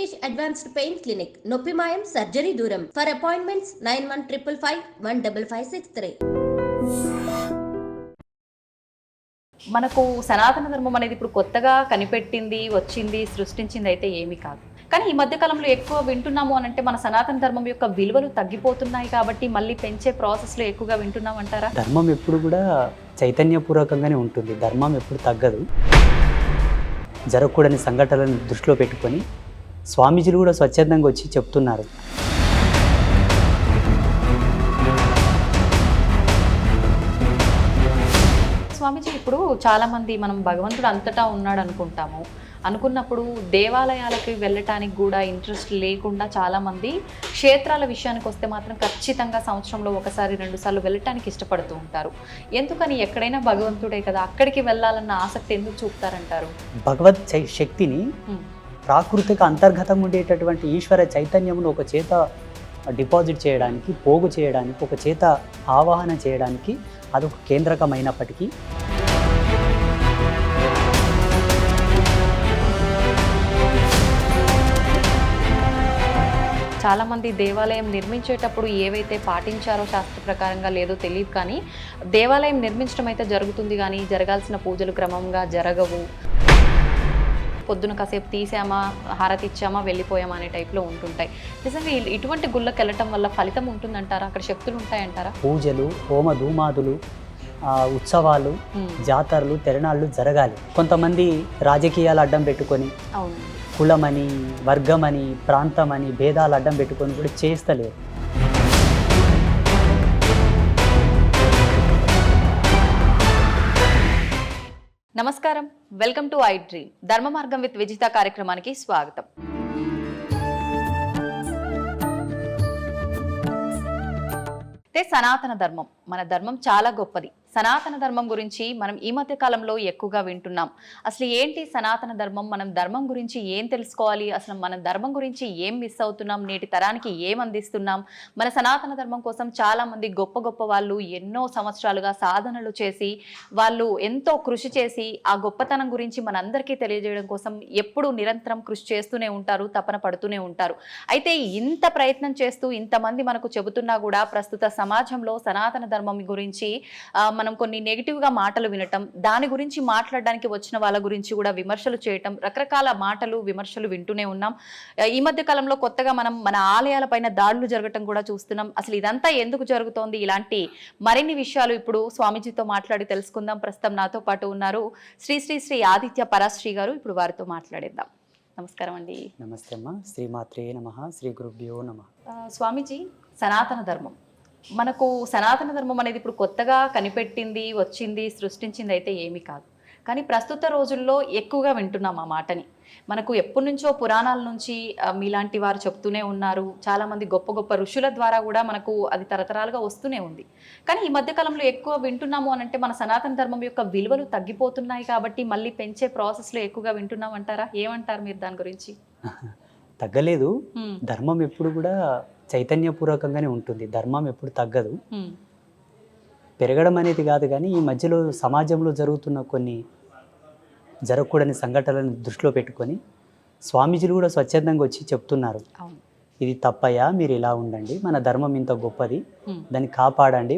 British advanced pain clinic, నొప్పిమాయం, surgery దూరం. For appointments 9155515563. మనకు సనాతన ధర్మం అనేది ఇప్పుడు కొత్తగా కనిపెట్టింది, వచ్చింది, సృష్టించింది అయితే ఏమీ కాదు. కానీ ఈ మధ్యకాలంలో ఎక్కువ వింటున్నాము అని అంటే మన సనాతన ధర్మం యొక్క విలువలు తగ్గిపోతున్నాయి కాబట్టి మళ్ళీ పెంచే ప్రాసెస్లో ఎక్కువగా వింటున్నాం అంటారా? ధర్మం ఎప్పుడు కూడా చైతన్యపూర్వకంగానే ఉంటుంది. ధర్మం ఎప్పుడు తగ్గదు. జరగకూడని సంఘటనలను దృష్టిలో పెట్టుకొని స్వామీజీలు కూడా స్వచ్ఛందంగా వచ్చి చెప్తున్నారు. స్వామీజీ, ఇప్పుడు చాలామంది మనం భగవంతుడు అంతటా ఉన్నాడు అనుకున్నప్పుడు దేవాలయాలకి వెళ్ళటానికి కూడా ఇంట్రెస్ట్ లేకుండా చాలామంది క్షేత్రాల విషయానికి వస్తే మాత్రం ఖచ్చితంగా సంవత్సరంలో ఒకసారి 2 సార్లు వెళ్ళటానికి ఇష్టపడుతూ ఉంటారు. ఎందుకని? ఎక్కడైనా భగవంతుడే కదా, అక్కడికి వెళ్ళాలన్న ఆసక్తి ఎందుకు చూపుతారంటారు? భగవత్ శక్తిని, ప్రాకృతిక అంతర్గతంగా ఉండేటటువంటి ఈశ్వర చైతన్యమును ఒక చేత డిపాజిట్ చేయడానికి, పోగు చేయడానికి, ఒక చేత ఆవాహన చేయడానికి అదొక కేంద్రకమైనప్పటికీ చాలామంది దేవాలయం నిర్మించేటప్పుడు ఏవైతే పాటించారో శాస్త్ర ప్రకారంగా లేదో తెలియదు, కానీ దేవాలయం నిర్మించడం అయితే జరుగుతుంది, కానీ జరగాల్సిన పూజలు క్రమంగా జరగవు. పొద్దున కాసేపు తీసామా, హారతి ఇచ్చామా, వెళ్ళిపోయామా అనే టైప్లో ఉంటుంటాయి. నిజంగా ఇటువంటి గుళ్ళకి వెళ్ళటం వల్ల ఫలితం ఉంటుందంటారా? అక్కడ శక్తులు ఉంటాయంటారా? పూజలు, హోమ ధూమాదులు, ఉత్సవాలు, జాతరలు, తిరణాళ్ళు జరగాలి. కొంతమంది రాజకీయాలు అడ్డం పెట్టుకొని, కులమని, వర్గమని, ప్రాంతమని భేదాలు అడ్డం పెట్టుకొని కూడా చేస్తలేరు. నమస్కారం, వెల్కమ్ టు ఐ డ్రీమ్. ధర్మ మార్గం విత్ విజిత కార్యక్రమానికి స్వాగతం. సనాతన ధర్మం, మన ధర్మం చాలా గొప్పది. సనాతన ధర్మం గురించి మనం ఈ మధ్య కాలంలో ఎక్కువగా వింటున్నాం. అసలు ఏంటి సనాతన ధర్మం? మనం ధర్మం గురించి ఏం తెలుసుకోవాలి? అసలు మన ధర్మం గురించి ఏం మిస్ అవుతున్నాం? నేటి తరానికి ఏం అందిస్తున్నాం? మన సనాతన ధర్మం కోసం చాలామంది గొప్ప గొప్ప వాళ్ళు ఎన్నో సంవత్సరాలుగా సాధనలు చేసి, వాళ్ళు ఎంతో కృషి చేసి ఆ గొప్పతనం గురించి మనందరికీ తెలియజేయడం కోసం ఎప్పుడూ నిరంతరం కృషి చేస్తూనే ఉంటారు, తపన పడుతూనే ఉంటారు. అయితే ఇంత ప్రయత్నం చేస్తూ ఇంతమంది మనకు చెబుతున్నా కూడా ప్రస్తుత సమాజంలో సనాతన ధర్మం గురించి మనం కొన్ని నెగిటివ్గా మాటలు వినటం, దాని గురించి మాట్లాడడానికి వచ్చిన వాళ్ళ గురించి కూడా విమర్శలు చేయటం, రకరకాల మాటలు, విమర్శలు వింటూనే ఉన్నాం. ఈ మధ్య కాలంలో కొత్తగా మనం మన ఆలయాలపైన దాడులు జరగటం కూడా చూస్తున్నాం. అసలు ఇదంతా ఎందుకు జరుగుతోంది? ఇలాంటి మరిన్ని విషయాలు ఇప్పుడు స్వామీజీతో మాట్లాడి తెలుసుకుందాం. ప్రస్తుతం నాతో పాటు ఉన్నారు శ్రీ శ్రీ శ్రీ ఆదిత్య పరాశ్రీ గారు. ఇప్పుడు వారితో మాట్లాడేద్దాం. నమస్కారం అండి. నమస్తే అమ్మా. శ్రీమాత్రే నమః. శ్రీ గురుభ్యో నమః. స్వామీజీ, సనాతన ధర్మం, మనకు సనాతన ధర్మం అనేది ఇప్పుడు కొత్తగా కనిపెట్టింది, వచ్చింది, సృష్టించింది అయితే ఏమీ కాదు. కానీ ప్రస్తుత రోజుల్లో ఎక్కువగా వింటున్నాం ఆ మాటని. మనకు ఎప్పటి నుంచో పురాణాల నుంచి మీలాంటి వారు చెప్తూనే ఉన్నారు. చాలామంది గొప్ప గొప్ప ఋషుల ద్వారా కూడా మనకు అది తరతరాలుగా వస్తూనే ఉంది. కానీ ఈ మధ్యకాలంలో ఎక్కువ వింటున్నాము అని అంటే మన సనాతన ధర్మం యొక్క విలువలు తగ్గిపోతున్నాయి కాబట్టి మళ్ళీ పెంచే ప్రాసెస్లో ఎక్కువగా వింటున్నాం అంటారా? ఏమంటారు మీరు దాని గురించి? తగ్గలేదు. ధర్మం ఎప్పుడు కూడా చైతన్యపూర్వకంగానే ఉంటుంది. ధర్మం ఎప్పుడు తగ్గదు. పెరగడం అనేది కాదు, కానీ ఈ మధ్యలో సమాజంలో జరుగుతున్న కొన్ని జరగకూడని సంఘటనలను దృష్టిలో పెట్టుకొని స్వామీజీలు కూడా స్వచ్ఛందంగా వచ్చి చెప్తున్నారు. ఇది తప్పయ్యా, మీరు ఇలా ఉండండి, మన ధర్మం ఇంత గొప్పది, దాన్ని కాపాడండి,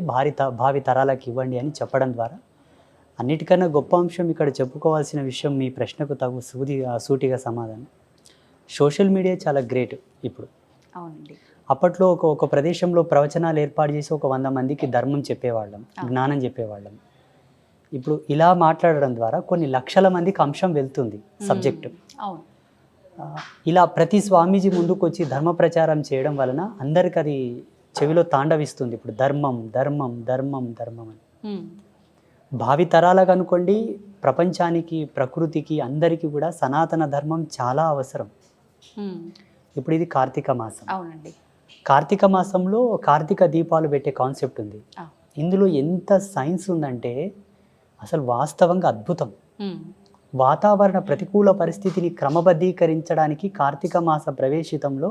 భావి తరాలకు ఇవ్వండి అని చెప్పడం ద్వారా అన్నిటికన్నా గొప్ప అంశం ఇక్కడ చెప్పుకోవాల్సిన విషయం, మీ ప్రశ్నకు తగు సూటిగా సమాధానం, సోషల్ మీడియా చాలా గ్రేట్ ఇప్పుడు. అవునండి. అప్పట్లో ఒక ప్రదేశంలో ప్రవచనాలు ఏర్పాటు చేసి 100 మందికి ధర్మం చెప్పేవాళ్ళం, జ్ఞానం చెప్పేవాళ్ళం. ఇప్పుడు ఇలా మాట్లాడడం ద్వారా కొన్ని లక్షల మందికి అంశం వెళ్తుంది, సబ్జెక్టు. ఇలా ప్రతి స్వామీజీ ముందుకు వచ్చి ధర్మ ప్రచారం చేయడం వలన అందరికి అది చెవిలో తాండవిస్తుంది. ఇప్పుడు ధర్మం ధర్మం ధర్మం ధర్మం అని. భావి తరాలకు అనుకోండి, ప్రపంచానికి, ప్రకృతికి, అందరికీ కూడా సనాతన ధర్మం చాలా అవసరం. ఇప్పుడు ఇది కార్తీక మాసం. అవునండి. కార్తీక మాసంలో కార్తీక దీపాలు పెట్టే కాన్సెప్ట్ ఉంది. ఇందులో ఎంత సైన్స్ ఉందంటే అసలు వాస్తవంగా అద్భుతం. వాతావరణ ప్రతికూల పరిస్థితిని క్రమబద్ధీకరించడానికి కార్తీక మాస ప్రవేశితంలో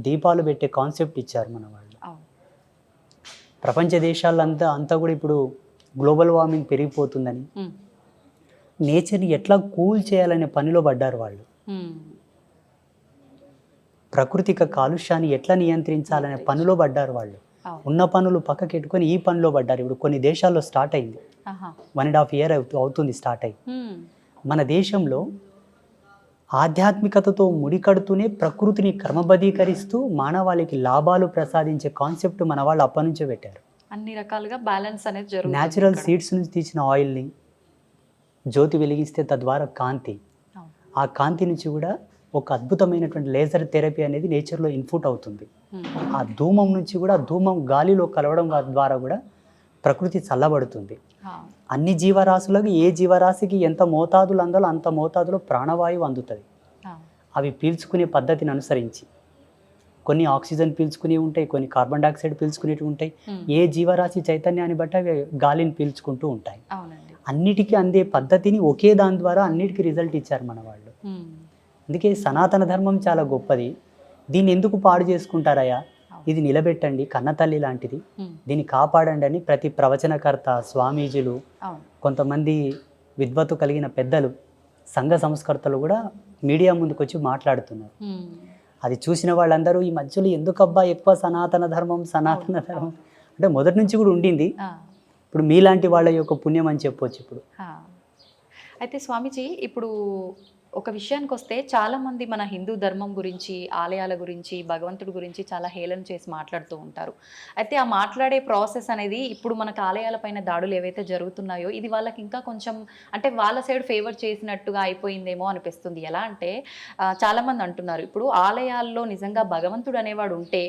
దీపాలు పెట్టే కాన్సెప్ట్ ఇచ్చారు మన వాళ్ళు. ప్రపంచ దేశాలంతా కూడా ఇప్పుడు గ్లోబల్ వార్మింగ్ పెరిగిపోతుందని, నేచర్ని ఎట్లా కూల్ చేయాలనే పనిలో పడ్డారు వాళ్ళు. ప్రకృతిక కాలుష్యాన్ని ఎట్లా నియంత్రించాలనే పనిలో పడ్డారు వాళ్ళు. ఉన్న పనులు పక్కకెట్టుకొని ఈ పనిలో పడ్డారు. ఇప్పుడు కొన్ని దేశాల్లో స్టార్ట్ అయింది, 1.5 year అవుతుంది స్టార్ట్ అయ్యి. మన దేశంలో ఆధ్యాత్మికతతో ముడికడుతూనే ప్రకృతిని క్రమబద్ధీకరిస్తూ మానవాళికి లాభాలు ప్రసాదించే కాన్సెప్ట్ మన వాళ్ళు అప్పటి నుంచే పెట్టారు. అన్ని రకాలుగా బ్యాలెన్స్ అనేది జరుగుతుంది. న్యాచురల్ సీడ్స్ నుంచి తీసిన ఆయిల్ని జ్యోతి వెలిగిస్తే తద్వారా కాంతి, ఆ కాంతి నుంచి కూడా ఒక అద్భుతమైనటువంటి లేజర్ థెరపీ అనేది నేచర్లో ఇన్పుట్ అవుతుంది. ఆ ధూమం నుంచి కూడా ధూమం గాలిలో కలవడం ద్వారా కూడా ప్రకృతి చల్లబడుతుంది. అన్ని జీవరాశులకు ఏ జీవరాశికి ఎంత మోతాదులు అందాలో అంత మోతాదులో ప్రాణవాయువు అందుతుంది. అవి పీల్చుకునే పద్ధతిని అనుసరించి కొన్ని ఆక్సిజన్ పీల్చుకునే ఉంటాయి, కొన్ని కార్బన్ డైఆక్సైడ్ పీల్చుకునేవి ఉంటాయి. ఏ జీవరాశి చైతన్యాన్ని బట్టి అవి గాలిని పీల్చుకుంటూ ఉంటాయి. అన్నిటికీ అందే పద్ధతిని ఒకే దాని ద్వారా అన్నిటికీ రిజల్ట్ ఇచ్చారు మన వాళ్ళు. అందుకే సనాతన ధర్మం చాలా గొప్పది. దీన్ని ఎందుకు పాడు చేసుకుంటారయ్యా, ఇది నిలబెట్టండి, కన్నతల్లి లాంటిది, దీన్ని కాపాడండి అని ప్రతి ప్రవచనకర్త, స్వామీజీలు, కొంతమంది విద్వత్తు కలిగిన పెద్దలు, సంఘ సంస్కర్తలు కూడా మీడియా ముందుకు వచ్చి మాట్లాడుతున్నారు. అది చూసిన వాళ్ళందరూ ఈ మధ్యలో ఎందుకబ్బా ఎక్కువ సనాతన ధర్మం అంటే మొదటి నుంచి కూడా ఉండింది. ఇప్పుడు మీలాంటి వాళ్ళ యొక్క పుణ్యం అని చెప్పొచ్చు. ఇప్పుడు అయితే స్వామీజీ, ఇప్పుడు ఒక విషయానికి వస్తే చాలామంది మన హిందూ ధర్మం గురించి, ఆలయాల గురించి, భగవంతుడి గురించి చాలా హేళన చేసి మాట్లాడుతూ ఉంటారు. అయితే ఆ మాట్లాడే ప్రాసెస్ అనేది ఇప్పుడు మనకు ఆలయాలపైన దాడులు ఏవైతే జరుగుతున్నాయో ఇది వాళ్ళకి ఇంకా కొంచెం అంటే వాళ్ళ సైడ్ ఫేవర్ చేసినట్టుగా అయిపోయిందేమో అనిపిస్తుంది. ఎలా అంటే చాలామంది అంటున్నారు, ఇప్పుడు ఆలయాల్లో నిజంగా భగవంతుడు అనేవాడు ఉంటే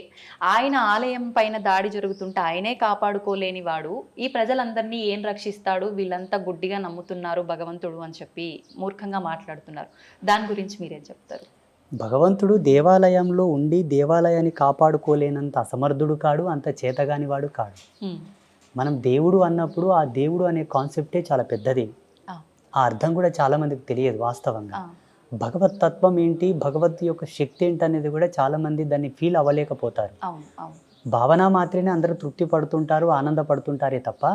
ఆయన ఆలయం పైన దాడి జరుగుతుంటే ఆయనే కాపాడుకోలేని వాడు ఈ ప్రజలందరినీ ఏం రక్షిస్తాడు, వీళ్ళంతా గుడ్డిగా నమ్ముతున్నారు భగవంతుడు అని చెప్పి మూర్ఖంగా మాట్లాడుతున్నారు. దాని గురించి మీరేం చెప్తారు? భగవంతుడు దేవాలయంలో ఉండి దేవాలయాన్ని కాపాడుకోలేనంత అసమర్థుడు కాడు, అంత చేతగాని వాడు కాడు. మనం దేవుడు అన్నప్పుడు ఆ దేవుడు అనే కాన్సెప్టే చాలా పెద్దది. ఆ అర్థం కూడా చాలా మందికి తెలియదు వాస్తవంగా. భగవత్ తత్వం ఏంటి, భగవత్ యొక్క శక్తి ఏంటి అనేది కూడా చాలా మంది దాన్ని ఫీల్ అవ్వలేకపోతారు. భావన మాత్రమే అందరూ తృప్తి పడుతుంటారు, ఆనందపడుతుంటారే తప్ప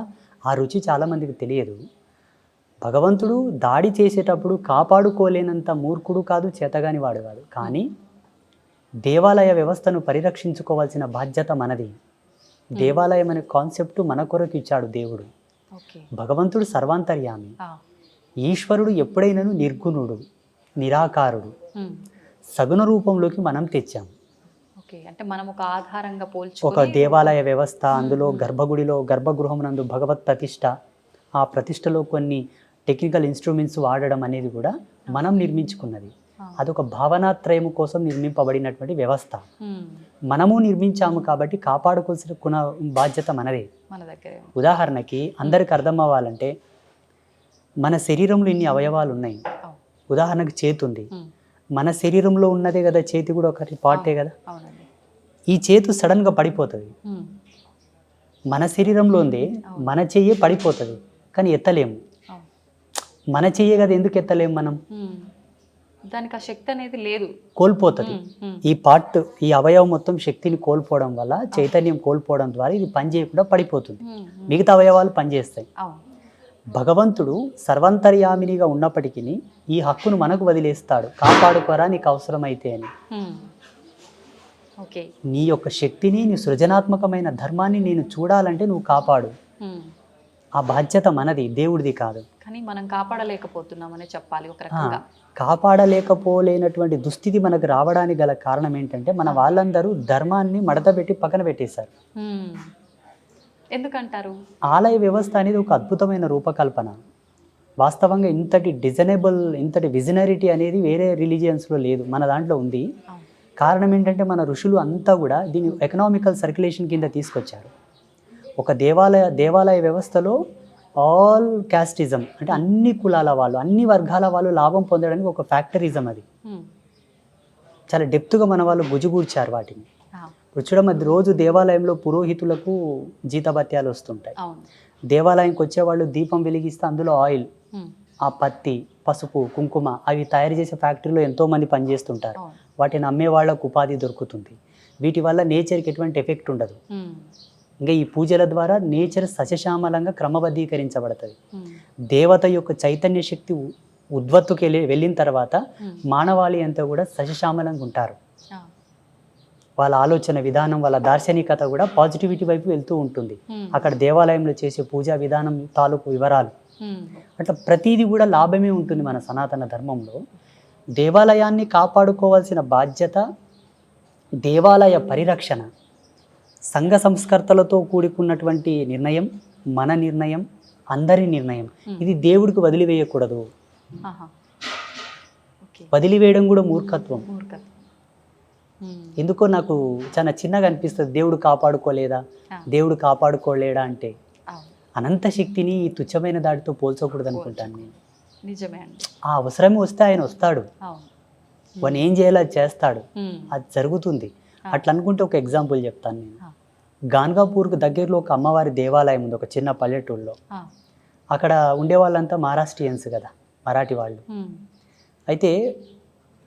ఆ రుచి చాలా మందికి తెలియదు. భగవంతుడు దాడి చేసేటప్పుడు కాపాడుకోలేనంత మూర్ఖుడు కాదు, చేతగాని వాడు కాదు. కానీ దేవాలయ వ్యవస్థను పరిరక్షించుకోవాల్సిన బాధ్యత మనది. దేవాలయం అనే కాన్సెప్ట్ మన కొరకు ఇచ్చాడు దేవుడు. భగవంతుడు సర్వాంతర్యామి, ఈశ్వరుడు ఎప్పుడైనాను నిర్గుణుడు, నిరాకారుడు, సగుణ రూపంలోకి మనం తెచ్చాము. అంటే మనం ఒక ఆధారంగా ఒక దేవాలయ వ్యవస్థ, అందులో గర్భగృహం నందు భగవత్ ప్రతిష్ట, ఆ ప్రతిష్టలో కొన్ని టెక్నికల్ ఇన్స్ట్రుమెంట్స్ వాడడం అనేది కూడా మనం నిర్మించుకున్నది. అదొక భావనాత్రయం కోసం నిర్మింపబడినటువంటి వ్యవస్థ. మనము నిర్మించాము కాబట్టి కాపాడుకోవాల్సిన బాధ్యత మనదే. ఉదాహరణకి అందరికి అర్థం అవ్వాలంటే, మన శరీరంలో ఇన్ని అవయవాలు ఉన్నాయి. ఉదాహరణకి చేతి ఉంది, మన శరీరంలో ఉన్నదే కదా చేతి కూడా ఒకటి పార్టే కదా. ఈ చేతు సడన్గా పడిపోతుంది, మన శరీరంలో ఉంది, మన చెయ్యి పడిపోతుంది, కానీ ఎత్తలేము. మన చెయ్యే కదా, ఎందుకు ఎత్తలేము మనం? దానికి ఆ శక్తి అనేది లేదు, కోల్పోతుంది. ఈ పార్ట్, ఈ అవయవం మొత్తం శక్తిని కోల్పోవడం వల్ల, చైతన్యం కోల్పోవడం ద్వారా ఇది పని చేయకుండా పడిపోతుంది. మిగతా అవయవాలు పనిచేస్తాయి. భగవంతుడు సర్వంతర్యామినిగా ఉన్నప్పటికీ ఈ హక్కును మనకు వదిలేస్తాడు, కాపాడుకోరా నీకు అవసరమైతే అని. నీ యొక్క శక్తిని, నీ సృజనాత్మకమైన ధర్మాన్ని నేను చూడాలంటే నువ్వు కాపాడు. ఆ బాధ్యత మనది, దేవుడిది కాదు. కానీ మనం కాపాడలేకపోతున్నామనే చెప్పాలి ఒక రకంగా. కాపాడలేకపోలేనటువంటి దుస్థితి మనకు రావడానికి గల కారణం ఏంటంటే, మన వాళ్ళందరూ ధర్మాన్ని మడతపెట్టి పక్కన పెట్టేశారు. ఎందుకంటారు? ఆలయ వ్యవస్థ అనేది ఒక అద్భుతమైన రూపకల్పన. వాస్తవంగా ఇంతటి డిజైనబుల్, ఇంతటి విజనరిటీ అనేది వేరే రిలీజియన్స్లో లేదు, మన దాంట్లో ఉంది. కారణం ఏంటంటే, మన ఋషులు అంతా కూడా దీన్ని ఎకనామికల్ సర్క్యులేషన్ కింద తీసుకొచ్చారు. ఒక దేవాలయ వ్యవస్థలో ఆల్ క్యాస్టిజం అంటే అన్ని కులాల వాళ్ళు, అన్ని వర్గాల వాళ్ళు లాభం పొందడానికి ఒక ఫ్యాక్టరిజం అది. చాలా డెప్త్గా మన వాళ్ళు గుజుగూర్చారు వాటిని. చూడమది రోజు దేవాలయంలో పురోహితులకు జీతభత్యాలు వస్తుంటాయి. దేవాలయంకి వచ్చేవాళ్ళు దీపం వెలిగిస్తే అందులో ఆయిల్, ఆ పత్తి, పసుపు, కుంకుమ అవి తయారు చేసే ఫ్యాక్టరీలో ఎంతోమంది పనిచేస్తుంటారు. వాటిని అమ్మే వాళ్ళకు ఉపాధి దొరుకుతుంది. వీటి వల్ల నేచర్కి ఎటువంటి ఎఫెక్ట్ ఉండదు. ఇంకా ఈ పూజల ద్వారా నేచర్ సస్యశ్యామలంగా క్రమబద్ధీకరించబడుతుంది. దేవత యొక్క చైతన్య శక్తి ఉద్వత్తుకి వెళ్ళిన తర్వాత మానవాళి అంతా కూడా సస్యశ్యామలంగా ఉంటారు. వాళ్ళ ఆలోచన విధానం, వాళ్ళ దార్శనికత కూడా పాజిటివిటీ వైపు వెళ్తూ ఉంటుంది. అక్కడ దేవాలయంలో చేసే పూజా విధానం తాలూకు వివరాలు, అట్లా ప్రతిదీ కూడా లాభమే ఉంటుంది. మన సనాతన ధర్మంలో దేవాలయాన్ని కాపాడుకోవాల్సిన బాధ్యత, దేవాలయ పరిరక్షణ, సంఘ సంస్కర్తలతో కూడుకున్నటువంటి నిర్ణయం, మన నిర్ణయం, అందరి నిర్ణయం. ఇది దేవుడికి వదిలివేయకూడదు. వదిలివేయడం కూడా మూర్ఖత్వం. ఎందుకో నాకు చాలా చిన్నగా అనిపిస్తుంది, దేవుడు కాపాడుకోలేదా, దేవుడు కాపాడుకోలేడా అంటే. అనంత శక్తిని ఈ తుచ్చమైన దాడితో పోల్చకూడదు అనుకుంటాను నేను. నిజమే అండి. ఆ అవసరం వస్తే ఆయన వస్తాడు, వాడిని ఏం చేయాలో అది చేస్తాడు, అది జరుగుతుంది. అట్లా అనుకుంటే ఒక ఎగ్జాంపుల్ చెప్తాను నేను. గాన్గాపూర్కు దగ్గరలో ఒక అమ్మవారి దేవాలయం ఉంది, ఒక చిన్న పల్లెటూరులో. అక్కడ ఉండే వాళ్ళంతా మహారాష్ట్రియన్స్ కదా, మరాఠీ వాళ్ళు. అయితే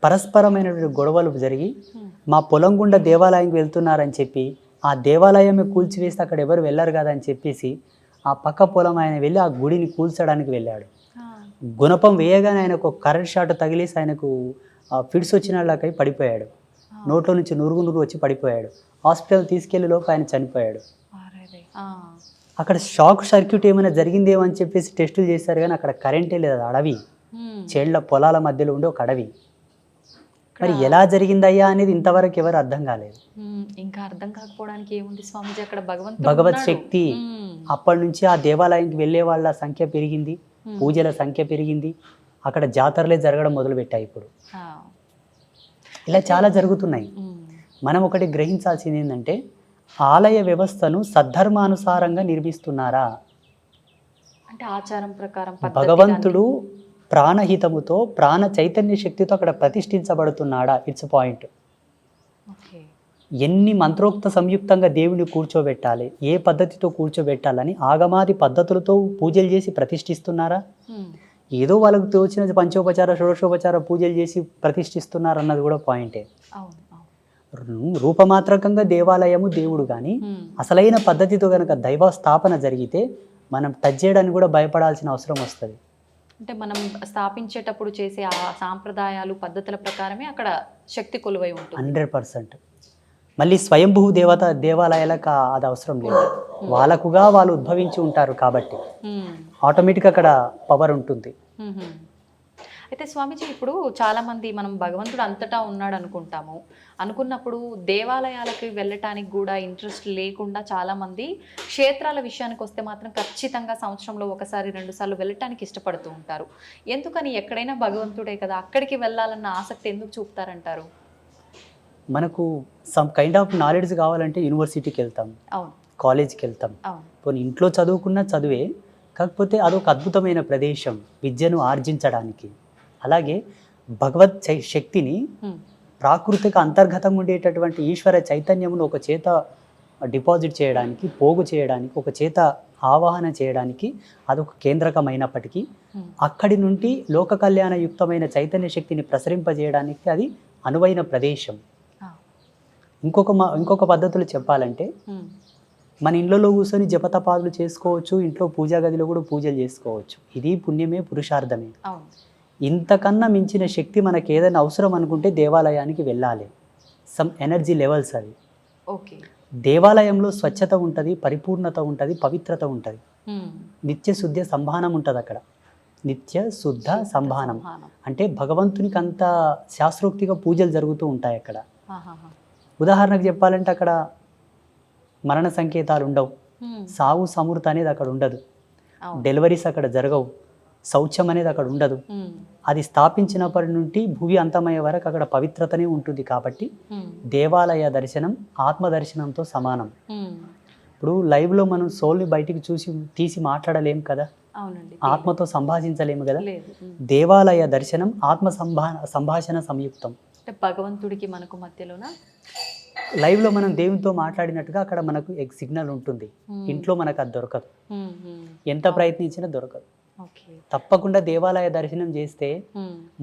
పరస్పరమైనటువంటి గొడవలు జరిగి మా పొలం గుండా దేవాలయంకి వెళ్తున్నారని చెప్పి ఆ దేవాలయమే కూల్చివేస్తే అక్కడ ఎవరు వెళ్ళరు కదా అని చెప్పేసి ఆ పక్క పొలం ఆయన వెళ్ళి ఆ గుడిని కూల్చడానికి వెళ్ళాడు. గుణపం వేయగానే ఆయనకు ఒక కరెంట్ షాట్ తగిలేసి ఆయనకు ఫిట్స్ వచ్చినలాకై పడిపోయాడు. నోట్లో నుంచి నురుగు వచ్చి పడిపోయాడు. హాస్పిటల్ తీసుకెళ్లే లోపు ఆయన చనిపోయాడు. అక్కడ షాక్ సర్క్యూట్ ఏమైనా జరిగిందేమో అని చెప్పేసి టెస్టులు చేశారు, కానీ అక్కడ కరెంటే లేదు. అడవి, చేళ్ల పొలాల మధ్యలో ఉండే ఒక అడవి. మరి ఎలా జరిగిందయ్యా అనేది ఇంతవరకు ఎవరు అర్థం కాలేదు. ఇంకా అర్థం కాకపోవడానికి ఏముంది స్వామిజీ, అక్కడ భగవత్ శక్తి. అప్పటి నుంచి ఆ దేవాలయానికి వెళ్ళే వాళ్ళ సంఖ్య పెరిగింది, పూజల సంఖ్య పెరిగింది, అక్కడ జాతరలే జరగడం మొదలుపెట్టాయి. ఇప్పుడు ఇలా చాలా జరుగుతున్నాయి. మనం ఒకటి గ్రహించాల్సింది ఏంటంటే, ఆలయ వ్యవస్థను సద్ధర్మానుసారంగా నిర్మిస్తున్నారా అంటే ఆచారం ప్రకారం భగవంతుడు ప్రాణహితముతో, ప్రాణ చైతన్య శక్తితో అక్కడ ప్రతిష్ఠించబడుతున్నాడా? It's point. ఎన్ని మంత్రోక్త సంయుక్తంగా దేవుని కూర్చోబెట్టాలి, ఏ పద్ధతితో కూర్చోబెట్టాలని ఆగమాది పద్ధతులతో పూజలు చేసి ప్రతిష్ఠిస్తున్నారా? ఏదో వాళ్ళకు తోచిన పంచోపచార షోడశోపచార పూజలు చేసి ప్రతిష్ఠిస్తున్నారు అన్నది కూడా పాయింటే. రూపమాత్రకంగా దేవాలయము దేవుడు, కానీ అసలైన పద్ధతితో కనుక దైవ స్థాపన జరిగితే మనం టచ్ చేయడానికి కూడా భయపడాల్సిన అవసరం వస్తుంది. అంటే మనం స్థాపించేటప్పుడు చేసే ఆ సాంప్రదాయాలు పద్ధతుల ప్రకారమే అక్కడ శక్తి కొలువై ఉంటుంది 100%. మళ్ళీ స్వయంభూ దేవాలయాలకు అది అవసరం లేదు. వాళ్ళకుగా వాళ్ళు ఉద్భవించి ఉంటారు కాబట్టి ఆటోమేటిక్గా అక్కడ పవర్ ఉంటుంది. అయితే స్వామీజీ, ఇప్పుడు చాలామంది మనం భగవంతుడు అంతటా ఉన్నాడు అనుకున్నప్పుడు దేవాలయాలకి వెళ్ళటానికి కూడా ఇంట్రెస్ట్ లేకుండా చాలామంది క్షేత్రాల విషయానికి వస్తే మాత్రం ఖచ్చితంగా సంవత్సరంలో ఒకసారి 2 సార్లు వెళ్ళటానికి ఇష్టపడుతూ ఉంటారు. ఎందుకని? ఎక్కడైనా భగవంతుడే కదా, అక్కడికి వెళ్ళాలన్న ఆసక్తి ఎందుకు చూపుతారంటారు? మనకు సమ్ కైండ్ ఆఫ్ నాలెడ్జ్ కావాలంటే యూనివర్సిటీకి వెళ్తాం, కాలేజ్కి వెళ్తాం. పోనీ ఇంట్లో చదువుకున్న చదువే, కాకపోతే అదొక అద్భుతమైన ప్రదేశం విద్యను ఆర్జించడానికి. అలాగే భగవత్ శక్తిని, ప్రాకృతిక అంతర్గతంగా ఉండేటటువంటి ఈశ్వర చైతన్యమును ఒక చేత డిపాజిట్ చేయడానికి, పోగు చేయడానికి, ఒక చేత ఆవాహన చేయడానికి అదొక కేంద్రకమైనప్పటికీ అక్కడి నుండి లోక కళ్యాణయుక్తమైన చైతన్య శక్తిని ప్రసరింపజేయడానికి అది అనువైన ప్రదేశం. ఇంకొక పద్ధతులు చెప్పాలంటే, మన ఇళ్ళలో కూర్చొని జపతపాదులు చేసుకోవచ్చు, ఇంట్లో పూజా గదిలో కూడా పూజలు చేసుకోవచ్చు. ఇది పుణ్యమే, పురుషార్థమే. ఇంతకన్నా మించిన శక్తి మనకి ఏదైనా అవసరం అనుకుంటే దేవాలయానికి వెళ్ళాలి. సమ్ ఎనర్జీ లెవెల్స్ అవి. దేవాలయంలో స్వచ్ఛత ఉంటుంది, పరిపూర్ణత ఉంటుంది, పవిత్రత ఉంటుంది, నిత్య శుద్ధ సంభానం ఉంటుంది. అక్కడ నిత్య శుద్ధ సంభానం అంటే భగవంతునికి అంత శాస్త్రోక్తిగా పూజలు జరుగుతూ ఉంటాయి అక్కడ. ఉదాహరణకు చెప్పాలంటే అక్కడ మరణ సంకేతాలు ఉండవు, సావు సమృత అనేది అక్కడ ఉండదు, డెలివరీస్ అక్కడ జరగవు, శౌచం అనేది అక్కడ ఉండదు. అది స్థాపించినప్పటి నుండి భూమి అంతమయ్యే వరకు అక్కడ పవిత్రతనే ఉంటుంది. కాబట్టి దేవాలయ దర్శనం ఆత్మ దర్శనంతో సమానం. ఇప్పుడు లైవ్లో మనం సోల్ని బయటికి తీసి మాట్లాడలేము కదా, ఆత్మతో సంభాషించలేము కదా. దేవాలయ దర్శనం ఆత్మ సంభాషణ సంయుక్తం. భగవంతుడికి మనకు మధ్యలోన లైవ్లో మనం దేవునితో మాట్లాడినట్టుగా అక్కడ మనకు సిగ్నల్ ఉంటుంది. ఇంట్లో మనకు అది దొరకదు, ఎంత ప్రయత్నించినా దొరకదు. తప్పకుండా దేవాలయ దర్శనం చేస్తే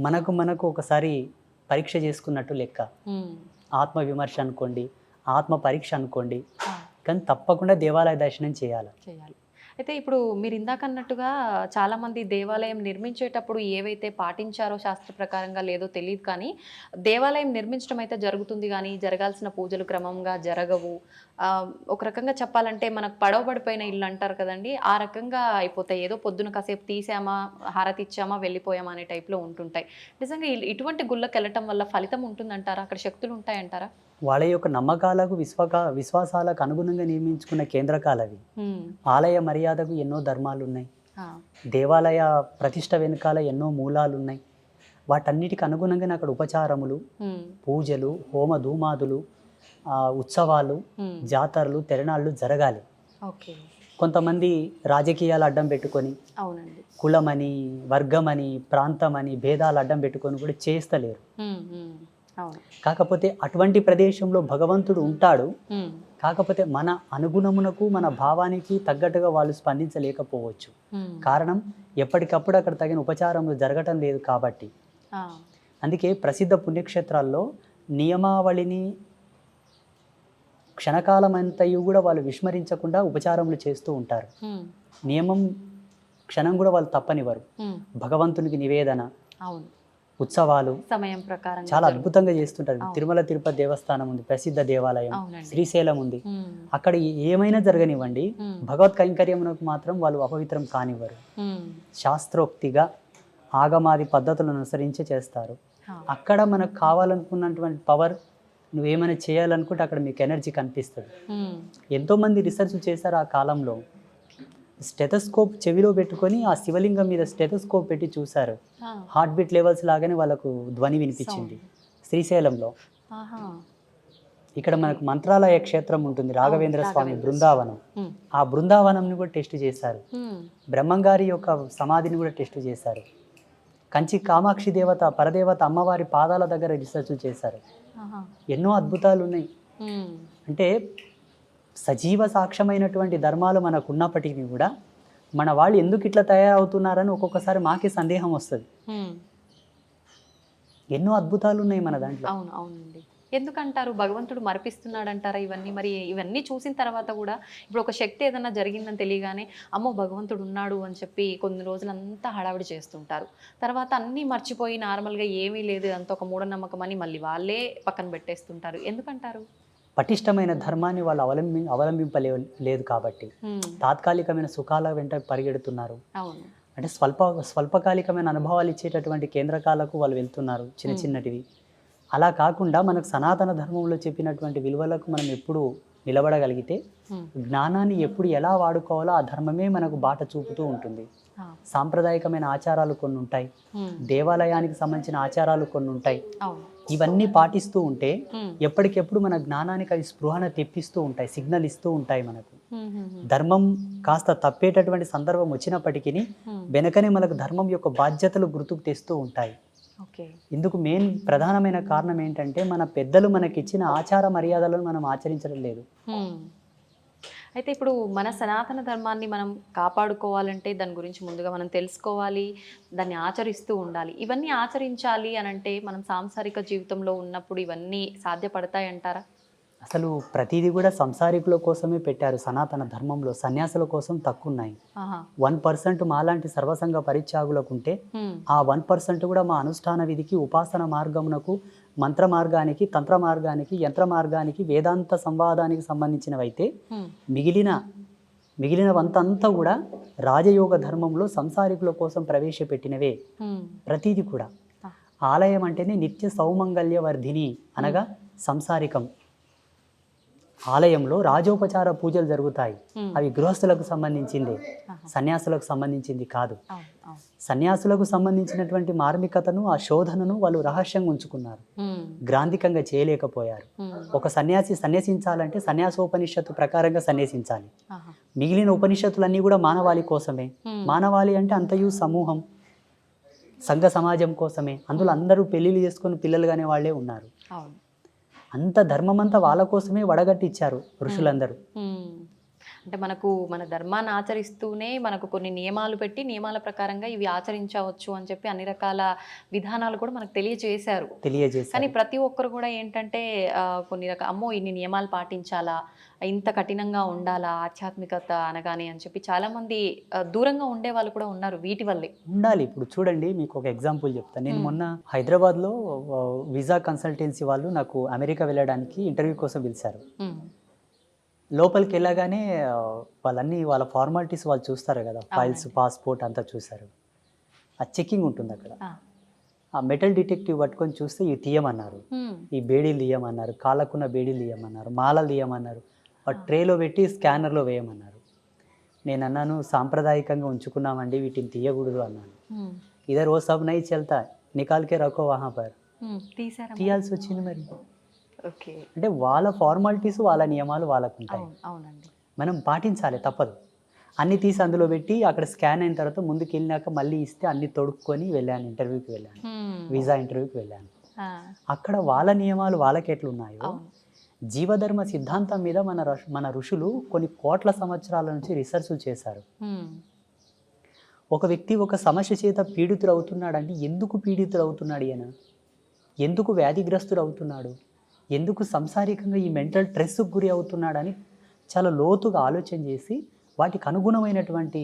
మనకు ఒకసారి పరీక్ష చేసుకున్నట్టు లెక్క. ఆత్మ విమర్శ అనుకోండి, ఆత్మ పరీక్ష అనుకోండి, కానీ తప్పకుండా దేవాలయ దర్శనం చేయాలి. అయితే ఇప్పుడు మీరు ఇందాక అన్నట్టుగా చాలామంది దేవాలయం నిర్మించేటప్పుడు ఏవైతే పాటించారో శాస్త్ర ప్రకారంగా లేదో తెలియదు కానీ దేవాలయం నిర్మించడం అయితే జరుగుతుంది కానీ జరగాల్సిన పూజలు క్రమంగా జరగవు. ఒక రకంగా చెప్పాలంటే మనకు పడవబడిపోయిన ఇల్లు అంటారు కదండి, ఆ రకంగా అయిపోతాయి. ఏదో పొద్దున కాసేపు తీసామా, హారతి ఇచ్చామా, వెళ్ళిపోయామా అనే టైప్లో ఉంటుంటాయి. నిజంగా ఇటువంటి గుళ్ళకి వెళ్ళటం వల్ల ఫలితం ఉంటుందంటారా? అక్కడ శక్తులు ఉంటాయంటారా? వాళ్ళ యొక్క నమ్మకాలకు విశ్వాసాలకు అనుగుణంగా నియమించుకున్న కేంద్రకాలవి. ఆలయ మర్యాదకు ఎన్నో ధర్మాలు ఉన్నాయి, దేవాలయ ప్రతిష్ట వెనుకాల ఎన్నో మూలాలు ఉన్నాయి. వాటన్నిటికి అనుగుణంగానే అక్కడ ఉపచారములు, పూజలు, హోమ ధూమాదులు, ఉత్సవాలు, జాతరలు, తిరణాళ్ళు జరగాలి. కొంతమంది రాజకీయాలు అడ్డం పెట్టుకొని, కులమని, వర్గమని, ప్రాంతమని భేదాలు అడ్డం పెట్టుకొని కూడా చేస్తలేరు. కాకపోతే అటువంటి ప్రదేశంలో భగవంతుడు ఉంటాడు. కాకపోతే మన అనుగుణమునకు, మన భావానికి తగ్గట్టుగా వాళ్ళు స్పందించలేకపోవచ్చు. కారణం ఎప్పటికప్పుడు అక్కడ తగిన ఉపచారములు జరగటం లేదు కాబట్టి. అందుకే ప్రసిద్ధ పుణ్యక్షేత్రాల్లో నియమావళిని క్షణకాలం అంతయు కూడా వాళ్ళు విస్మరించకుండా ఉపచారములు చేస్తూ ఉంటారు. నియమం క్షణం కూడా వాళ్ళు తప్పనివ్వరు. భగవంతునికి నివేదన, ఉత్సవాలు సమయం ప్రకారం చాలా అద్భుతంగా చేస్తుంటారు. తిరుమల తిరుపతి దేవస్థానం ఉంది, ప్రసిద్ధ దేవాలయం, శ్రీశైలం ఉంది. అక్కడ ఏమైనా జరగనివ్వండి, భగవత్ కైంకర్యమునకు మాత్రం వాళ్ళు అపవిత్రం కానివ్వరు. శాస్త్రోక్తిగా ఆగమాది పద్ధతులను అనుసరించి చేస్తారు. అక్కడ మనకు కావాలనుకున్నటువంటి పవర్, నువ్వేమైనా చేయాలనుకుంటే అక్కడ మీకు ఎనర్జీ కనిపిస్తుంది. ఎంతోమంది రీసెర్చ్ చేశారు ఆ కాలంలో. స్టెథోస్కోప్ చెవిలో పెట్టుకొని ఆ శివలింగం మీద స్టెథోస్కోప్ పెట్టి చూశారు. హార్ట్ బీట్ లెవెల్స్ లాగానే వాళ్ళకు ధ్వని వినిపించింది శ్రీశైలంలో. ఇక్కడ మనకు మంత్రాలయ క్షేత్రం ఉంటుంది, రాఘవేంద్ర స్వామి బృందావనం. ఆ బృందావనంని కూడా టెస్ట్ చేశారు. బ్రహ్మంగారి యొక్క సమాధిని కూడా టెస్ట్ చేశారు. కంచి కామాక్షి దేవత, పరదేవత అమ్మవారి పాదాల దగ్గర రీసెర్చ్ చేశారు. ఎన్నో అద్భుతాలు ఉన్నాయి. అంటే సజీవ సాక్ష్యమైనటువంటి ధర్మాలు మనకు ఉన్నప్పటికీ కూడా మన వాళ్ళు ఎందుకు ఇట్లా తయారవుతున్నారని ఒక్కొక్కసారి మాకే సందేహం వస్తుంది. ఎన్నో అద్భుతాలు ఉన్నాయి మన దాంట్లో. అవునండి. ఎందుకంటారు భగవంతుడు మరిపిస్తున్నాడు అంటారా ఇవన్నీ? మరి ఇవన్నీ చూసిన తర్వాత కూడా ఇప్పుడు ఒక శక్తి ఏదన్నా జరిగిందని తెలియగానే అమ్మో భగవంతుడు ఉన్నాడు అని చెప్పి కొన్ని రోజులంతా హడావిడి చేస్తుంటారు. తర్వాత అన్నీ మర్చిపోయి నార్మల్గా ఏమీ లేదు, అంత ఒక మూఢనమ్మకం అని మళ్ళీ వాళ్ళే పక్కన పెట్టేస్తుంటారు. ఎందుకంటారు? పటిష్టమైన ధర్మాన్ని వాళ్ళు అవలంబింపలేదు కాబట్టి తాత్కాలికమైన సుఖాల వెంట పరిగెడుతున్నారు. అంటే స్వల్పకాలికమైన అనుభవాలు ఇచ్చేటటువంటి కేంద్రకాలకు వాళ్ళు వెళ్తున్నారు, చిన్న చిన్నటివి. అలా కాకుండా మనకు సనాతన ధర్మంలో చెప్పినటువంటి విలువలకు మనం ఎప్పుడు నిలబడగలిగితే, జ్ఞానాన్ని ఎప్పుడు ఎలా వాడుకోవాలో ఆ ధర్మమే మనకు బాట చూపుతూ ఉంటుంది. సాంప్రదాయకమైన ఆచారాలు కొన్ని ఉంటాయి, దేవాలయానికి సంబంధించిన ఆచారాలు కొన్ని ఉంటాయి. ఇవన్నీ పాటిస్తూ ఉంటే ఎప్పటికెప్పుడు మన జ్ఞానానికి అవి స్పృహణ తెప్పిస్తూ ఉంటాయి, సిగ్నల్ ఇస్తూ ఉంటాయి. మనకు ధర్మం కాస్త తప్పేటటువంటి సందర్భం వచ్చినప్పటికీ వెనకనే మనకు ధర్మం యొక్క బాధ్యతలు గుర్తుకు తెస్తూ ఉంటాయి. ఇందుకు మెయిన్ ప్రధానమైన కారణం ఏంటంటే మన పెద్దలు మనకిచ్చిన ఆచార మర్యాదలను మనం ఆచరించడం లేదు. అయితే ఇప్పుడు మన సనాతన ధర్మాన్ని మనం కాపాడుకోవాలంటే దాని గురించి ముందుగా మనం తెలుసుకోవాలి, దాన్ని ఆచరిస్తూ ఉండాలి. ఇవన్నీ ఆచరించాలి అని అంటే మనం సాంసారిక జీవితంలో ఉన్నప్పుడు ఇవన్నీ సాధ్యపడతాయి అంటారా? అసలు ప్రతిదీ కూడా సంసారికుల కోసమే పెట్టారు. సనాతన ధర్మంలో సన్యాసుల కోసం తక్కువ ఉన్నాయి. 1% మాలాంటి సర్వసంగ పరిత్యాగులకుంటే ఆ 1% కూడా మా అనుష్ఠాన విధికి, ఉపాసన మార్గమునకు, మంత్ర మార్గానికి, తంత్ర మార్గానికి, యంత్ర మార్గానికి, వేదాంత సంవాదానికి సంబంధించినవైతే మిగిలిన వంతంతా కూడా రాజయోగ ధర్మంలో సంసారికుల కోసం ప్రవేశపెట్టినవే. ప్రతిదీ కూడా ఆలయం అంటేనే నిత్య సౌమంగళ్య వర్ధిని, అనగా సంసారికం. ఆలయంలో రాజోపచార పూజలు జరుగుతాయి. అవి గృహస్థులకు సంబంధించింది, సన్యాసులకు సంబంధించింది కాదు. సన్యాసులకు సంబంధించినటువంటి మార్మికతను, ఆ శోధనను వాళ్ళు రహస్యంగా ఉంచుకున్నారు, గ్రాంధికంగా చేయలేకపోయారు. ఒక సన్యాసి సన్యసించాలంటే సన్యాసోపనిషత్తు ప్రకారంగా సన్యసించాలి. మిగిలిన ఉపనిషత్తులన్నీ కూడా మానవాళి కోసమే. మానవాళి అంటే అంతయు సమూహం, సంఘ సమాజం కోసమే. అందులో అందరూ పెళ్లిళ్ళు చేసుకుని పిల్లలుగానే వాళ్ళే ఉన్నారు. అంత ధర్మమంతా వాళ్ళ కోసమే వడగట్టి ఇచ్చారు ఋషులందరూ. అంటే మనకు మన ధర్మాన్ని ఆచరిస్తూనే మనకు కొన్ని నియమాలు పెట్టి నియమాల ప్రకారంగా ఇవి ఆచరించవచ్చు అని చెప్పి అన్ని రకాల విధానాలు కూడా మనకు తెలియజేశారు. కానీ తెలియజేశారు. ప్రతి ఒక్కరు కూడా ఏంటంటే కొన్ని రకాల అమ్మో ఇన్ని నియమాలు పాటించాలా, ఇంత కఠినంగా ఉండాలా ఆధ్యాత్మికత అనగానే అని చెప్పి చాలా మంది దూరంగా ఉండే వాళ్ళు కూడా ఉన్నారు వీటి వల్లే. ఉండాలి. ఇప్పుడు చూడండి, మీకు ఒక ఎగ్జాంపుల్ చెప్తాను. నేను మొన్న హైదరాబాద్లో వీసా కన్సల్టెన్సీ వాళ్ళు నాకు అమెరికా వెళ్ళడానికి ఇంటర్వ్యూ కోసం పిలిచారు. లోపలికి వెళ్ళగానే వాళ్ళ ఫార్మాలిటీస్ వాళ్ళు చూస్తారు కదా, ఫైల్స్, పాస్పోర్ట్ అంతా చూసారు. ఆ చెకింగ్ ఉంటుంది అక్కడ. ఆ మెటల్ డిటెక్టివ్ పట్టుకొని చూస్తే ఇవి తీయమన్నారు, ఈ బేడీలు తీయమన్నారు, కాళ్ళకున్న బేడీలు తీయమన్నారు, మాలలు తీయమన్నారు, ట్రేలో పెట్టి స్కానర్లో వేయమన్నారు. నేను అన్నాను, సాంప్రదాయకంగా ఉంచుకున్నామండి, వీటిని తీయకూడదు అన్నాను. ఇదర్ ఓ సబ్ నై చల్తా, నికాల్కే రఖో వహా పర్. తీయాల్సి వచ్చింది. మరి అంటే వాళ్ళ ఫార్మాలిటీస్, వాళ్ళ నియమాలు వాళ్ళకు ఉంటాయి. మనం పాటించాలి, తప్పదు. అన్ని తీసి అందులో పెట్టి అక్కడ స్కాన్ అయిన తర్వాత ముందుకు వెళ్ళినాక మళ్ళీ ఇస్తే అన్ని తొడుక్కొని వెళ్ళాను, ఇంటర్వ్యూకి వెళ్ళాను, వీసా ఇంటర్వ్యూకి వెళ్ళాను. అక్కడ వాళ్ళ నియమాలు వాళ్ళకి ఎట్లున్నాయో, జీవధర్మ సిద్ధాంతం మీద మన ఋషులు కొన్ని కోట్ల సంవత్సరాల నుంచి రీసెర్చ్లు చేశారు. ఒక వ్యక్తి ఒక సమస్య చేత పీడితుడు అవుతున్నాడంటే ఎందుకు పీడితుడు అవుతున్నాడు ఈయన, ఎందుకు వ్యాధిగ్రస్తుడు అవుతున్నాడు, ఎందుకు సంసారికంగా ఈ మెంటల్ స్ట్రెస్కు గురి అవుతున్నాడని చాలా లోతుగా ఆలోచన చేసి వాటికి అనుగుణమైనటువంటి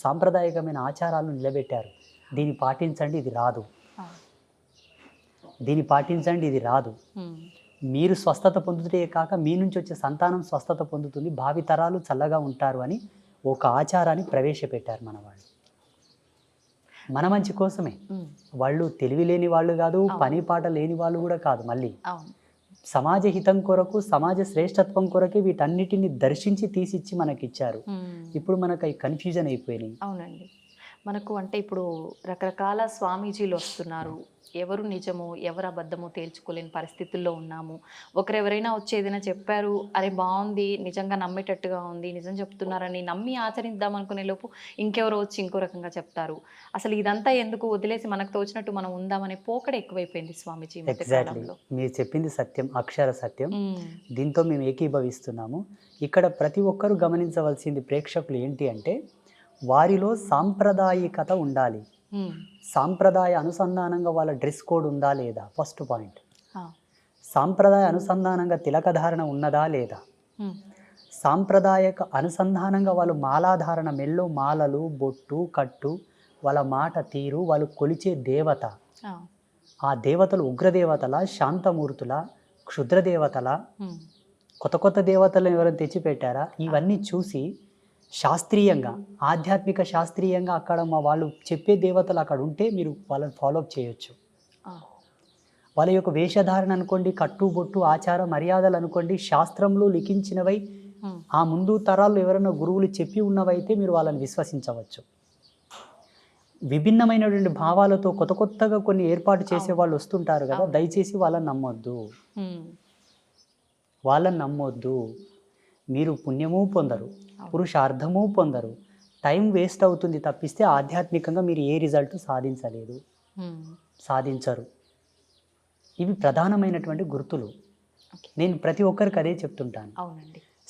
సాంప్రదాయకమైన ఆచారాలను నిలబెట్టారు. దీన్ని పాటించండి, ఇది రాదు, దీన్ని పాటించండి, ఇది రాదు. మీరు స్వస్థత పొందుతే కాక మీ నుంచి వచ్చే సంతానం స్వస్థత పొందుతుంది, భావితరాలు చల్లగా ఉంటారు అని ఒక ఆచారాన్ని ప్రవేశపెట్టారు మన వాళ్ళు. మన మంచి కోసమే. వాళ్ళు తెలివి లేని వాళ్ళు కాదు, పని పాట లేని వాళ్ళు కూడా కాదు. మళ్ళీ సమాజ హితం కొరకు, సమాజ శ్రేష్టత్వం కొరకే వీటన్నిటిని దర్శించి తీసిచ్చి మనకిచ్చారు. ఇప్పుడు మనకు అవి కన్ఫ్యూజన్ అయిపోయినాయి. అవునండి. మనకు అంటే ఇప్పుడు రకరకాల స్వామీజీలు వస్తున్నారు. ఎవరు నిజమో ఎవరు అబద్ధమో తేల్చుకోలేని పరిస్థితుల్లో ఉన్నాము. ఒకరెవరైనా వచ్చి ఏదైనా చెప్పారు, అరే బాగుంది, నిజంగా నమ్మేటట్టుగా ఉంది, నిజం చెప్తున్నారని నమ్మి ఆచరిద్దాం అనుకునే లోపు ఇంకెవరో వచ్చి ఇంకో రకంగా చెప్తారు. అసలు ఇదంతా ఎందుకు, వదిలేసి మనకు తోచినట్టు మనం ఉందామనే పోకడ ఎక్కువైపోయింది స్వామీజీ. ఎగ్జాక్ట్లీ మీరు చెప్పింది సత్యం, అక్షర సత్యం. దీంతో మేము ఏకీభవిస్తున్నాము. ఇక్కడ ప్రతి ఒక్కరూ గమనించవలసింది ప్రేక్షకులు ఏంటి అంటే, వారిలో సాంప్రదాయికత ఉండాలి. సాంప్రదాయ అనుసంధానంగా వాళ్ళ డ్రెస్ కోడ్ ఉందా లేదా, ఫస్ట్ పాయింట్. సాంప్రదాయ అనుసంధానంగా తిలకధారణ ఉన్నదా లేదా, సాంప్రదాయక అనుసంధానంగా వాళ్ళు మాలాధారణ, మెల్లో మాలలు, బొట్టు, కట్టు, వాళ్ళ మాట తీరు, వాళ్ళు కొలిచే దేవత, ఆ దేవతలు ఉగ్రదేవతల, శాంతమూర్తుల, క్షుద్రదేవతల, కొత్త కొత్త దేవతలను ఎవరైనా తెచ్చిపెట్టారా, ఇవన్నీ చూసి శాస్త్రీయంగా, ఆధ్యాత్మిక శాస్త్రీయంగా అక్కడ మా వాళ్ళు చెప్పే దేవతలు అక్కడ ఉంటే మీరు వాళ్ళని ఫాలోఅప్ చేయొచ్చు. వాళ్ళ యొక్క వేషధారణ అనుకోండి, కట్టుబొట్టు, ఆచార మర్యాదలు అనుకోండి, శాస్త్రంలో లిఖించినవై ఆ ముందు తరాల్లో ఎవరైనా గురువులు చెప్పి ఉన్నవైతే మీరు వాళ్ళని విశ్వసించవచ్చు. విభిన్నమైనటువంటి భావాలతో కొత్త కొత్తగా కొన్ని ఏర్పాటు చేసే వాళ్ళు వస్తుంటారు కదా, దయచేసి వాళ్ళని నమ్మొద్దు, వాళ్ళని నమ్మొద్దు. మీరు పుణ్యము పొందరు, పురుషార్థము పొందరు, టైం వేస్ట్ అవుతుంది తప్పిస్తే ఆధ్యాత్మికంగా మీరు ఏ రిజల్ట్ సాధించలేదు, సాధించరు. ఇవి ప్రధానమైనటువంటి గుర్తులు. నేను ప్రతి ఒక్కరికి అదే చెప్తుంటాను.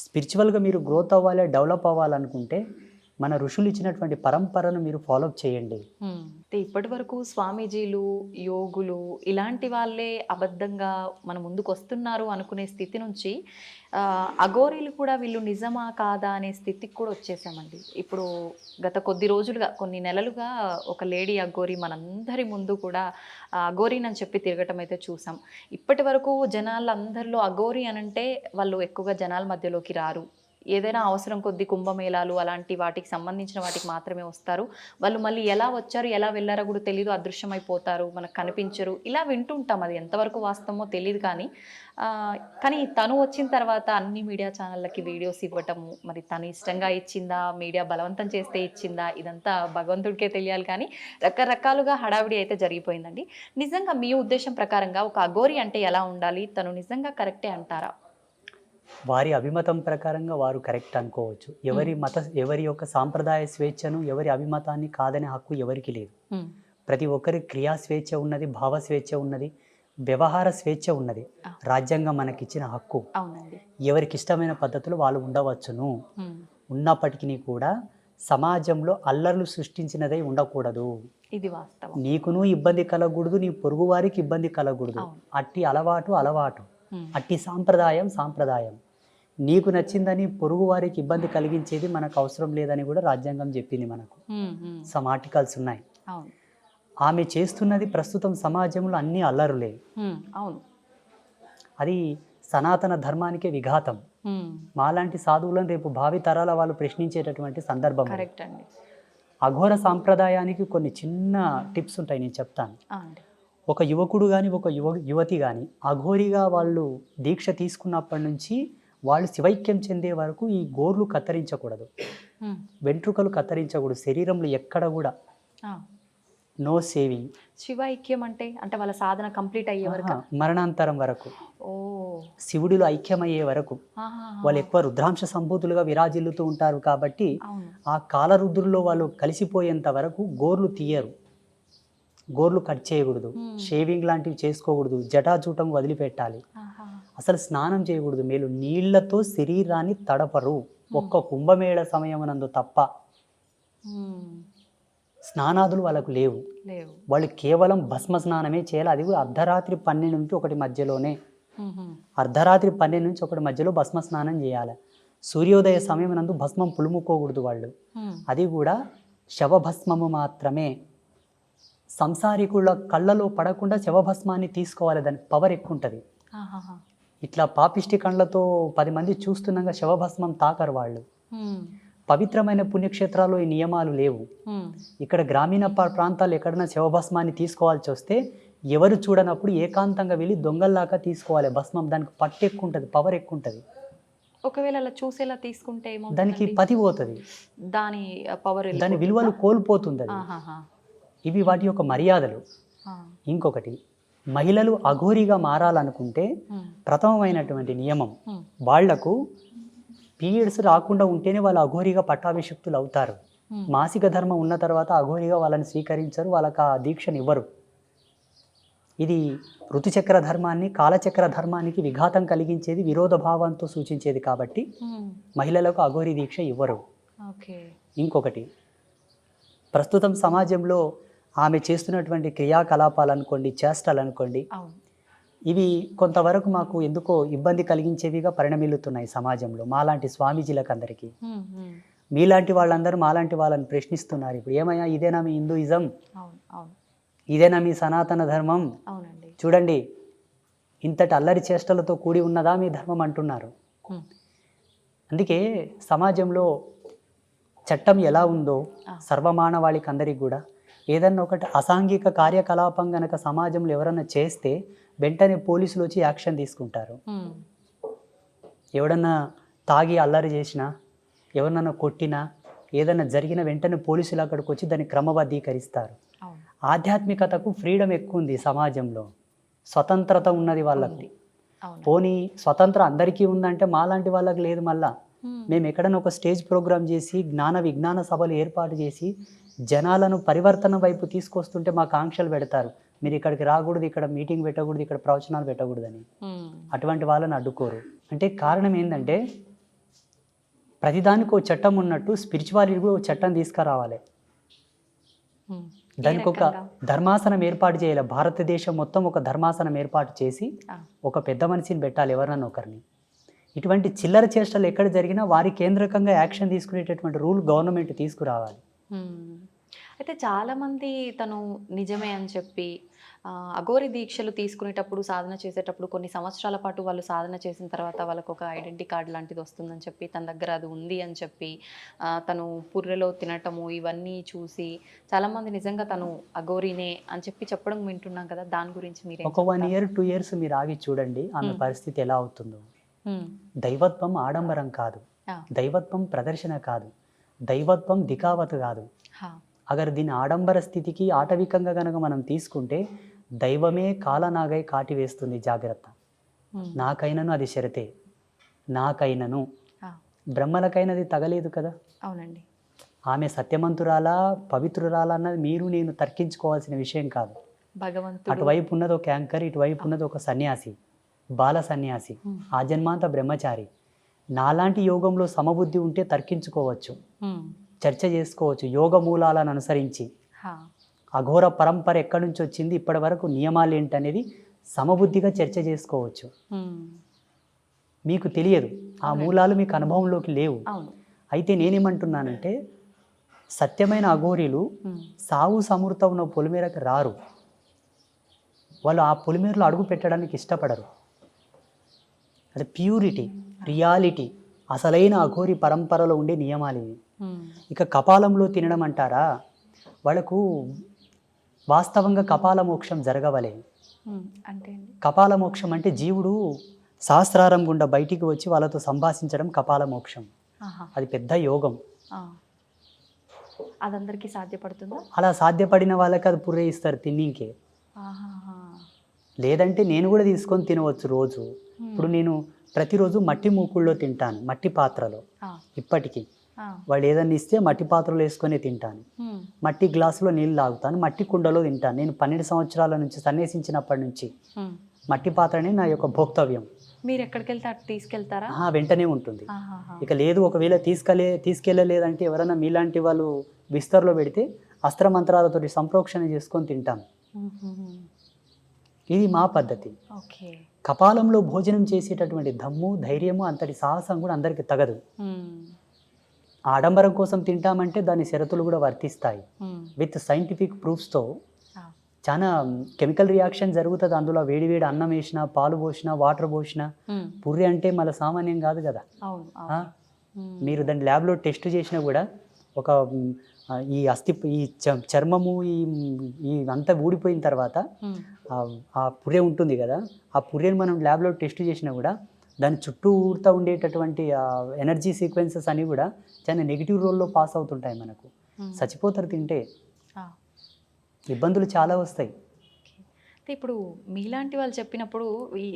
స్పిరిచువల్గా మీరు గ్రోత్ అవ్వాలి, డెవలప్ అవ్వాలనుకుంటే మన ఋషులు ఇచ్చినటువంటి పరంపరను మీరు ఫాలోఅప్ చేయండి. ఇప్పటి వరకు స్వామీజీలు, యోగులు ఇలాంటి వాళ్ళే అబద్ధంగా మన ముందుకు వస్తున్నారు అనుకునే స్థితి నుంచి అఘోరీలు కూడా వీళ్ళు నిజమా కాదా అనే స్థితికి కూడా వచ్చేసామండి. ఇప్పుడు గత కొద్ది రోజులుగా, కొన్ని నెలలుగా ఒక లేడీ అఘోరీ మనందరి ముందు కూడా అఘోరీని అని చెప్పి తిరగటం అయితే చూసాం. ఇప్పటి వరకు జనాలందరిలో అఘోరీ అనంటే వాళ్ళు ఎక్కువగా జనాల మధ్యలోకి రారు. ఏదైనా అవసరం కొద్ది కుంభమేళాలు అలాంటి వాటికి సంబంధించిన వాటికి మాత్రమే వస్తారు. వాళ్ళు మళ్ళీ ఎలా వచ్చారు, ఎలా వెళ్ళారో కూడా తెలియదు, అదృశ్యమైపోతారు, మనకు కనిపించరు, ఇలా వింటుంటాం. అది ఎంతవరకు వాస్తవమో తెలియదు. కానీ తను వచ్చిన తర్వాత అన్ని మీడియా ఛానళ్ళకి వీడియోస్ ఇవ్వటము, మరి తను ఇష్టంగా ఇచ్చిందా, మీడియా బలవంతం చేస్తే ఇచ్చిందా, ఇదంతా భగవంతుడికే తెలియాలి. కానీ రకరకాలుగా హడావిడి అయితే జరిగిపోయిందండి. నిజంగా మీ ఉద్దేశం ప్రకారంగా ఒక అఘోరీ అంటే ఎలా ఉండాలి, తను నిజంగా కరెక్టే అంటారా? వారి అభిమతం ప్రకారంగా వారు కరెక్ట్ అనుకోవచ్చు. ఎవరి యొక్క సాంప్రదాయ స్వేచ్ఛను, ఎవరి అభిమతాన్ని కాదనే హక్కు ఎవరికి లేదు. ప్రతి ఒక్కరి క్రియా స్వేచ్ఛ ఉన్నది, భావ స్వేచ్ఛ ఉన్నది, వ్యవహార స్వేచ్ఛ ఉన్నది. రాజ్యాంగం మనకిచ్చిన హక్కు. ఎవరికి ఇష్టమైన పద్ధతులు వాళ్ళు ఉండవచ్చును. ఉన్నప్పటికీ కూడా సమాజంలో అల్లర్లు సృష్టించినదై ఉండకూడదు. ఇది వాస్తవం. నీకును ఇబ్బంది కలగకూడదు, నీ పొరుగు వారికి ఇబ్బంది కలగకూడదు. అవును. అట్టి అలవాటు అట్టి సాంప్రదాయం నీకు నచ్చిందని పొరుగు వారికి ఇబ్బంది కలిగించేది మనకు అవసరం లేదని కూడా రాజ్యాంగం చెప్పింది మనకు. సమ్ ఆర్టికల్స్ ఉన్నాయి. అవును. ఆమె చేస్తున్నది ప్రస్తుతం సమాజంలో అన్ని అల్లరులే. అవును. అది సనాతన ధర్మానికే విఘాతం. మాలాంటి సాధువులను రేపు భావి తరాల వాళ్ళు ప్రశ్నించేటటువంటి సందర్భం. కరెక్ట్ అండి. అఘోర సాంప్రదాయానికి కొన్ని చిన్న టిప్స్ ఉంటాయి, నేను చెప్తాను. ఒక యువకుడు కానీ ఒక యువతి కానీ అఘోరిగా వాళ్ళు దీక్ష తీసుకున్నప్పటి నుంచి వాళ్ళు శివైక్యం చెందే వరకు ఈ గోర్లు కత్తిరించకూడదు, వెంట్రుకలు కత్తిరించకూడదు, శరీరంలో ఎక్కడ కూడా నో సేవింగ్. శివైక్యం అంటే వాళ్ళ సాధన కంప్లీట్ అయ్యే వరకు, మరణాంతరం వరకు, ఓ శివుడిలో ఐక్యమయ్యే వరకు. వాళ్ళు ఎక్కువ రుద్రాంశ సంభూతులుగా విరాజిల్లుతూ ఉంటారు కాబట్టి ఆ కాలరుద్రుల్లో వాళ్ళు కలిసిపోయేంత వరకు గోర్లు తీయరు, గోర్లు కట్ చేయకూడదు, షేవింగ్ లాంటివి చేసుకోకూడదు, జటాజూటం వదిలిపెట్టాలి, అసలు స్నానం చేయకూడదు, మేలు నీళ్లతో శరీరాన్ని తడపరు ఒక్క కుంభమేళ సమయమునందు తప్ప. స్నానాదులు వాళ్ళకు లేవు. వాళ్ళు కేవలం భస్మ స్నానమే చేయాలి, అది కూడా అర్ధరాత్రి 12 నుంచి 1 మధ్యలోనే. అర్ధరాత్రి 12 నుంచి 1 మధ్యలో భస్మ స్నానం చేయాలి. సూర్యోదయ సమయం నందు భస్మం పులుముకోకూడదు వాళ్ళు, అది కూడా శవభస్మము మాత్రమే. సంసారికుల కళ్ళలో పడకుండా శవభస్మాన్ని తీసుకోవాలి, దానికి పవర్ ఎక్కువ ఉంటుంది. ఇట్లా పాపిష్టి కళ్ళతో 10 మంది చూస్తున్నాగా శవభస్మం తాకరు వాళ్ళు. పవిత్రమైన పుణ్యక్షేత్రాల్లో ఈ నియమాలు లేవు. ఇక్కడ గ్రామీణ ప్రాంతాలు ఎక్కడైనా శవభస్మాన్ని తీసుకోవాల్సి వస్తే ఎవరు చూడనప్పుడు ఏకాంతంగా వెళ్ళి దొంగల్లాగా తీసుకోవాలి భస్మం. దానికి పట్టు ఎక్కువ ఉంటుంది, పవర్ ఎక్కువ ఉంటుంది. ఒకవేళ అలా చూసేలా తీసుకుంటే దానికి పతి పోతుంది, దాని పవర్, దాని విలువలు కోల్పోతుంది. ఇవి వాటి యొక్క మర్యాదలు. ఇంకొకటి, మహిళలు అఘోరిగా మారాలనుకుంటే ప్రథమమైనటువంటి నియమం, వాళ్లకు పీరియడ్స్ రాకుండా ఉంటేనే వాళ్ళు అఘోరిగా పట్టాభిషిక్తులు అవుతారు. మాసిక ధర్మం ఉన్న తర్వాత అఘోరిగా వాళ్ళని స్వీకరించరు, వాళ్ళకి ఆ దీక్షను ఇవ్వరు. ఇది ఋతుచక్ర ధర్మాన్ని కాలచక్ర ధర్మానికి విఘాతం కలిగించేది, విరోధ భావంతో సూచించేది కాబట్టి మహిళలకు అఘోరి దీక్ష ఇవ్వరు. ఇంకొకటి, ప్రస్తుతం సమాజంలో ఆమె చేస్తున్నటువంటి క్రియాకలాపాలు అనుకోండి, చేష్టలు అనుకోండి, ఇవి కొంతవరకు మాకు ఎందుకో ఇబ్బంది కలిగించేవిగా పరిణమిల్లుతున్నాయి సమాజంలో. మాలాంటి స్వామీజీలకు అందరికీ, మీలాంటి వాళ్ళందరూ మాలాంటి వాళ్ళని ప్రశ్నిస్తున్నారు. ఇప్పుడు ఏమయ్యా, ఇదేనా మీ హిందూయిజం? ఇదేనా మీ సనాతన ధర్మం? చూడండి, ఇంతటి అల్లరి చేష్టలతో కూడి ఉన్నదా మీ ధర్మం అంటున్నారు. అందుకే సమాజంలో చట్టం ఎలా ఉందో సర్వమానవాళికి అందరికి కూడా ఏదన్నా ఒకటి అసాంఘిక కార్యకలాపం గనక సమాజంలో ఎవరన్నా చేస్తే వెంటనే పోలీసులు వచ్చి యాక్షన్ తీసుకుంటారు. ఎవడన్నా తాగి అల్లరి చేసినా, ఎవరినన్నా కొట్టినా, ఏదన్నా జరిగిన వెంటనే పోలీసులు అక్కడికి వచ్చి దాన్ని క్రమబద్ధీకరిస్తారు. ఆధ్యాత్మికతకు ఫ్రీడమ్ ఎక్కువ ఉంది సమాజంలో, స్వతంత్రత ఉన్నది వాళ్ళకి. పోనీ స్వతంత్రం అందరికీ ఉందంటే మాలాంటి వాళ్ళకి లేదు. మళ్ళా మేము ఎక్కడైనా ఒక స్టేజ్ ప్రోగ్రామ్ చేసి జ్ఞాన విజ్ఞాన సభలు ఏర్పాటు చేసి జనాలను పరివర్తన వైపు తీసుకొస్తుంటే మాకు ఆంక్షలు పెడతారు, మీరు ఇక్కడికి రాకూడదు, ఇక్కడ మీటింగ్ పెట్టకూడదు, ఇక్కడ ప్రవచనాలు పెట్టకూడదని. అటువంటి వాళ్ళని అడ్డుకోరు. అంటే కారణం ఏంటంటే ప్రతిదానికి ఒక చట్టం ఉన్నట్టు స్పిరిచువాలిటీ కూడా ఒక చట్టం తీసుకురావాలి. దానికి ఒక ధర్మాసనం ఏర్పాటు చేయాలి. భారతదేశం మొత్తం ఒక ధర్మాసనం ఏర్పాటు చేసి ఒక పెద్ద మనిషిని పెట్టాలి, ఎవరన్నా ఒకరిని. ఇటువంటి చిల్లర చేష్టలు ఎక్కడ జరిగినా వారి కేంద్రకంగా యాక్షన్ తీసుకునేటటువంటి రూల్ గవర్నమెంట్ తీసుకురావాలి. అయితే చాలామంది తను నిజమే అని చెప్పి అఘోరి దీక్షలు తీసుకునేటప్పుడు, సాధన చేసేటప్పుడు కొన్ని సంవత్సరాల పాటు వాళ్ళు సాధన చేసిన తర్వాత వాళ్ళకు ఒక ఐడెంటిటీ కార్డు లాంటిది వస్తుందని చెప్పి, తన దగ్గర అది ఉంది అని చెప్పి తను పుర్రెలో తినటము ఇవన్నీ చూసి చాలామంది నిజంగా తను అఘోరినే అని చెప్పి చెప్పడం వింటున్నాం కదా, దాని గురించి మీరు ఒక 1 year 2 years మీరు ఆగి చూడండి ఆమె పరిస్థితి ఎలా అవుతుందో. దైవత్వం ఆడంబరం కాదు, దైవత్వం ప్రదర్శన కాదు, దైవత్వం దికావత్ కాదు. అగర్ దీని ఆడంబర స్థితికి ఆటవికంగా కనుక మనం తీసుకుంటే దైవమే కాలనాగై కాటి వేస్తుంది, జాగ్రత్త. నాకైనను అది షరతే, నాకైనను. బ్రహ్మలకైనది తగలేదు కదా. అవునండి. ఆమె సత్యమంతురాలా పవిత్రురాలా అన్నది మీరు నేను తర్కించుకోవాల్సిన విషయం కాదు. భగవంతుడు అటువైపు ఉన్నది ఒక యాంకర్, ఇటువైపు ఉన్నది ఒక సన్యాసి, బాల సన్యాసి, ఆ జన్మాంత బ్రహ్మచారి. నాలాంటి యోగంలో సమబుద్ధి ఉంటే తర్కించుకోవచ్చు, చర్చ చేసుకోవచ్చు యోగ మూలాలను అనుసరించి. అఘోర పరంపర ఎక్కడి నుంచి వచ్చింది, ఇప్పటి వరకు నియమాలు ఏంటనేది సమబుద్ధిగా చర్చ చేసుకోవచ్చు. మీకు తెలియదు, ఆ మూలాలు మీకు అనుభవంలోకి లేవు. అయితే నేనేమంటున్నానంటే సత్యమైన అఘోరీలు సావు సమృత ఉన్న పొలిమేరకు రారు, వాళ్ళు ఆ పొలిమేరలో అడుగు పెట్టడానికి ఇష్టపడరు. అది ప్యూరిటీ, రియాలిటీ, అసలైన అఘోరి పరంపరలో ఉండే నియమాలు ఇవి. ఇక కపాలంలో తినడం అంటారా, వాళ్ళకు వాస్తవంగా కపాల మోక్షం జరగవలే. అంటే కపాల మోక్షం అంటే జీవుడు సహస్రారం గుండా బయటికి వచ్చి వాళ్ళతో సంభాషించడం కపాల మోక్షం. అది పెద్ద యోగం. అదందరికీ సాధ్యపడుతుందా? అలా సాధ్యపడిన వాళ్ళకి అది పుర్రే ఇస్తారు తిన్నింకే. లేదంటే నేను కూడా తీసుకొని తినవచ్చు రోజు. ఇప్పుడు నేను ప్రతిరోజు మట్టి మూకుల్లో తింటాను, మట్టి పాత్రలో. ఇప్పటికీ వాళ్ళు ఏదన్నా ఇస్తే మట్టి పాత్రలో వేసుకొని తింటాను, మట్టి గ్లాసులో నీళ్ళు తాగుతాను, మట్టి కుండలో తింటాను. నేను 12 సంవత్సరాల నుంచి సన్యాసించినప్పటి నుంచి మట్టి పాత్రనే నా యొక్క భోక్తవ్యం. మీరు ఎక్కడికి వెళ్తే అటు తీసుకెళ్తారా? వెంటనే ఉంటుంది. ఇక లేదు ఒకవేళ తీసుకెళ్ళలేదంటే ఎవరైనా మీలాంటి వాళ్ళు బిస్తర్లో పెడితే అస్త్రమంత్రాలతో సంప్రోక్షణ చేసుకొని తింటాం. ఇది మా పద్ధతి. కపాలంలో భోజనం చేసేటటువంటి దమ్ము, ధైర్యము, అంతటి సాహసం కూడా అందరికి తగదు. ఆడంబరం కోసం తింటామంటే దాని షరతులు కూడా వర్తిస్తాయి. విత్ సైంటిఫిక్ ప్రూఫ్స్తో చాలా కెమికల్ రియాక్షన్ జరుగుతుంది. అందులో వేడివేడి అన్నం వేసిన, పాలు పోసిన, వాటర్ పోసిన, పుర్రి అంటే మళ్ళీ సామాన్యం కాదు కదా. మీరు దాన్ని ల్యాబ్లో టెస్ట్ చేసినా కూడా ఒక ఈ ఈ చర్మము ఈ అంతా ఊడిపోయిన తర్వాత ఆ పుర్రె ఉంటుంది కదా, ఆ పుర్రెని మనం ల్యాబ్లో టెస్ట్ చేసినా కూడా దాని చుట్టూ ఊరుతూ ఉండేటటువంటి ఎనర్జీ సీక్వెన్సెస్ అని కూడా చాలా నెగిటివ్ రోల్లో పాస్ అవుతుంటాయి. మనకు చచ్చిపోతారు తింటే, ఇబ్బందులు చాలా వస్తాయి. ఇప్పుడు మీలాంటి వాళ్ళు చెప్పినప్పుడు,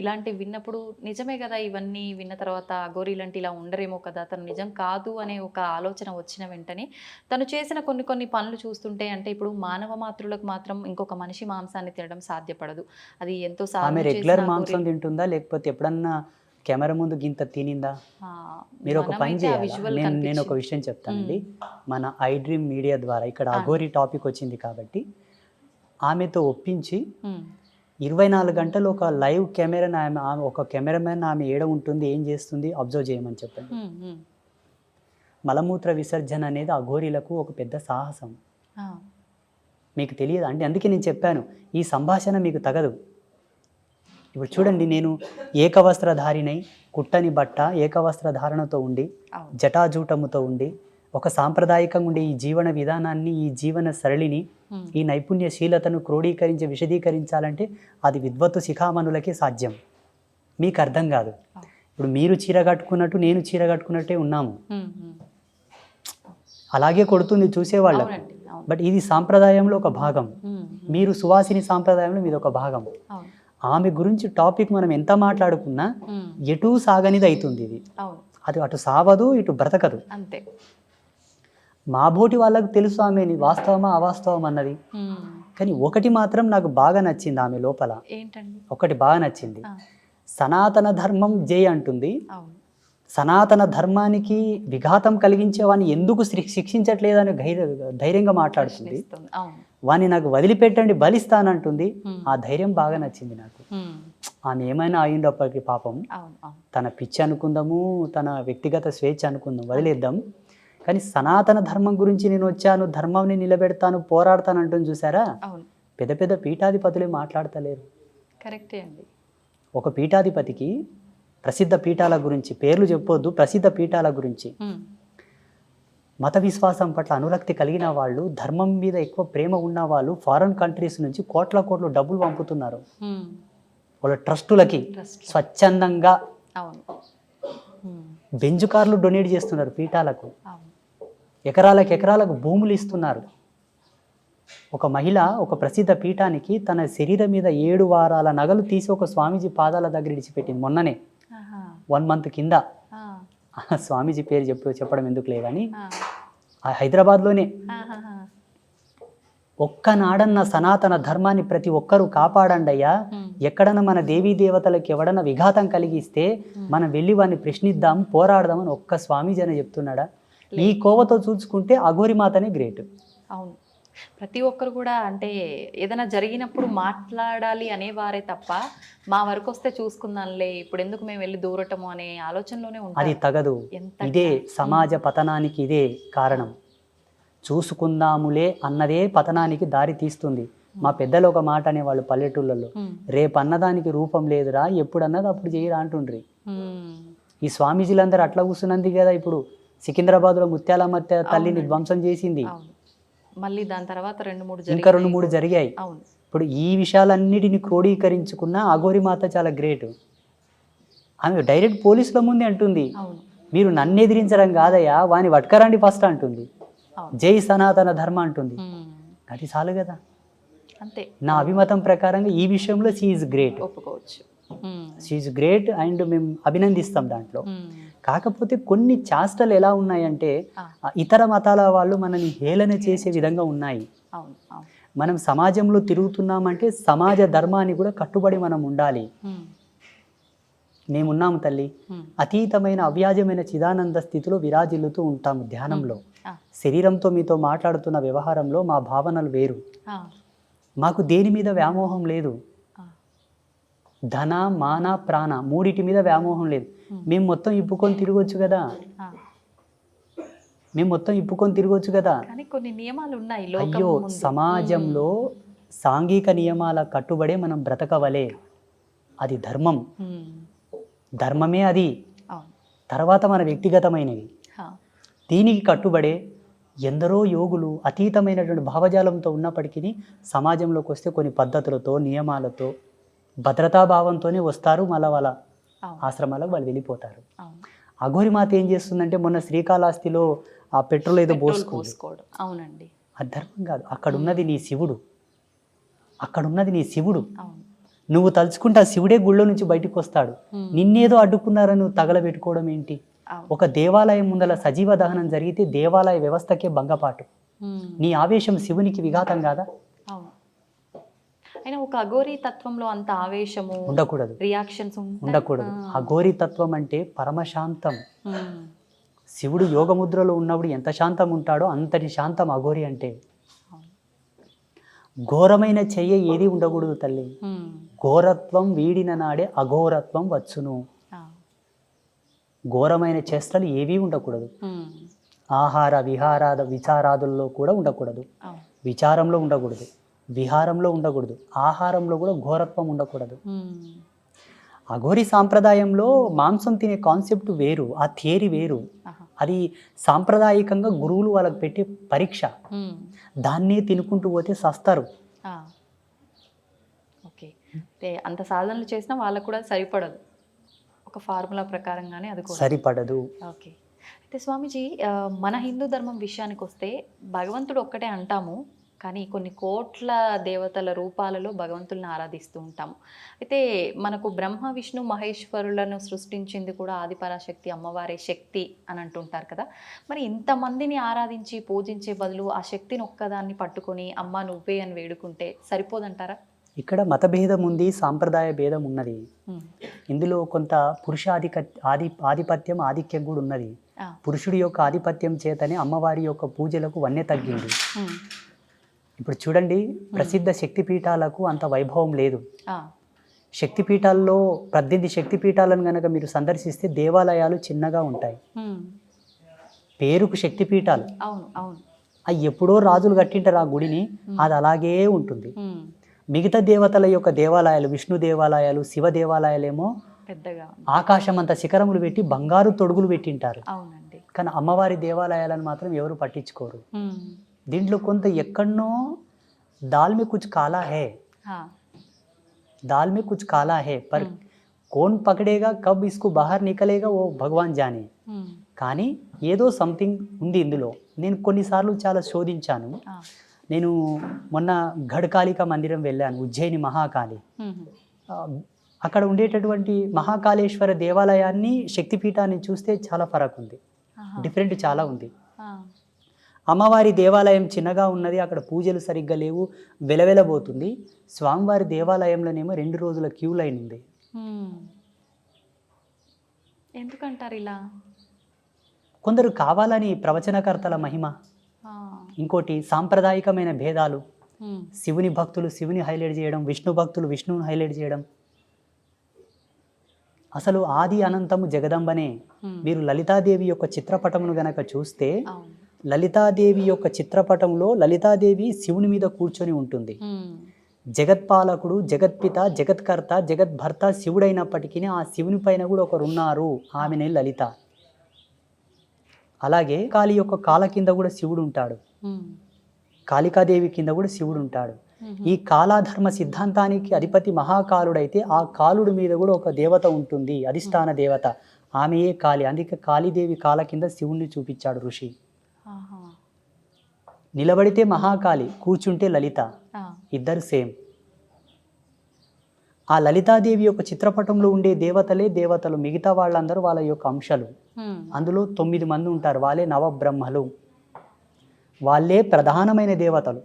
ఇలాంటివి విన్నప్పుడు నిజమే కదా, ఇవన్నీ విన్న తర్వాత అఘోరి లాంటి ఇలా ఉండరేమో కదా, తను నిజం కాదు అనే ఒక ఆలోచన వచ్చిన వెంటనే తను చేసిన కొన్ని పనులు చూస్తుంటే, అంటే ఇప్పుడు మానవ మాతృలకు మాత్రం ఇంకొక మనిషి మాంసాన్ని తినడం సాధ్యపడదు. అది ఎంతో ఆమె రెగ్యులర్ మాంసం తింటుందా, లేకపోతే ఎప్పుడన్నా కెమెరా ముందు గింత తినిందా? మీరు ఒక పని చేయాలి. నేను ఒక విషయం చెప్తానండి. మన ఐ డ్రీమ్ మీడియా ద్వారా ఇక్కడ అఘోరి టాపిక్ వచ్చింది కాబట్టి ఆమెతో ఒప్పించి 24 గంటలు ఒక లైవ్ కెమెరాని ఆమె ఒక కెమెరామెన్ ఆమె ఏడ ఉంటుంది, ఏం చేస్తుంది అబ్జర్వ్ చేయమని చెప్పండి. మలమూత్ర విసర్జన అనేది అఘోరీలకు ఒక పెద్ద సాహసం. మీకు తెలియదు అంటే, అందుకే నేను చెప్పాను ఈ సంభాషణ మీకు తగదు. ఇప్పుడు చూడండి, నేను ఏకవస్త్రధారినై, కుట్టని బట్ట, ఏకవస్త్రధారణతో ఉండి, జటాజూటముతో ఉండి, ఒక సాంప్రదాయకంగా ఉండే ఈ జీవన విధానాన్ని, ఈ జీవన సరళిని, ఈ నైపుణ్యశీలతను క్రోడీకరించి విశదీకరించాలంటే అది విద్వత్తు శిఖామణులకే సాధ్యం. మీకు అర్థం కాదు. ఇప్పుడు మీరు చీర కట్టుకున్నట్టు నేను చీర కట్టుకున్నట్టే ఉన్నాము, అలాగే కొడుతుంది చూసేవాళ్ళకు. బట్ ఇది సాంప్రదాయంలో ఒక భాగం. మీరు సువాసిని సాంప్రదాయంలో మీది ఒక భాగం. ఆమె గురించి టాపిక్ మనం ఎంత మాట్లాడుకున్నా ఎటు సాగనిది అవుతుంది. ఇది అది అటు సావదు, ఇటు బ్రతకదు. అంతే. మా బోటి వాళ్ళకు తెలుసు ఆమెని వాస్తవమా అవాస్తవం అన్నది. కానీ ఒకటి మాత్రం నాకు బాగా నచ్చింది ఆమె లోపల. ఒకటి బాగా నచ్చింది, సనాతన ధర్మం జై అంటుంది. సనాతన ధర్మానికి విఘాతం కలిగించే వాడిని ఎందుకు శిక్షించట్లేదని ధైర్యంగా మాట్లాడుతుంది. వాణ్ణి నాకు వదిలిపెట్టండి బలిస్తానంటుంది. ఆ ధైర్యం బాగా నచ్చింది నాకు. ఆమె ఏమైనా అయ్యిండప్పటికీ పాపం, తన పిచ్చి అనుకుందాము, తన వ్యక్తిగత స్వేచ్ఛ అనుకుందాం, వదిలేద్దాం. కానీ సనాతన ధర్మం గురించి నేను వచ్చాను, ధర్మాన్ని నిలబెడతాను, పోరాడతాను అంటుంది చూసారా. పెద్ద పెద్ద పీఠాధిపతులే మాట్లాడతలేరు. కరెక్టే అండి. ఒక పీఠాధిపతికి ప్రసిద్ధ పీఠాల గురించి, పేర్లు చెప్పొద్దు, ప్రసిద్ధ పీఠాల గురించి, మత విశ్వాసం పట్ల అనురక్తి కలిగిన వాళ్ళు, ధర్మం మీద ఎక్కువ ప్రేమ ఉన్న వాళ్ళు ఫారెన్ కంట్రీస్ నుంచి కోట్ల డబ్బులు పంపుతున్నారు వాళ్ళ ట్రస్టులకి. స్వచ్ఛందంగా బెంజ్ కార్లు డొనేట్ చేస్తున్నారు పీఠాలకు. ఎకరాలకు భూములు ఇస్తున్నారు. ఒక మహిళ ఒక ప్రసిద్ధ పీఠానికి తన శరీరం మీద 7 వారాల నగలు తీసి ఒక స్వామీజీ పాదాల దగ్గర ఇడిచిపెట్టింది మొన్ననే, 1 month కింద. స్వామీజీ పేరు చెప్పడం ఎందుకులే కానీ హైదరాబాద్లోనే. ఒక్కనాడన్న సనాతన ధర్మాన్ని ప్రతి ఒక్కరూ కాపాడండి అయ్యా, ఎక్కడన్నా మన దేవీ దేవతలకు ఎవడన్నా విఘాతం కలిగిస్తే మనం వెళ్ళి వాడిని ప్రశ్నిద్దాం, పోరాడదాం అని ఒక్క స్వామీజీ అని చెప్తున్నాడా? ఈ కోవతో చూసుకుంటే అఘోరి మాతనే గ్రేట్. అవును, ప్రతి ఒక్కరు కూడా అంటే ఏదైనా జరిగినప్పుడు మాట్లాడాలి అనేవారే తప్ప మా వరకు వస్తే చూసుకుందాంలే, ఇప్పుడు ఎందుకు మేము వెళ్ళి దూరటము అనే ఆలోచనలోనే ఉంటారు. అది తగదు. ఇదే సమాజ పతనానికి ఇదే కారణం. చూసుకుందాములే అన్నదే పతనానికి దారి తీస్తుంది. మా పెద్దలు ఒక మాట అనేవాళ్ళు పల్లెటూళ్ళలో, రేపు అన్నదానికి రూపం లేదురా, ఎప్పుడు అన్నది అప్పుడు చేయరా అంటుండ్రి. ఈ స్వామీజీలందరూ అట్లా కూర్చున్నందుకు కదా ఇప్పుడు సికింద్రాబాద్లో ముత్యాలమ్మ తల్లిని ధ్వంసం చేసింది. మళ్ళీ దాని తర్వాత ఇంకా 2-3 జరిగాయి. ఇప్పుడు ఈ విషయాలన్నిటిని క్రోడీకరించుకున్న అఘోరి మాత చాలా గ్రేట్. ఆమె డైరెక్ట్ పోలీసుల ముందే అంటుంది, మీరు నన్ను ఎదిరించడం కాదయ్యా, వాని వట్కరండి ఫస్ట్ అంటుంది. జై సనాతన ధర్మ అంటుంది. అది చాలు కదా. అంతే. నా అభిమతం ప్రకారంగా ఈ విషయంలో షీ ఈజ్ గ్రేట్, ఒప్పుకోవచ్చు. షీ ఈజ్ గ్రేట్ అండ్ మేము అభినందిస్తాం దాంట్లో. కాకపోతే కొన్ని చేష్టలు ఎలా ఉన్నాయంటే ఇతర మతాల వాళ్ళు మనల్ని హేళన చేసే విధంగా ఉన్నాయి. మనం సమాజంలో తిరుగుతున్నామంటే సమాజ ధర్మాన్ని కూడా కట్టుబడి మనం ఉండాలి. మేమున్నాము తల్లి, అతీతమైన అవ్యాజమైన చిదానంద స్థితిలో విరాజిల్లుతూ ఉంటాము ధ్యానంలో. శరీరంతో మీతో మాట్లాడుతున్న వ్యవహారంలో మా భావనలు వేరు. మాకు దేని మీద వ్యామోహం లేదు. ధన మాన ప్రాణ మూడిటి మీద వ్యామోహం లేదు. మేము మొత్తం ఇప్పుకొని తిరగొచ్చు కదా, కొన్ని నియమాలు ఉన్నాయి. అయ్యో, సమాజంలో సాంఘిక నియమాల కట్టుబడే మనం బ్రతకవలే. అది ధర్మం, ధర్మమే అది. తర్వాత మన వ్యక్తిగతమైనవి. దీనికి కట్టుబడే ఎందరో యోగులు అతీతమైనటువంటి భావజాలంతో ఉన్నప్పటికీ సమాజంలోకి వస్తే కొన్ని పద్ధతులతో నియమాలతో భద్రతాభావంతోనే వస్తారు. మళ్ళీ వాళ్ళ ఆశ్రమాలకు వాళ్ళు వెళ్ళిపోతారు. అఘోరి మాత ఏం చేస్తుందంటే మొన్న శ్రీకాళహస్తిలో ఆ పెట్రోల్ ఏదో పోసుకోవడం. అవునండి, అది ధర్మం కాదు. అక్కడున్నది నీ శివుడు. నువ్వు తలుచుకుంటే ఆ శివుడే గుళ్ళో నుంచి బయటకు వస్తాడు. నిన్నేదో అడ్డుకున్నారని నువ్వు తగలబెట్టుకోవడం ఏంటి? ఒక దేవాలయం ముందల సజీవ దహనం జరిగితే దేవాలయ వ్యవస్థకే భంగపాటు. నీ ఆవేశం శివునికి విఘాతం కాదా? అయినా ఒక అఘోరి తత్వంలో అంత ఆవేశము ఉండకూడదు, రియాక్షన్స్ ఉండకూడదు. అఘోరి తత్వం అంటే పరమశాంతం. శివుడు యోగముద్రలో ఉన్నప్పుడు ఎంత శాంతం ఉంటాడో అంతటి శాంతం అఘోరి అంటే. ఘోరమైన చెయ్య ఏది ఉండకూడదు తల్లి. ఘోరత్వం వీడిన నాడే అఘోరత్వం వచ్చును. ఘోరమైన చేష్టలు ఏవీ ఉండకూడదు. ఆహార విహారాద విచారాదుల్లో కూడా ఉండకూడదు. విచారంలో ఉండకూడదు, విహారంలో ఉండకూడదు, ఆహారంలో కూడా ఘోరత్వం ఉండకూడదు. అఘోరి సాంప్రదాయంలో మాంసం తినే కాన్సెప్ట్ వేరు, ఆ థియరీ వేరు. అది సాంప్రదాయకంగా గురువులు వాళ్ళకి పెట్టే పరీక్ష. దాన్నే తినుకుంటూ పోతే సస్తారు. ఓకే, అంత సాధనలు చేసినా వాళ్ళకు కూడా సరిపడదు. ఒక ఫార్ములా ప్రకారంగానే అది సరిపడదు. ఓకే. అయితే స్వామీజీ, మన హిందూ ధర్మం విషయానికి వస్తే భగవంతుడు ఒక్కటే అంటాము, కానీ కొన్ని కోట్ల దేవతల రూపాలలో భగవంతుల్ని ఆరాధిస్తూ ఉంటాము. అయితే మనకు బ్రహ్మ విష్ణు మహేశ్వరులను సృష్టించింది కూడా ఆదిపరాశక్తి అమ్మవారే శక్తి అని అంటుంటారు కదా. మరి ఇంతమందిని ఆరాధించి పూజించే బదులు ఆ శక్తిని ఒక్కదాన్ని పట్టుకొని అమ్మ నువ్వే అని వేడుకుంటే సరిపోదంటారా? ఇక్కడ మత భేదం ఉంది, సాంప్రదాయ భేదం ఉన్నది. ఇందులో కొంత పురుష ఆధిపత్యం ఆధిక్యం కూడా ఉన్నది. పురుషుడి యొక్క ఆధిపత్యం చేతనే అమ్మవారి యొక్క పూజలకు వన్నె తగ్గింది. ఇప్పుడు చూడండి, ప్రసిద్ధ శక్తిపీఠాలకు అంత వైభవం లేదు. శక్తిపీఠాల్లో 18 శక్తిపీఠాలను కనుక మీరు సందర్శిస్తే దేవాలయాలు చిన్నగా ఉంటాయి. పేరుకు శక్తిపీఠాలు, అవి ఎప్పుడో రాజులు కట్టింటారు ఆ గుడిని, అది అలాగే ఉంటుంది. మిగతా దేవతల యొక్క దేవాలయాలు, విష్ణు దేవాలయాలు, శివ దేవాలయాలేమో పెద్దగా ఆకాశం అంత శిఖరములు పెట్టి బంగారు తొడుగులు పెట్టింటారు. కానీ అమ్మవారి దేవాలయాలను మాత్రం ఎవరు పట్టించుకోరు. దీంట్లో కొంత ఎక్కడనో దాల్ में कुछ काला है, दाल में कुछ काला है, पर कौन पकड़ेगा कब इसको बाहर निकलेगा वो भगवान जाने. కానీ ఏదో సంథింగ్ ఉంది ఇందులో. నేను కొన్నిసార్లు చాలా శోధించాను. నేను మొన్న గఢకాళిక మందిరం వెళ్ళాను, ఉజ్జయిని మహాకాళి. అక్కడ ఉండేటటువంటి మహాకాళేశ్వర దేవాలయాన్ని శక్తిపీఠాన్ని చూస్తే చాలా ఫరక్ ఉంది, డిఫరెంట్ చాలా ఉంది. అమ్మవారి దేవాలయం చిన్నగా ఉన్నది, అక్కడ పూజలు సరిగ్గా లేవు, వెలవెలబోతుంది. స్వామివారి దేవాలయంలోనేమో 2 రోజుల క్యూ లైన్ ఉంది. ఎందుకంటారు ఇలా? కొందరు కావాలని ప్రవచనకర్తల మహిమ, ఇంకోటి సాంప్రదాయికమైన భేదాలు, శివుని భక్తులు శివుని హైలైట్ చేయడం, విష్ణు భక్తులు విష్ణువుని హైలైట్ చేయడం. అసలు ఆది అనంతము జగదంబనే. మీరు లలితాదేవి యొక్క చిత్రపటమును గనక చూస్తే లలితాదేవి యొక్క చిత్రపటంలో లలితాదేవి శివుని మీద కూర్చొని ఉంటుంది. జగత్పాలకుడు, జగత్పిత, జగత్కర్త, జగద్భర్త శివుడైనప్పటికీ ఆ శివుని పైన కూడా ఒకరున్నారు, ఆమెనే లలిత. అలాగే కాళీ యొక్క కాల కింద కూడా శివుడు ఉంటాడు, కాళికాదేవి కింద కూడా శివుడు ఉంటాడు. ఈ కాలాధర్మ సిద్ధాంతానికి అధిపతి మహాకాలుడైతే ఆ కాలుడి మీద కూడా ఒక దేవత ఉంటుంది, అధిష్టాన దేవత, ఆమెయే కాళి. అందుకే కాళీదేవి కాల కింద శివుణ్ణి చూపించాడు ఋషి. నిలబడితే మహాకాళి, కూర్చుంటే లలిత, ఇద్దరు సేమ్. ఆ లలితాదేవి యొక్క చిత్రపటంలో ఉండే దేవతలే దేవతలు, మిగతా వాళ్ళందరూ వాళ్ళ యొక్క అంశాలు. అందులో 9 మంది ఉంటారు, వాళ్ళే నవబ్రహ్మలు, వాళ్ళే ప్రధానమైన దేవతలు.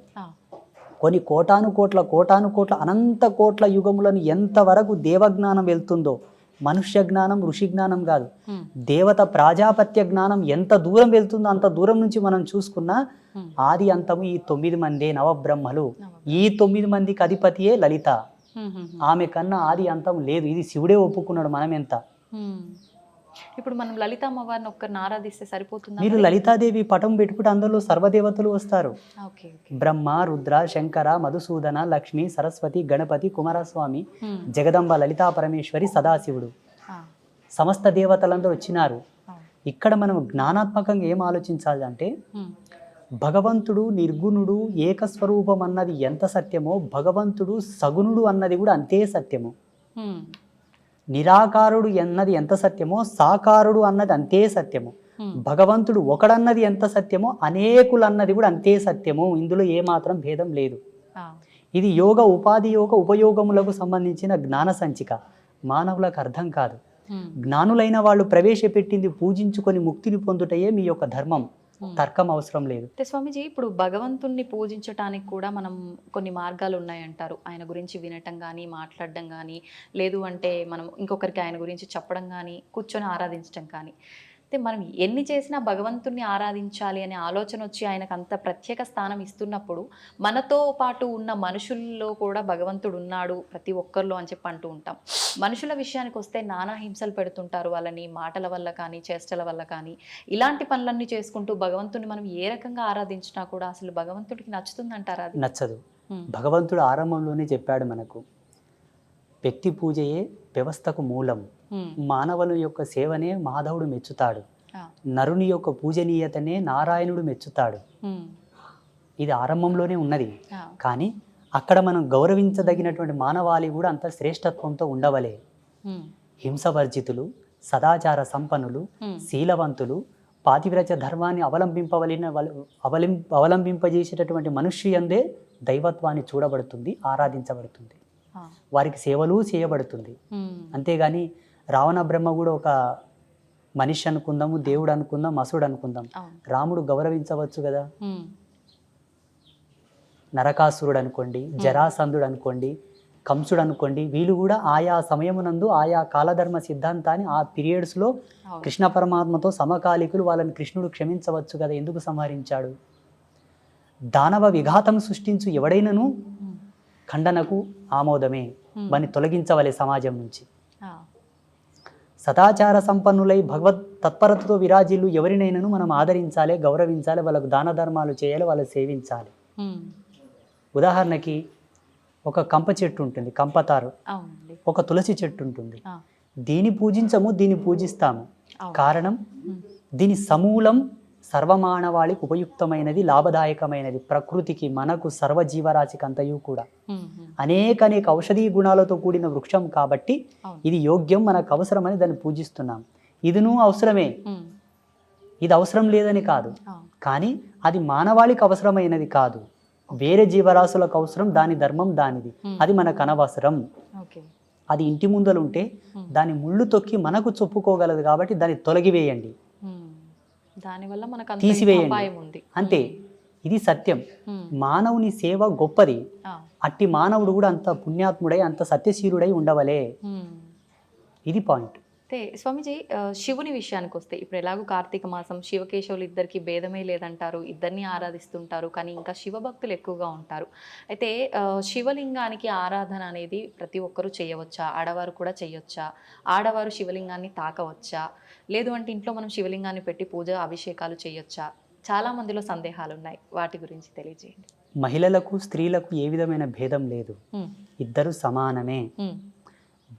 కొన్ని కోటాను కోట్ల అనంత కోట్ల యుగములను ఎంతవరకు దేవజ్ఞానం వెళ్తుందో, మనుష్య జ్ఞానం ఋషి జ్ఞానం కాదు, దేవత ప్రాజాపత్య జ్ఞానం ఎంత దూరం వెళ్తుందో అంత దూరం నుంచి మనం చూసుకున్నా ఆది అంతము ఈ 9 మందే నవబ్రహ్మలు. ఈ 9 మందికి అధిపతియే లలిత. ఆమె కన్నా ఆది అంతం లేదు, ఇది శివుడే ఒప్పుకున్నాడు. మనం ఎంత? ఇప్పుడు మనం లలిత అమ్మవారిని ఒక్కరిని ఆరాధిస్తే సరిపోతుంది? మీరు లలితాదేవి పటం పెట్టుకుంటే అందులో సర్వదేవతలు వస్తారు. బ్రహ్మ, రుద్ర, శంకర, మధుసూదన, లక్ష్మి, సరస్వతి, గణపతి, కుమారస్వామి, జగదంబ, లలితా పరమేశ్వరి, సదాశివుడు, సమస్త దేవతలందరూ వచ్చినారు. ఇక్కడ మనం జ్ఞానాత్మకంగా ఏం ఆలోచించాలి అంటే, భగవంతుడు నిర్గుణుడు ఏకస్వరూపం అన్నది ఎంత సత్యమో, భగవంతుడు సగుణుడు అన్నది కూడా అంతే సత్యము. నిరాకారుడు అన్నది ఎంత సత్యమో, సాకారుడు అన్నది అంతే సత్యము. భగవంతుడు ఒకడన్నది ఎంత సత్యమో, అనేకులు అన్నది కూడా అంతే సత్యము. ఇందులో ఏమాత్రం భేదం లేదు. ఇది యోగ, ఉపాధి యోగ, ఉపయోగములకు సంబంధించిన జ్ఞాన సంచిక. మానవులకు అర్థం కాదు. జ్ఞానులైన వాళ్ళు ప్రవేశపెట్టింది పూజించుకొని ముక్తిని పొందుటయే మీ యొక్క ధర్మం. తర్కం అవసరం లేదు. స్వామీజీ, ఇప్పుడు భగవంతుణ్ణి పూజించటానికి కూడా మనం కొన్ని మార్గాలు ఉన్నాయంటారు. ఆయన గురించి వినటం కానీ, మాట్లాడడం కానీ, లేదు అంటే మనం ఇంకొకరికి ఆయన గురించి చెప్పడం కానీ, కూర్చొని ఆరాధించడం కానీ. అయితే మనం ఎన్ని చేసినా భగవంతుణ్ణి ఆరాధించాలి అనే ఆలోచన వచ్చి ఆయనకు అంత ప్రత్యేక స్థానం ఇస్తున్నప్పుడు, మనతో పాటు ఉన్న మనుషుల్లో కూడా భగవంతుడు ఉన్నాడు ప్రతి ఒక్కరిలో అని చెప్పి అంటూ ఉంటాం. మనుషుల విషయానికి వస్తే నానా హింసలు పెడుతుంటారు వాళ్ళని, మాటల వల్ల కానీ, చేష్టల వల్ల కానీ. ఇలాంటి పనులన్నీ చేసుకుంటూ భగవంతుని మనం ఏ రకంగా ఆరాధించినా కూడా అసలు భగవంతుడికి నచ్చుతుందంటారా? అది నచ్చదు. భగవంతుడు ఆరంభంలోనే చెప్పాడు మనకు, వ్యక్తి పూజయే వ్యవస్థకు మూలం. మానవుల యొక్క సేవనే మాధవుడు మెచ్చుతాడు, నరుని యొక్క పూజనీయతనే నారాయణుడు మెచ్చుతాడు. ఇది ఆరంభంలోనే ఉన్నది. కానీ అక్కడ మనం గౌరవించదగినటువంటి మానవాళి కూడా అంత శ్రేష్టత్వంతో ఉండవలే. హింసవర్జితులు, సదాచార సంపన్నులు, శీలవంతులు, పాతివ్రత ధర్మాన్ని అవలంబింపజేసేటటువంటి మనుష్యందే దైవత్వాన్ని చూడబడుతుంది, ఆరాధించబడుతుంది, వారికి సేవలు చేయబడుతుంది. అంతేగాని రావణ బ్రహ్మ కూడా ఒక మనిషి అనుకుందాము, దేవుడు అనుకుందాం, అసుడు అనుకుందాం, రాముడు గౌరవించవచ్చు కదా. నరకాసురుడు అనుకోండి, జరాసంధుడు అనుకోండి, కంసుడు అనుకోండి, వీళ్ళు కూడా ఆయా సమయమునందు ఆయా కాలధర్మ సిద్ధాంతాన్ని ఆ పీరియడ్స్లో కృష్ణ పరమాత్మతో సమకాలికులు, వాళ్ళని కృష్ణుడు క్షమించవచ్చు కదా, ఎందుకు సంహరించాడు? దానవ విఘాతం సృష్టించు ఎవడైనను ఖండనకు ఆమోదమే, వాని తొలగించవలే సమాజం నుంచి. సదాచార సంపన్నులై భగవత్ తత్పరతతో విరాజిల్లు ఎవరినైనాను మనం ఆదరించాలి, గౌరవించాలి, వాళ్ళకు దాన ధర్మాలు చేయాలి, వాళ్ళు సేవించాలి. ఉదాహరణకి ఒక కంప చెట్టు ఉంటుంది, కంపతారు, ఒక తులసి చెట్టు ఉంటుంది. దీన్ని పూజించము, దీన్ని పూజిస్తాము. కారణం, దీని సమూలం సర్వమానవాళికి ఉపయుక్తమైనది, లాభదాయకమైనది, ప్రకృతికి, మనకు, సర్వజీవరాశికి అంతయు కూడా అనేక ఔషధీ గుణాలతో కూడిన వృక్షం కాబట్టి ఇది యోగ్యం, మనకు అవసరమని దాన్ని పూజిస్తున్నాం. ఇదిను అవసరమే, ఇది అవసరం లేదని కాదు, కానీ అది మానవాళికి అవసరమైనది కాదు, వేరే జీవరాశులకు అవసరం, దాని ధర్మం దానిది, అది మనకు అనవసరం. అది ఇంటి ముందలుంటే దాని ముళ్ళు తొక్కి మనకు చెప్పుకోగలదు కాబట్టి దాన్ని తొలగివేయండి. దానివల్ల మనకు అంత తీసివేయండి. అపాయం ఉంది. అంతే, ఇది సత్యం. ఉమ్. మానవుని సేవ గొప్పది. ఆ. అట్టి మానవుడు కూడా అంత పుణ్యాత్ముడై అంత సత్యశీలుడై ఉండవలే. ఉమ్. ఇది పాయింట్. అయితే స్వామీజీ, శివుని విషయానికి వస్తే ఇప్పుడు ఎలాగో కార్తీక మాసం, శివకేశవులు ఇద్దరికి భేదమే లేదంటారు, ఇద్దరిని ఆరాధిస్తుంటారు, కానీ ఇంకా శివభక్తులు ఎక్కువగా ఉంటారు. అయితే శివలింగానికి ఆరాధన అనేది ప్రతి ఒక్కరూ చేయవచ్చా? ఆడవారు కూడా చేయొచ్చా? ఆడవారు శివలింగాన్ని తాకవచ్చా? లేదు అంటే ఇంట్లో మనం శివలింగాన్ని పెట్టి పూజ అభిషేకాలు చేయొచ్చా? చాలా మందిలో సందేహాలు ఉన్నాయి, వాటి గురించి తెలియజేయండి. మహిళలకు స్త్రీలకు ఏ విధమైన భేదం లేదు, ఉమ్. ఇద్దరు సమానమే. ఉమ్.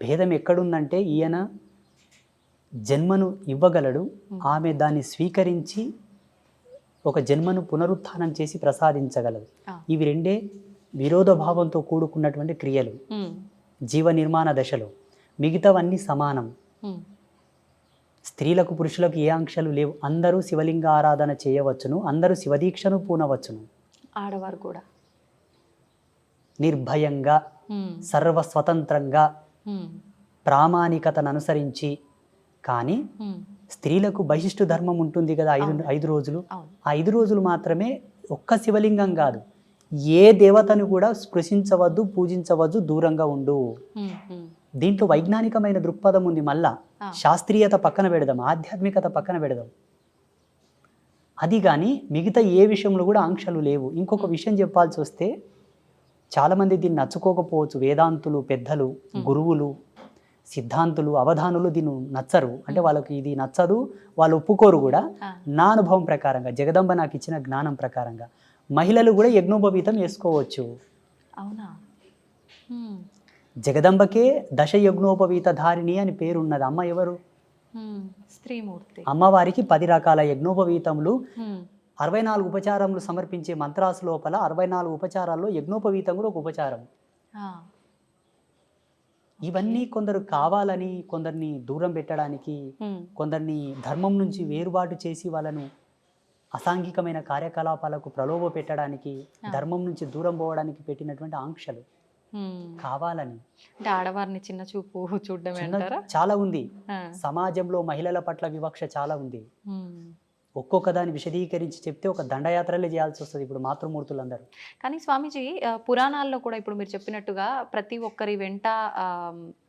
భేదం ఎక్కడుందంటే ఈయన జన్మను ఇవ్వగలడు, ఆమె దాన్ని స్వీకరించి ఒక జన్మను పునరుత్థానం చేసి ప్రసాదించగలదు. ఆ. ఇవి రెండే విరోధభావంతో కూడుకున్నటువంటి క్రియలు ఉమ్. జీవ నిర్మాణ దశలో. మిగతావన్నీ సమానం. ఉమ్. స్త్రీలకు పురుషులకు ఏ ఆంక్షలు లేవు. అందరూ శివలింగ ఆరాధన చేయవచ్చును, అందరూ శివదీక్షను పూనవచ్చును. ఆడవారు కూడా నిర్భయంగా, ఉమ్. సర్వస్వతంత్రంగా, ఉమ్. ప్రామాణికతను అనుసరించి. కానీ ఉమ్. స్త్రీలకు బహిష్టు ధర్మం ఉంటుంది కదా, 5 రోజులు. అవును. ఆ 5 రోజులు మాత్రమే ఒక్క శివలింగం కాదు, ఏ దేవతను కూడా స్పృశించవద్దు, పూజించవద్దు, దూరంగా ఉండు. ఉమ్. ఉమ్. దీంట్లో వైజ్ఞానికమైన దృక్పథం ఉంది. మళ్ళా ఆ. శాస్త్రీయత పక్కన పెడదాం, ఆధ్యాత్మికత పక్కన పెడదాం. అది కానీ మిగతా ఏ విషయంలో కూడా ఆంక్షలు లేవు. ఇంకొక విషయం చెప్పాల్సి వస్తే, చాలామంది దీన్ని నచ్చుకోకపోవచ్చు. వేదాంతులు, పెద్దలు, గురువులు, సిద్ధాంతులు, అవధానులు దీన్ని నచ్చరు. అంటే వాళ్ళకి ఇది నచ్చదు, వాళ్ళు ఒప్పుకోరు కూడా. ఆ. నా అనుభవం ప్రకారంగా, జగదంబ నాకు ఇచ్చిన జ్ఞానం ప్రకారంగా, మహిళలు కూడా యజ్ఞోపవీతం వేసుకోవచ్చు. అవునా? ఉమ్. జగదంబకే దశ యజ్ఞోపవీత ధారిణి అని పేరున్నది. అమ్మ ఎవరు? ఉమ్. స్త్రీమూర్తి. అమ్మవారికి 10 రకాల యజ్ఞోపవీతములు, ఉమ్. 64 ఉపచారములు సమర్పించే మంత్రాసు లోపల 64 ఉపచారాల్లో యజ్ఞోపవీతం కూడా ఒక ఉపచారం. ఆ. ఇవన్నీ కొందరు కావాలని, కొందరిని దూరం పెట్టడానికి, ఉమ్. కొందరిని ధర్మం నుంచి వేరుబాటు చేసి వాళ్ళను అసాంఘికమైన కార్యకలాపాలకు ప్రలోభ పెట్టడానికి, ధర్మం నుంచి దూరం పోవడానికి పెట్టినటువంటి ఆంక్షలు. ఉమ్. కావాలని అంటే ఆడవారిని చిన్న చూపు చూడడమే అంటారా? చాలా ఉంది. ఆ. సమాజంలో మహిళల పట్ల వివక్ష చాలా ఉంది. ఉమ్. ఒక్కొక్క దాన్ని విశదీకరించి చెప్తే ఒక దండయాత్రలే చేయాల్సి వస్తుంది ఇప్పుడు మాతృమూర్తులందరూ. కానీ స్వామీజీ, పురాణాల్లో కూడా ఇప్పుడు మీరు చెప్పినట్టుగా ప్రతి ఒక్కరి వెంట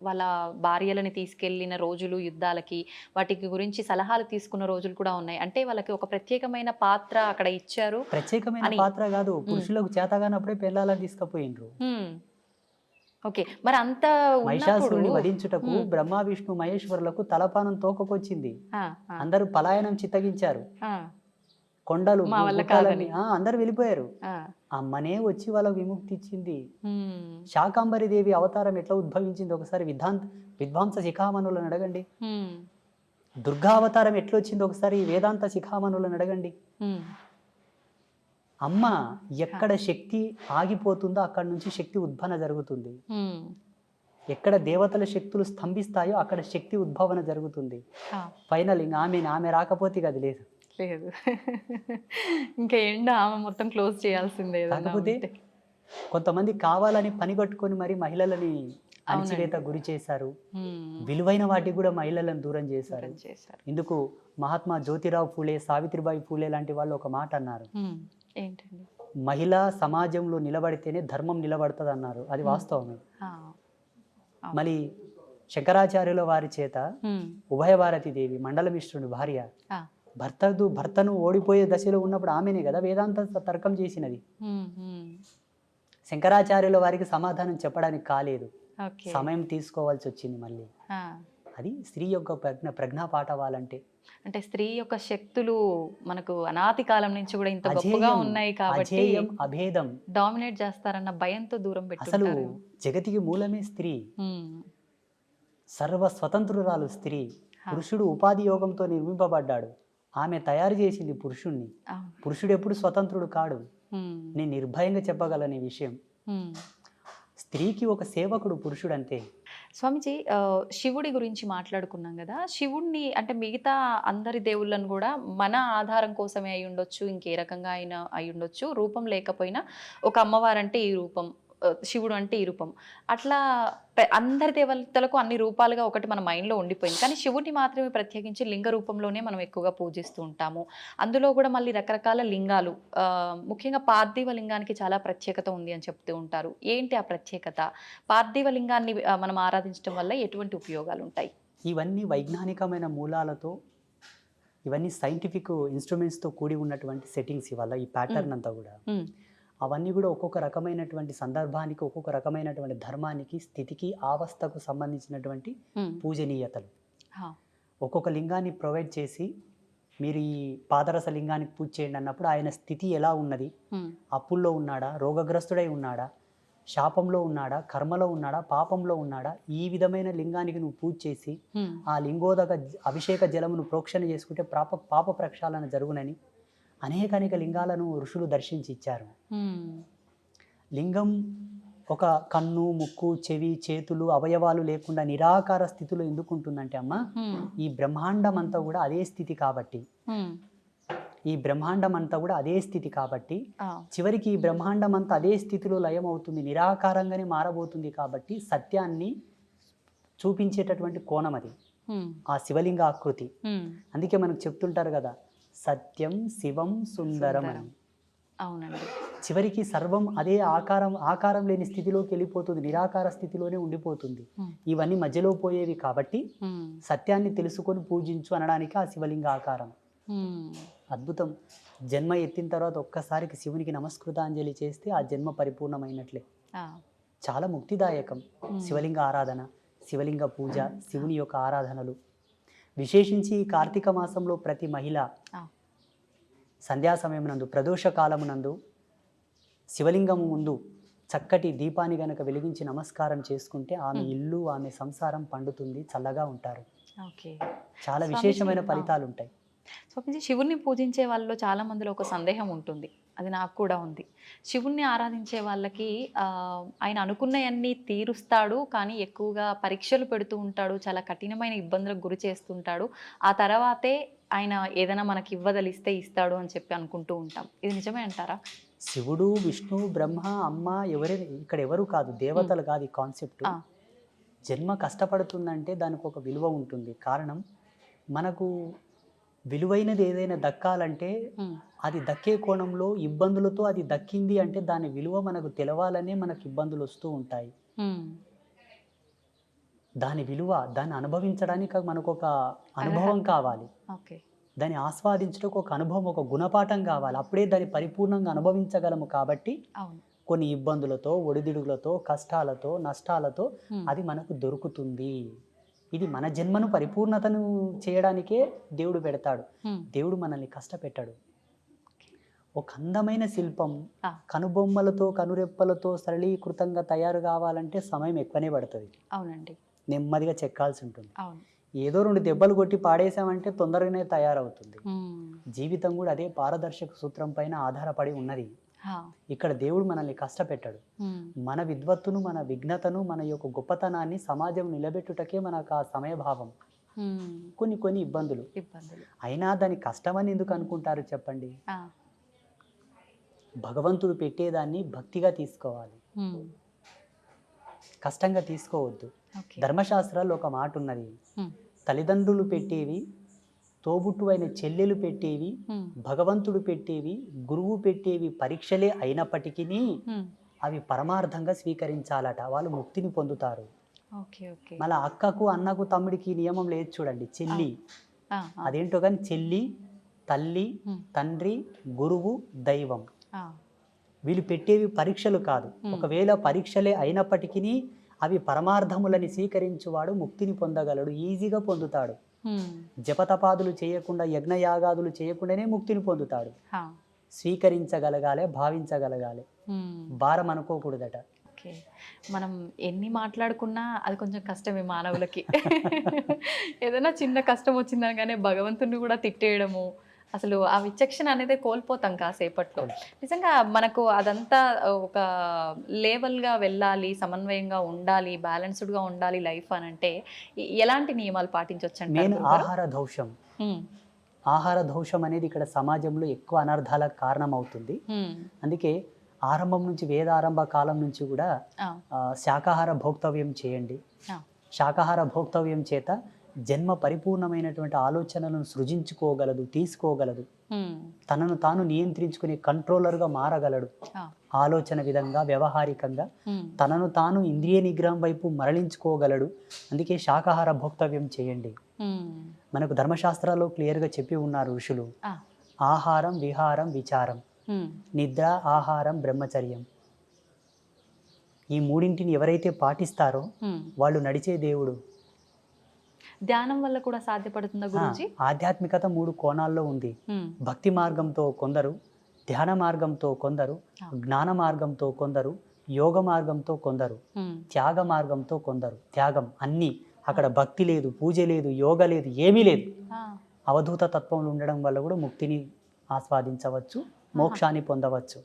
వాళ్ళ భార్యలని తీసుకెళ్లిన రోజులు, యుద్ధాలకి వాటికి గురించి సలహాలు తీసుకున్న రోజులు కూడా ఉన్నాయి. అంటే వాళ్ళకి ఒక ప్రత్యేకమైన పాత్ర అక్కడ ఇచ్చారు. ప్రత్యేకమైన అని. పాత్ర కాదు, పురుషులకు చేతగానప్పుడే పెళ్ళాలని తీసుకుపోయిండ్రు. ఓకే, మరి అంత మహిషాసురుని వధించుటకు బ్రహ్మ విష్ణు మహేశ్వరులకు తలపానం తోకకొచ్చింది. అందరూ పలాయనం చిత్తగించారు. కొండలు, గుట్టలని, అందరూ వెళ్ళిపోయారు. అమ్మనే వచ్చి వాళ్ళకు విముక్తి ఇచ్చింది. శాకాంబరి దేవి అవతారం ఎట్లా ఉద్భవించింది ఒకసారి విద్వాంస శిఖామణులను అడగండి. దుర్గా అవతారం ఎట్లా వచ్చింది ఒకసారి వేదాంత శిఖామణులను అడగండి. అమ్మ ఎక్కడ శక్తి ఆగిపోతుందో అక్కడ నుంచి శక్తి ఉద్భవన జరుగుతుంది. ఎక్కడ దేవతల శక్తులు స్తంభిస్తాయో అక్కడ శక్తి ఉద్భవన జరుగుతుంది. ఫైనల్ ఇంకా ఆమె రాకపోతే అది లేదు. ఇంకా ఎండ ఆమె మొత్తం క్లోజ్ చేయాల్సిందే. కాకపోతే కొంతమంది కావాలని పని కట్టుకొని మరి మహిళలని అణచివేత గురి చేశారు. విలువైన వాటికి కూడా మహిళలను దూరం చేశారు. ఇందుకు మహాత్మా జ్యోతిరావు ఫూలే, సావిత్రిబాయి ఫూలే లాంటి వాళ్ళు ఒక మాట అన్నారు. ఏంటండి? మహిళ సమాజంలో నిలబడితేనే ధర్మం నిలబడుతుంది అన్నారు. అది వాస్తవమే. మళ్ళీ శంకరాచార్యుల వారి చేత ఉభయభారతి దేవి మండలమిశ్రుని భార్య భర్తను ఓడిపోయే దశలో ఉన్నప్పుడు ఆమెనే కదా వేదాంత తర్కం చేసినది. శంకరాచార్యుల వారికి సమాధానం చెప్పడానికి కాలేదు, సమయం తీసుకోవాల్సి వచ్చింది. మళ్ళీ అది స్త్రీ యొక్క ప్రజ్ఞా పాఠవాలంటే. అంటే స్త్రీ యొక్క శక్తులు మనకు అనాది కాలం నుంచి కూడా ఇంత గొప్పగా ఉన్నాయి కాబట్టి అభేదం డామినేట్ చేస్తారన్న భయంతో దూరం పెట్టి. అసలు జగతికి మూలమే స్త్రీ, సర్వ స్వతంత్రురాలు స్త్రీ. పురుషుడు ఉపాధి యోగంతో నిర్మింపబడ్డాడు, ఆమె తయారు చేసింది పురుషుణ్ణి. పురుషుడు ఎప్పుడు స్వతంత్రుడు కాడు. నేను నిర్భయంగా చెప్పగలను ఈ విషయం. స్త్రీకి ఒక సేవకుడు పురుషుడు అంతే. స్వామిజీ, శివుడి గురించి మాట్లాడుకున్నాం కదా, శివుడిని అంటే మిగతా అందరి దేవుళ్ళను కూడా మన ఆధారం కోసమే అయి ఉండొచ్చు, ఇంకే రకంగా అయినా అయి ఉండొచ్చు, రూపం లేకపోయినా ఒక అమ్మవారంటే ఈ రూపం, శివుడు అంటే ఈ రూపం. అట్లా అందరి దేవతలకు అన్ని రూపాలుగా ఒకటి మన మైండ్లో ఉండిపోయింది. కానీ శివుడిని మాత్రమే ప్రత్యేకించి లింగ రూపంలోనే మనం ఎక్కువగా పూజిస్తూ ఉంటాము. అందులో కూడా మళ్ళీ రకరకాల లింగాలు, ముఖ్యంగా పార్థివ లింగానికి చాలా ప్రత్యేకత ఉంది అని చెప్తూ ఉంటారు. ఏంటి ఆ ప్రత్యేకత? పార్థివ లింగాన్ని మనం ఆరాధించడం వల్ల ఎటువంటి ఉపయోగాలు ఉంటాయి? ఇవన్నీ వైజ్ఞానికమైన మూలాలతో, ఇవన్నీ సైంటిఫిక్ ఇన్స్ట్రుమెంట్స్తో కూడి ఉన్నటువంటి సెట్టింగ్స్ ఇవాళ ఈ ప్యాటర్న్ అంతా కూడా. అవన్నీ కూడా ఒక్కొక్క రకమైనటువంటి సందర్భానికి, ఒక్కొక్క రకమైనటువంటి ధర్మానికి, స్థితికి, అవస్థకు సంబంధించినటువంటి పూజనీయతలు. ఒక్కొక్క లింగాన్ని ప్రొవైడ్ చేసి మీరు ఈ పాదరస లింగానికి పూజ చేయండి అన్నప్పుడు ఆయన స్థితి ఎలా ఉన్నది, అప్పుల్లో ఉన్నాడా, రోగగ్రస్తుడై ఉన్నాడా, శాపంలో ఉన్నాడా, కర్మలో ఉన్నాడా, పాపంలో ఉన్నాడా, ఈ విధమైన లింగానికి నువ్వు పూజ చేసి ఆ లింగోదక అభిషేక జలమును ప్రోక్షణ చేసుకుంటే పాప ప్రక్షాళన జరుగునని అనేక లింగాలను ఋషులు దర్శించి ఇచ్చారు. లింగం ఒక కన్ను, ముక్కు, చెవి, చేతులు, అవయవాలు లేకుండా నిరాకార స్థితిలో ఎందుకు ఉంటుందంటే అమ్మ, ఈ బ్రహ్మాండం అంతా కూడా అదే స్థితి కాబట్టి, ఈ బ్రహ్మాండం అంతా కూడా అదే స్థితి కాబట్టి చివరికి ఈ బ్రహ్మాండం అంతా అదే స్థితిలో లయం అవుతుంది, నిరాకారంగానే మారబోతుంది. కాబట్టి సత్యాన్ని చూపించేటటువంటి కోణం అది ఆ శివలింగ ఆకృతి. అందుకే మనకు చెప్తుంటారు కదా, సత్యం శివం సుందరం అని. అవునండి. చివరికి సర్వం అదే ఆకారం లేని స్థితిలోకి వెళ్ళిపోతుంది, నిరాకార స్థితిలోనే ఉండిపోతుంది. ఇవన్నీ మధ్యలో పోయేవి కాబట్టి సత్యాన్ని తెలుసుకొని పూజించు అనడానికి ఆ శివలింగ ఆకారం. అద్భుతం. జన్మ ఎత్తిన తర్వాత ఒక్కసారికి శివునికి నమస్కృతాంజలి చేస్తే ఆ జన్మ పరిపూర్ణమైనట్లే. చాలా ముక్తిదాయకం శివలింగ ఆరాధన, శివలింగ పూజ, శివుని యొక్క ఆరాధనలు. విశేషించి ఈ కార్తీక మాసంలో ప్రతి మహిళ సంధ్యా సమయమునందు, ప్రదోష కాలమునందు శివలింగము ముందు చక్కటి దీపాన్ని గనక వెలిగించి నమస్కారం చేసుకుంటే ఆమె ఇల్లు, ఆమె సంసారం పండుతుంది, చల్లగా ఉంటారు. చాలా విశేషమైన ఫలితాలు ఉంటాయి. స్వామీజీ, శివుణ్ణి పూజించే వాళ్ళలో చాలా మందిలో ఒక సందేహం ఉంటుంది, అది నాకు కూడా ఉంది. శివుణ్ణి ఆరాధించే వాళ్ళకి ఆయన అనుకున్నవన్నీ తీరుస్తాడు, కానీ ఎక్కువగా పరీక్షలు పెడుతూ ఉంటాడు, చాలా కఠినమైన ఇబ్బందులకు గురి చేస్తుంటాడు, ఆ తర్వాతే ఆయన ఏదైనా మనకి ఇవ్వదలిస్తే ఇస్తాడు అని చెప్పి అనుకుంటూ ఉంటాం. ఇది నిజమే అంటారా? శివుడు, విష్ణు, బ్రహ్మ, అమ్మ ఇక్కడ ఎవరు కాదు, దేవతలు కాదు ఈ కాన్సెప్ట్. జన్మ కష్టపడుతుందంటే దానికి ఒక విలువ ఉంటుంది. కారణం, మనకు విలువైనది ఏదైనా దక్కాలంటే అది దక్కే కోణంలో ఇబ్బందులతో అది దక్కింది అంటే దాని విలువ మనకు తెలవాలనే మనకు ఇబ్బందులు వస్తూ ఉంటాయి. దాని విలువ, దాన్ని అనుభవించడానికి మనకు ఒక అనుభవం కావాలి, దాన్ని ఆస్వాదించడానికి ఒక అనుభవం, ఒక గుణపాఠం కావాలి. అప్పుడే దాన్ని పరిపూర్ణంగా అనుభవించగలము. కాబట్టి కొన్ని ఇబ్బందులతో, ఒడిదుడుగులతో, కష్టాలతో, నష్టాలతో అది మనకు దొరుకుతుంది. ఇది మన జన్మను పరిపూర్ణతను చేయడానికే దేవుడు పెడతాడు. దేవుడు మనల్ని కష్టపెట్టాడు. ఒక అందమైన శిల్పం కనుబొమ్మలతో, కనురెప్పలతో సరళీకృతంగా తయారు కావాలంటే సమయం ఎక్కువనే పడుతుంది. అవునండి. నెమ్మదిగా చెక్కాల్సి ఉంటుంది. ఏదో 2 దెబ్బలు కొట్టి పాడేసామంటే తొందరగానే తయారవుతుంది. జీవితం కూడా అదే పారదర్శక సూత్రం పైన ఆధారపడి ఉన్నది. ఇక్కడ దేవుడు మనల్ని కష్టపెట్టాడు. మన విద్వత్తును, మన విఘ్నతను, మన యొక్క గొప్పతనాన్ని సమాజం నిలబెట్టుటకే మనకు ఆ సమయభావం. కొన్ని ఇబ్బందులు అయినా దాని కష్టమని ఎందుకు అనుకుంటారు చెప్పండి? భగవంతుడు పెట్టేదాన్ని భక్తిగా తీసుకోవాలి, కష్టంగా తీసుకోవద్దు. ధర్మశాస్త్రాల్లో ఒక మాట ఉన్నది, తల్లిదండ్రులు పెట్టేవి, తోబుట్టు అయిన చెల్లెలు పెట్టేవి, భగవంతుడు పెట్టేవి, గురువు పెట్టేవి పరీక్షలే అయినప్పటికీ అవి పరమార్థంగా స్వీకరించాలట, వాళ్ళు ముక్తిని పొందుతారు. మళ్ళీ అక్కకు, అన్నకు, తమ్ముడికి నియమం లేదు చూడండి, చెల్లి అదేంటో కానీ చెల్లి, తల్లి, తండ్రి, గురువు, దైవం, వీళ్ళు పెట్టేవి పరీక్షలు కాదు. ఒకవేళ పరీక్షలే అయినప్పటికీ అవి పరమార్థములని స్వీకరించువాడు ముక్తిని పొందగలడు, ఈజీగా పొందుతాడు. జపతపాదులు చేయకుండా, యజ్ఞయాగాదులు చేయకుండానే ముక్తిని పొందుతాడు. స్వీకరించగలగాలి, భావించగలగాలి, భారం అనుకోకూడదట. మనం ఎన్ని మాట్లాడుకున్నా అది కొంచెం కష్టమే మానవులకి. ఏదైనా చిన్న కష్టం వచ్చిందనగానే భగవంతుని కూడా తిట్టేయడము, అసలు ఆ విచక్షణ అనేది కోల్పోతాం కాసేపట్లో. నిజంగా మనకు అదంతా ఒక లేవల్గా వెళ్ళాలి, సమన్వయంగా ఉండాలి, బ్యాలెన్స్డ్గా ఉండాలి లైఫ్ అని అంటే ఎలాంటి నియమాలు పాటించవచ్చు అంటే? ఆహార దోషం అనేది ఇక్కడ సమాజంలో ఎక్కువ అనర్థాలకు కారణం అవుతుంది. అందుకే ఆరంభం నుంచి వేదారంభ కాలం నుంచి కూడా శాకాహార భోక్తవ్యం చేయండి. శాకాహార భోక్తవ్యం చేత జన్మ పరిపూర్ణమైనటువంటి ఆలోచనలను సృజించుకోగలదు, తీసుకోగలదు, తనను తాను నియంత్రించుకునే కంట్రోలర్గా మారగలడు. ఆలోచన విధంగా వ్యవహారికంగా తనను తాను ఇంద్రియ నిగ్రహం వైపు మరలించుకోగలడు. అందుకే శాకాహార భోక్తవ్యం చేయండి. మనకు ధర్మశాస్త్రాల్లో క్లియర్గా చెప్పి ఉన్నారు ఋషులు, ఆహారం, విహారం, విచారం, నిద్ర, ఆహారం, బ్రహ్మచర్యం. ఈ మూడింటిని ఎవరైతే పాటిస్తారో వాళ్ళు నడిచే దేవుడు. ధ్యానం వల్ల కూడా సాధ్యపడుతుందా గురించి? ఆధ్యాత్మికత 3 కోణాల్లో ఉంది. భక్తి మార్గంతో కొందరు, ధ్యాన మార్గంతో కొందరు, జ్ఞాన మార్గంతో కొందరు, యోగ మార్గంతో కొందరు, త్యాగ మార్గంతో కొందరు. త్యాగం అన్నీ, అక్కడ భక్తి లేదు, పూజ లేదు, యోగ లేదు, ఏమీ లేదు. అవధూత తత్వంలో ఉండడం వల్ల కూడా ముక్తిని ఆస్వాదించవచ్చు, మోక్షాన్ని పొందవచ్చు.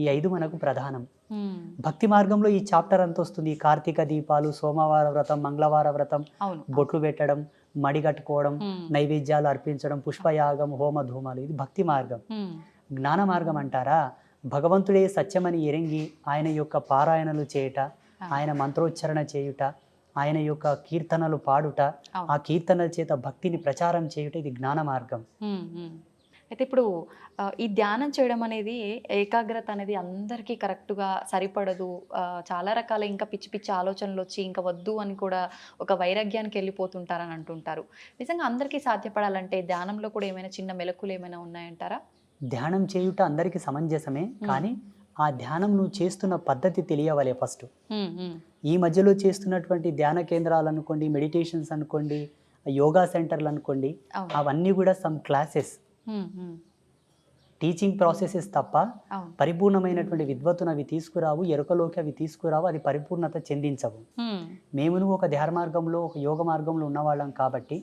ఈ 5 మనకు ప్రధానం. భక్తి మార్గంలో ఈ చాప్టర్ అంత వస్తుంది. కార్తీక దీపాలు, సోమవార వ్రతం, మంగళవార వ్రతం, బొట్లు పెట్టడం, మడి కట్టుకోవడం, నైవేద్యాలు అర్పించడం, పుష్పయాగం, హోమ ధూమాలు, ఇది భక్తి మార్గం. జ్ఞాన మార్గం అంటారా, భగవంతుడే సత్యమని ఎరంగి ఆయన యొక్క పారాయణలు చేయుట, ఆయన మంత్రోచ్చరణ చేయుట, ఆయన యొక్క కీర్తనలు పాడుట, ఆ కీర్తనల చేత భక్తిని ప్రచారం చేయుట, ఇది జ్ఞాన మార్గం. అయితే ఇప్పుడు ఈ ధ్యానం చేయడం అనేది, ఏకాగ్రత అనేది అందరికీ కరెక్ట్గా సరిపడదు. చాలా రకాల ఇంకా పిచ్చి పిచ్చి ఆలోచనలు వచ్చి ఇంకా వద్దు అని కూడా ఒక వైరాగ్యానికి వెళ్ళిపోతుంటారని అంటుంటారు. నిజంగా అందరికీ సాధ్యపడాలంటే ధ్యానంలో కూడా ఏమైనా చిన్న మెలకులు ఏమైనా ఉన్నాయంటారా? ధ్యానం చేయుట అందరికీ సమంజసమే, కానీ ఆ ధ్యానం నువ్వు చేస్తున్న పద్ధతి తెలియవలే ఫస్ట్. ఈ మధ్యలో చేస్తున్నటువంటి ధ్యాన కేంద్రాలు అనుకోండి, మెడిటేషన్స్ అనుకోండి, యోగా సెంటర్లు అనుకోండి, అవన్నీ కూడా సమ్ క్లాసెస్, టీచింగ్ ప్రాసెసెస్ తప్ప పరిపూర్ణమైనటువంటి విద్వత్తును అవి తీసుకురావు, ఎరుకలోకి అవి తీసుకురావు, అది పరిపూర్ణత చెందించవు. మేము ఒక ధ్యాన మార్గంలో, ఒక యోగ మార్గంలో ఉన్నవాళ్ళం కాబట్టి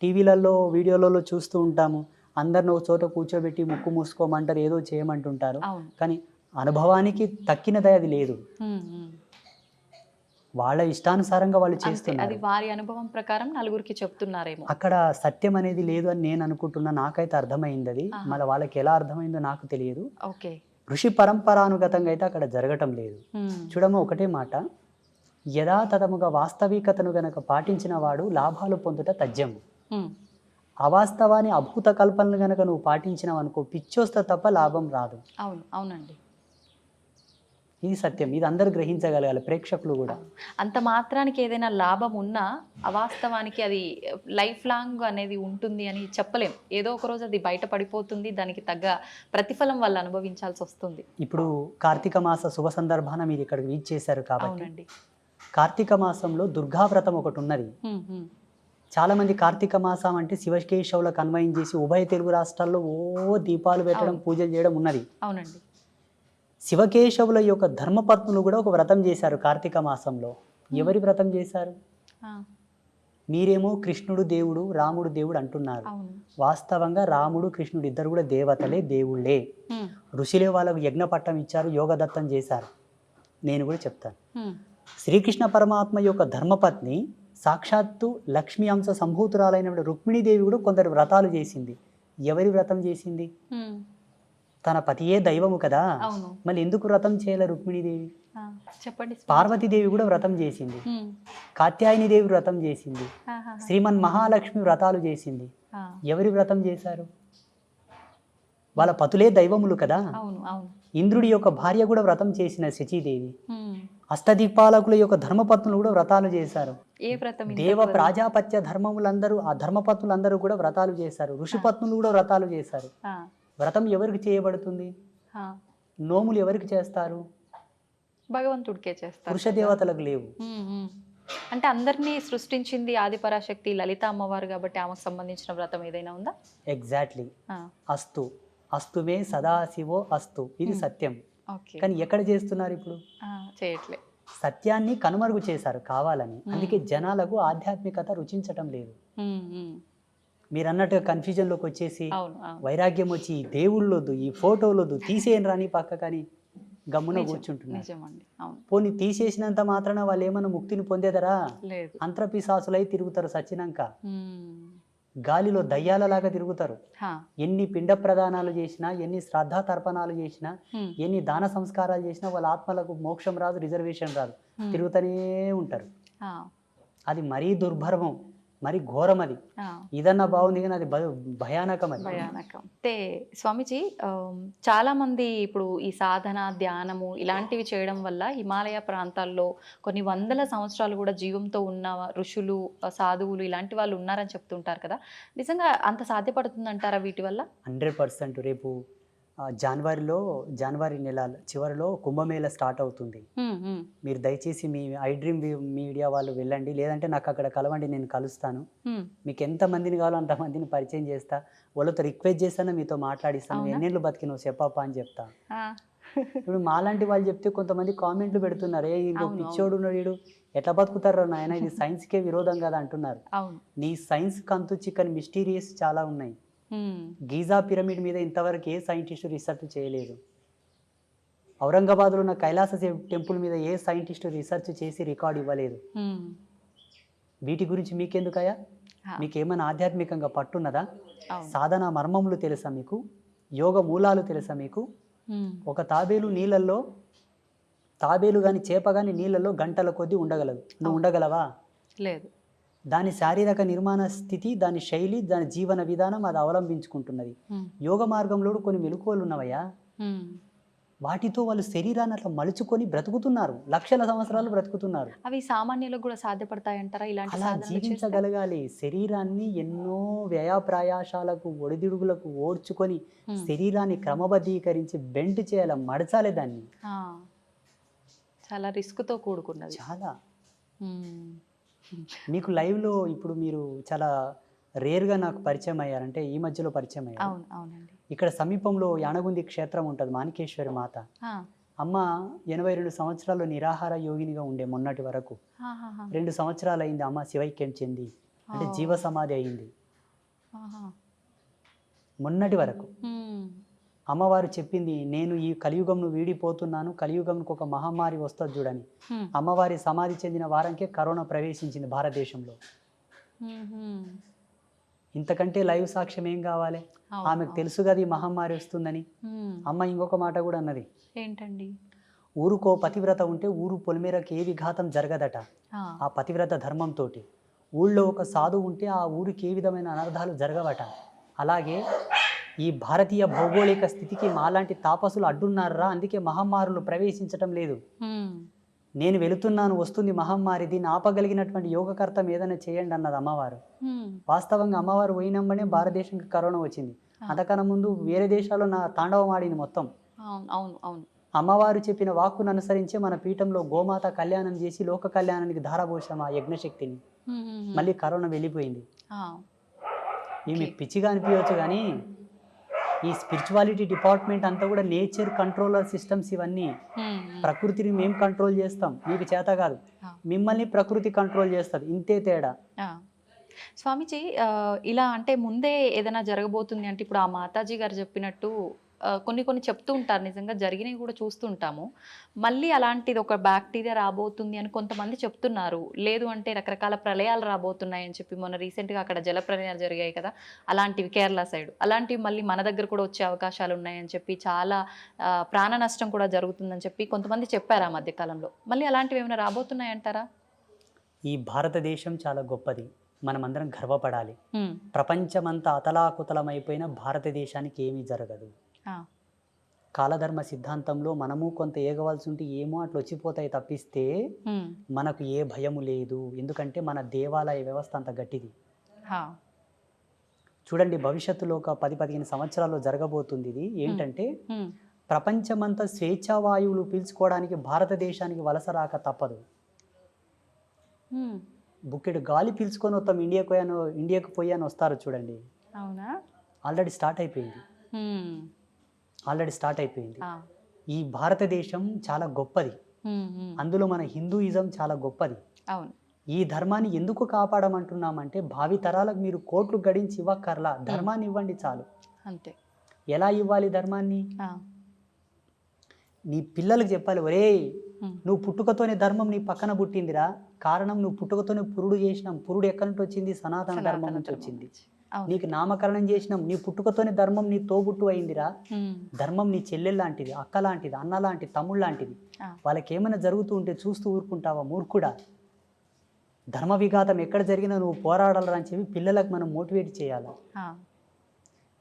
టీవీలలో, వీడియోలలో చూస్తూ ఉంటాము. అందరిని ఒక చోట కూర్చోబెట్టి ముక్కు మూసుకోమంటారు, ఏదో చేయమంటుంటారు, కానీ అనుభవానికి తక్కినది అది లేదు. వాళ్ళ ఇష్టానుసారంగా వాళ్ళు చేస్తున్నారు. అది వారి అనుభవం ప్రకారం నలుగురికి చెప్తున్నారేమో. అక్కడ సత్యం అనేది లేదు అని నేను అనుకుంటున్నా. నాకైతే అర్థమైంది అది. మళ్ళీ వాళ్ళకి ఎలా అర్థమైందో నాకు తెలియదు. ఋషి పరంపరానుగతంగా అయితే అక్కడ జరగటం లేదు. చూడమ్మ, ఒకటే మాట, యథాతథముగా వాస్తవికతను గనక పాటించిన వాడు లాభాలు పొందుట తథ్యము. అవాస్తవాన్ని, అభూత కల్పనలు గనక నువ్వు పాటించినావు అనుకో, పిచ్చొస్తే తప్ప లాభం రాదు. అవునండి, ఇది సత్యం. ఇది అందరూ గ్రహించగలగాలి, ప్రేక్షకులు కూడా. అంత మాత్రానికి ఏదైనా లాభం ఉన్నా అవాస్తవానికి అది లైఫ్ లాంగ్ అనేది ఉంటుంది అని చెప్పలేం. ఏదో ఒక రోజు అది బయట పడిపోతుంది, దానికి తగ్గ ప్రతిఫలం వాళ్ళు అనుభవించాల్సి వస్తుంది. ఇప్పుడు కార్తీక మాస శుభ సందర్భాన మీరు ఇక్కడికి వీచ్ చేశారు కాబట్టి, కార్తీక మాసంలో దుర్గావ్రతం ఒకటి ఉన్నది. చాలా మంది కార్తీక మాసం అంటే శివకేశవులకు అన్వయం చేసి ఉభయ తెలుగు రాష్ట్రాల్లో దీపాలు పెట్టడం, పూజలు చేయడం ఉన్నది. అవునండి. శివకేశవుల యొక్క ధర్మపత్నులు కూడా ఒక వ్రతం చేశారు కార్తీక మాసంలో. ఎవరి వ్రతం చేశారు? మీరేమో కృష్ణుడు దేవుడు, రాముడు దేవుడు అంటున్నారు. వాస్తవంగా రాముడు, కృష్ణుడు ఇద్దరు కూడా దేవతలే, దేవుళ్ళే. ఋషులే వాళ్ళకు యజ్ఞ పట్టం ఇచ్చారు, యోగదత్తం చేశారు. నేను కూడా చెప్తాను. శ్రీకృష్ణ పరమాత్మ యొక్క ధర్మపత్ని సాక్షాత్తు లక్ష్మీ అంశ సంభూతురాలైన రుక్మిణీదేవి కూడా కొందరు వ్రతాలు చేసింది. ఎవరి వ్రతం చేసింది? తన పతియే దైవము కదా, మళ్ళీ ఎందుకు వ్రతం చేయలే రుక్మిణీదేవి? చెప్పండి. పార్వతీదేవి కూడా వ్రతం చేసింది, కాత్యాయనిదేవి వ్రతం చేసింది, శ్రీమన్ మహాలక్ష్మి వ్రతాలు చేసింది. ఎవరి వ్రతం చేశారు? వాళ్ళ పతులే దైవములు కదా. ఇంద్రుడి యొక్క భార్య కూడా వ్రతం చేసిన శచీదేవి. అష్టదీపాలకుల యొక్క ధర్మపత్నులు కూడా వ్రతాలు చేశారు. దేవ ప్రాజాపత్య ధర్మములందరూ, ఆ ధర్మపత్నులందరూ కూడా వ్రతాలు చేశారు. ఋషిపత్నులు కూడా వ్రతాలు చేశారు. వ్రతం ఎవరికి చేయబడుతుంది? నోములు ఎవరికి చేస్తారు? భగవంతుడికే చేస్తారు, పురుష దేవతలకు లేవు. అంటే అందరినీ సృష్టించింది ఆదిపరాశక్తి లలిత అమ్మవారు కాబట్టి ఆమెకు సంబంధించిన వ్రతం ఏదైనా ఉందా? ఎగ్జాక్ట్లీ. అస్తు అస్తుమే సదాశివో అస్తు, ఇది సత్యం. కానీ ఎక్కడ చేస్తున్నారు ఇప్పుడు? చేయట్లే. సత్యాన్ని కనుమరుగు చేశారు కావాలని. అందుకే జనాలకు ఆధ్యాత్మికత రుచించటం లేదు. మీరు అన్నట్టుగా కన్ఫ్యూజన్లోకి వచ్చేసి వైరాగ్యం వచ్చి దేవుళ్ళొద్దు, ఈ ఫోటోలొద్దు, తీసేయని రాని పక్క కానీ గమ్మున కూర్చుంటున్నారు. పోనీ తీసేసినంత మాత్రాన వాళ్ళు ఏమన్నా ముక్తిని పొందేదరా? అంతర్పిశాసులై తిరుగుతారు సచ్చినాక. గాలిలో దయ్యాలలాగా తిరుగుతారు. హా. ఎన్ని పిండ ప్రదానాలు చేసినా, ఎన్ని శ్రద్ధా తర్పణాలు చేసినా, హ్మ్. ఎన్ని దాన సంస్కారాలు చేసినా వాళ్ళ ఆత్మలకు మోక్షం రాదు, రిజర్వేషన్ రాదు, హ్మ్. తిరుగుతూనే ఉంటారు. హా. అది మరీ దుర్భర్మం, మరీ ఘోరం. అది హా. ఇదన్నా బాగుంది కానీ అది భయానకం. అది భయానకం. అంటే స్వామీజీ, చాలా మంది ఇప్పుడు ఈ సాధన, ధ్యానము ఇలాంటివి చేయడం వల్ల హిమాలయ ప్రాంతాల్లో కొన్ని వందల సంవత్సరాలు కూడా జీవంతో ఉన్న ఋషులు, సాధువులు ఇలాంటి వాళ్ళు ఉన్నారని చెప్తుంటారు కదా. నిజంగా అంత సాధ్యపడుతుందంటారా వీటి వల్ల? 100%. రేపు జనవరి నెల చివరిలో కుంభమేళ స్టార్ట్ అవుతుంది. హ్మ్. హ్మ్. మీరు దయచేసి మీ ఐ డ్రీమ్ మీడియా వాళ్ళు వెళ్ళండి, లేదంటే నాకు అక్కడ కలవండి, నేను కలుస్తాను. హ్మ్. మీకు ఎంతమందిని కావాలో అంతమందిని పరిచయం చేస్తా, వాళ్ళతో రిక్వెస్ట్ చేస్తాను, మీతో మాట్లాడిస్తాను. అవునా? ఎన్నేళ్ళు బతికినావు చెప్పప్పా అని చెప్తా. ఆ. ఇప్పుడు మాలాంటి వాళ్ళు చెప్తే కొంతమంది కామెంట్లు పెడుతున్నారు, ఏ ఇంకో అవును, పిచ్చోడు ఉన్నాడు వీడు, ఎట్లా బతుకుతారో నాయన, ఇది సైన్స్కే విరోధం కదా అంటున్నారు. అవును. నీ సైన్స్ కంతు చిక్కని మిస్టీరియస్ చాలా ఉన్నాయి. హ్మ్. గీజా పిరమిడ్ మీద ఇంతవరకు ఏ సైంటిస్టు రీసెర్చ్ చేయలేదు. ఔరంగాబాద్లో ఉన్న కైలాస టెంపుల్ మీద ఏ సైంటిస్టు రీసెర్చ్ చేసి రికార్డు ఇవ్వలేదు. హ్మ్. వీటి గురించి మీకెందుకయ్యా? హా. మీకేమైనా ఆధ్యాత్మికంగా పట్టున్నదా? అవును. సాధన మర్మములు తెలుసా మీకు? యోగ మూలాలు తెలుసా మీకు? హ్మ్. ఒక తాబేలు కానీ చేప కానీ నీళ్ళల్లో గంటల కొద్దీ ఉండగలదు. నువ్వు ఉండగలవా? లేదు. దాని శారీరక నిర్మాణ స్థితి, దాని శైలి, దాని జీవన విధానం అది అవలంబించుకుంటున్నది. హ్మ్. యోగ మార్గంలో కొన్ని మెలకువలు ఉన్నవయ్యా. హ్మ్. వాటితో వాళ్ళు శరీరాన్ని అట్లా మలుచుకొని బ్రతుకుతున్నారు, లక్షల సంవత్సరాలు బ్రతుకుతున్నారు. అవి సామాన్యులకు కూడా సాధ్యపడతాయంటారా ఇలాంటి అలా సాధనలు చేస్తే? జీవించగలగాలి. శరీరాన్ని ఎన్నో వ్యయప్రయాసాలకు, ఒడిదుడుగులకు ఓడ్చుకొని హ్మ్. శరీరాన్ని క్రమబద్ధీకరించి బెండ్ చేయాలి, మడచాలి దాన్ని. ఆ. చాలా రిస్క్తో కూడుకున్నది. చాలా. హ్మ్. మీకు లైవ్లో ఇప్పుడు మీరు చాలా రేర్గా నాకు పరిచయం అయ్యారంటే ఈ మధ్యలో పరిచయం అయ్యారు. అవును, అవునండి. ఇక్కడ సమీపంలో యానగుంది క్షేత్రం ఉంటుంది, మాణికేశ్వరి మాత. ఆ. అమ్మ 82 సంవత్సరాలు నిరాహార యోగినిగా ఉండే మొన్నటి వరకు. ఆహాహా. 2 సంవత్సరాలు అయింది అమ్మ శివైక్యం చెంది, అంటే ఓ. జీవ సమాధి అయింది. ఆహా. మొన్నటి వరకు హ్మ్. అమ్మవారు చెప్పింది, నేను ఈ కలియుగంను వీడిపోతున్నాను, కలియుగంకు ఒక మహమ్మారి వస్తుంది చూడని. హ్మ్. అమ్మవారి సమాధి చెందిన వారంకే కరోనా ప్రవేశించింది భారతదేశంలో. హ్మ్. ఇంతకంటే లైవ్ సాక్ష్యం ఏం కావాలి? అవును, ఆమెకు అవును. తెలుసు కదా ఈ మహమ్మారి వస్తుందని. హ్మ్. అమ్మ ఇంకొక మాట కూడా అన్నది, ఏంటండి? ఊరుకో పతివ్రత ఉంటే ఊరు పొలిమేరకు ఏ విఘాతం జరగదట. ఆ. ఆ పతివ్రత ధర్మంతో ఊళ్ళో ఒక సాధువు ఉంటే ఆ ఊరికి ఏ విధమైన అనర్థాలు జరగవట. అలాగే ఈ భారతీయ భౌగోళిక స్థితికి మాలాంటి తాపసులు అడ్డున్నారా, అందుకే మహమ్మారులు ప్రవేశించటం లేదు. హ్మ్. నేను వెళుతున్నాను, వస్తుంది మహమ్మారి, దీన్ని ఆపగలిగినటువంటి యోగకర్తం ఏదైనా చేయండి అన్నది అమ్మవారు. హ్మ్. వాస్తవంగా అమ్మవారు పోయినమ్మనే భారతదేశంకి కరోనా వచ్చింది. అంతకన్నా ముందు వేరే దేశాల్లో నా తాండవం ఆడింది మొత్తం. అవును, అవును, అవును. అమ్మవారు చెప్పిన వాక్కును అనుసరించే మన పీఠంలో గోమాత కళ్యాణం చేసి లోక కళ్యాణానికి ధారపోసాం ఆ యజ్ఞశక్తిని. హ్మ్. హ్మ్. మళ్ళీ కరోనా వెళ్ళిపోయింది. ఆ. ఇవి మీకు పిచ్చిగా అనిపించవచ్చు కానీ ఈ స్పిరిచువాలిటీ డిపార్ట్మెంట్ అంతా కూడా నేచర్ కంట్రోలర్ సిస్టమ్స్ ఇవన్నీ. హ్మ్. ప్రకృతిని మేము కంట్రోల్ చేస్తాం, మీకు చేత కాదు. ఆ. మిమ్మల్ని ప్రకృతి కంట్రోల్ చేస్తుంది, ఇంతే తేడా. ఆ. స్వామీజీ, ఇలా అంటే ముందే ఏదైనా జరగబోతుంది అంటే ఇప్పుడు ఆ మాతాజీ గారు చెప్పినట్టు కొన్ని కొన్ని చెప్తూ ఉంటారు, నిజంగా జరిగినవి కూడా చూస్తుంటాము. మళ్ళీ అలాంటిది ఒక బ్యాక్టీరియా రాబోతుంది అని కొంతమంది చెప్తున్నారు. లేదు అంటే రకరకాల ప్రళయాలు రాబోతున్నాయి అని చెప్పి మొన్న రీసెంట్గా అక్కడ జల ప్రళయాలు జరిగాయి కదా, అలాంటివి కేరళ సైడ్, అలాంటివి మళ్ళీ మన దగ్గర కూడా వచ్చే అవకాశాలు ఉన్నాయని చెప్పి, చాలా ప్రాణ నష్టం కూడా జరుగుతుందని చెప్పి కొంతమంది చెప్పారు ఆ మధ్యకాలంలో. మళ్ళీ అలాంటివి ఏమైనా రాబోతున్నాయంటారా? ఈ భారతదేశం చాలా గొప్పది, మనమందరం గర్వపడాలి. హ్మ్. ప్రపంచమంతా అతలాకుతలమైపోయిన భారతదేశానికి ఏమీ జరగదు. ఆ. కాలధర్మ సిద్ధాంతంలో మనము కొంత ఏగవలసి ఉంటే ఏమో అట్లా వచ్చిపోతాయి తప్పిస్తే హ్మ్. మనకు ఏ భయము లేదు. ఎందుకంటే మన దేవాలయ వ్యవస్థ అంత గట్టిది. హా. చూడండి, భవిష్యత్తులో ఒక 10-15 సంవత్సరాల్లో జరగబోతుంది ఇది. ఏంటంటే హ్మ్. ప్రపంచమంతా స్వేచ్ఛావాయువులు పీల్చుకోవడానికి భారతదేశానికి వలస రాక తప్పదు. హ్మ్. బుక్కెడు గాలి పీల్చుకొని వస్తాం, ఇండియాకు పోయాను వస్తారు చూడండి. అవునా? ఆల్రెడీ స్టార్ట్ అయిపోయింది. హ్మ్. ఈ భారతదేశం చాలా గొప్పది. హ్మ్. హ్మ్. అందులో మన హిందూయిజం చాలా గొప్పది. అవును. ఈ ధర్మాన్ని ఎందుకు కాపాడమంటున్నామంటే భావి తరాలకు మీరు కోట్లు గడించి ఇవ్వక్కర్లా, ధర్మాన్ని ఇవ్వండి చాలు. అంతే. ఎలా ఇవ్వాలి ధర్మాన్ని? ఆ. నీ పిల్లలకు చెప్పాలి, ఒరేయ్ హ్మ్. నువ్వు పుట్టుకతోనే ధర్మం నీ పక్కన పుట్టిందిరా. కారణం నువ్వు పుట్టుకతోనే పురుడు చేసినాం. పురుడు ఎక్కడి నుంచి వచ్చింది? సనాతన ధర్మం నుంచి వచ్చింది. అవును. నీకు నామకరణం చేసినాం, నీ పుట్టుకతోనే ధర్మం నీ తోబుట్టు అయిందిరా. ధర్మం నీ చెల్లెలు లాంటిది, అక్క లాంటిది, అన్న లాంటిది, తమ్ముడు లాంటిది. వాళ్ళకి ఏమైనా జరుగుతూ ఉంటే చూస్తూ ఊరుకుంటావా మూర్ఖుడా? ధర్మ విఘాతం ఎక్కడ జరిగినా నువ్వు పోరాడాలని అని చెప్పి పిల్లలకు మనం మోటివేట్ చేయాలి.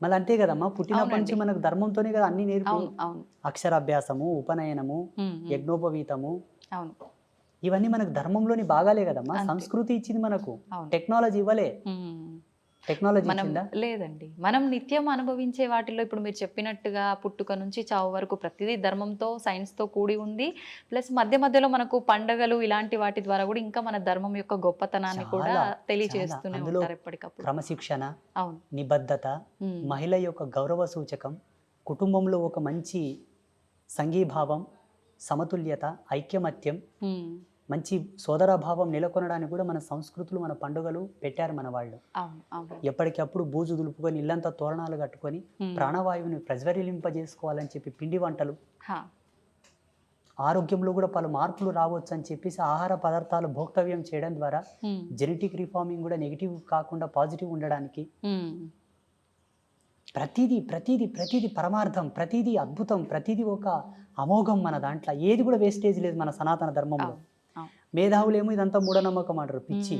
మళ్ళీ అంతే కదమ్మా, పుట్టినప్పటి నుంచి మనకు ధర్మంతోనే కదా అన్ని నేర్పి, అక్షరాభ్యాసము, ఉపనయనము, యజ్ఞోపవీతము, ఇవన్నీ మనకు ధర్మంలోని భాగాలే కదమ్మా. సంస్కృతి ఇచ్చింది మనకు, టెక్నాలజీ ఇవ్వలే. టెక్నాలజీ ఇచ్చిందా? లేదండి. మనం నిత్యం అనుభవించే వాటిలో ఇప్పుడు మీరు చెప్పినట్టుగా పుట్టుక నుంచి చావు వరకు ప్రతిదీ ధర్మంతో, సైన్స్తో కూడి ఉంది. ప్లస్ మధ్య మధ్యలో మనకు పండగలు ఇలాంటి వాటి ద్వారా కూడా ఇంకా మన ధర్మం యొక్క గొప్పతనాన్ని కూడా తెలియజేస్తూనే ఉంటారు ఎప్పటికప్పుడు. క్రమశిక్షణ, అవును, నిబద్ధత, మహిళ యొక్క గౌరవ సూచకం, కుటుంబంలో ఒక మంచి సంఘీభావం, సమతుల్యత, ఐక్యమత్యం, మంచి సోదరాభావం నెలకొనడానికి కూడా మన సంస్కృతులు, మన పండుగలు పెట్టారు మన వాళ్ళు. ఎప్పటికప్పుడు బూజు దులుపుకొని ఇల్లంతా తోరణాలు కట్టుకొని ప్రాణవాయువుని ప్రజ్వరిలింపజేసుకోవాలని చెప్పి పిండి వంటలు, ఆరోగ్యంలో కూడా పలు మార్పులు రావచ్చు అని చెప్పేసి ఆహార పదార్థాలు భోక్తవ్యం చేయడం ద్వారా జెనెటిక్ రిఫార్మింగ్ కూడా నెగిటివ్ కాకుండా పాజిటివ్ ఉండడానికి ప్రతిదీ ప్రతిదీ ప్రతిదీ పరమార్థం, ప్రతిదీ అద్భుతం, ప్రతిదీ ఒక అమోఘం. మన దాంట్లో ఏది కూడా వేస్టేజ్ లేదు మన సనాతన ధర్మంలో. మేధావులేమో ఇదంతా మూఢనమ్మకం అంటారు, పిచ్చి.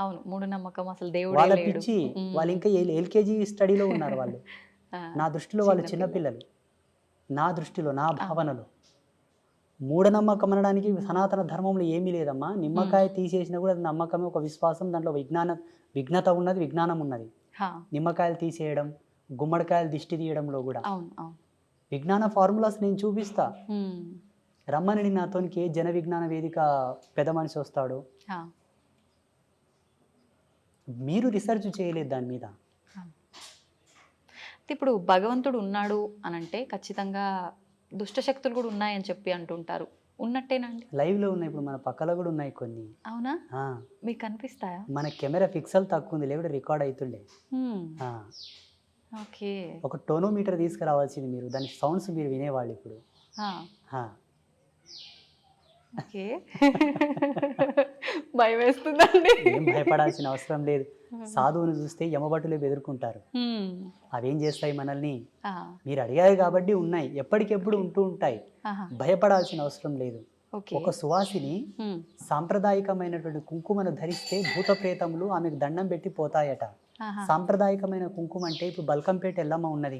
అవును, మూఢనమ్మకం, అసలు దేవుడు వాళ్ళ పిచ్చి. వాళ్ళు ఇంకా ఎల్కేజీ స్టడీలో ఉన్నారు వాళ్ళు. నా దృష్టిలో వాళ్ళు చిన్నపిల్లలు, నా దృష్టిలో, నా భావనలో. మూఢనమ్మకం అనడానికి సనాతన ధర్మంలో ఏమీ లేదమ్మా. నిమ్మకాయ తీసేసినా కూడా అది నమ్మకమే, ఒక విశ్వాసం. దాంట్లో విఘ్నత ఉన్నది, విజ్ఞానం ఉన్నది. నిమ్మకాయలు తీసేయడం, గుమ్మడికాయలు దిష్టి తీయడంలో కూడా విజ్ఞాన ఫార్ములాస్ నేను చూపిస్తా. రమ్మని నాతోనికి జన విజ్ఞాన వేదిక పెద్ద మనిషి వస్తాడు, మీరు రీసెర్చ్ చేయలేదు దాని మీద. ఇప్పుడు భగవంతుడు ఉన్నాడు అనంటే ఖచ్చితంగా దుష్టశక్తులు కూడా ఉన్నాయని చెప్పి అంటుంటారు. ఉన్నట్టేనండి? లైవ్ లో ఉన్నాయి, ఇప్పుడు మన పక్కలో కూడా ఉన్నాయి కొన్ని. అవునా? మీకు కనిపిస్తాయా? మన కెమెరా పిక్సెల్ తక్కువ ఉంది, లేకపోతే రికార్డ్ అవుతుండే. ఓకే, ఒక టోనోమీటర్ తీసుకురావాల్సింది మీరు, దాని సౌండ్స్ మీరు వినేవాళ్ళు ఇప్పుడు. ఓకే, భయం వేస్తుందండి. ఏం భయపడాల్సిన అవసరం లేదు. సాధువుని చూస్తే యమభటులే బెదురుకుంటారు. అవేం చేస్తాయి మనల్ని? మీరు అడిగారు కాబట్టి ఉన్నాయి, ఎప్పటికెప్పుడు ఉంటూ ఉంటాయి, భయపడాల్సిన అవసరం లేదు. ఒక సువాసిని సాంప్రదాయకమైనటువంటి కుంకుమను ధరిస్తే భూత ప్రేతములు ఆమెకు దండం పెట్టి పోతాయట. సాంప్రదాయకమైన కుంకుమ అంటే ఇప్పుడు బల్కంపేట ఎల్లమ్మ ఉన్నది,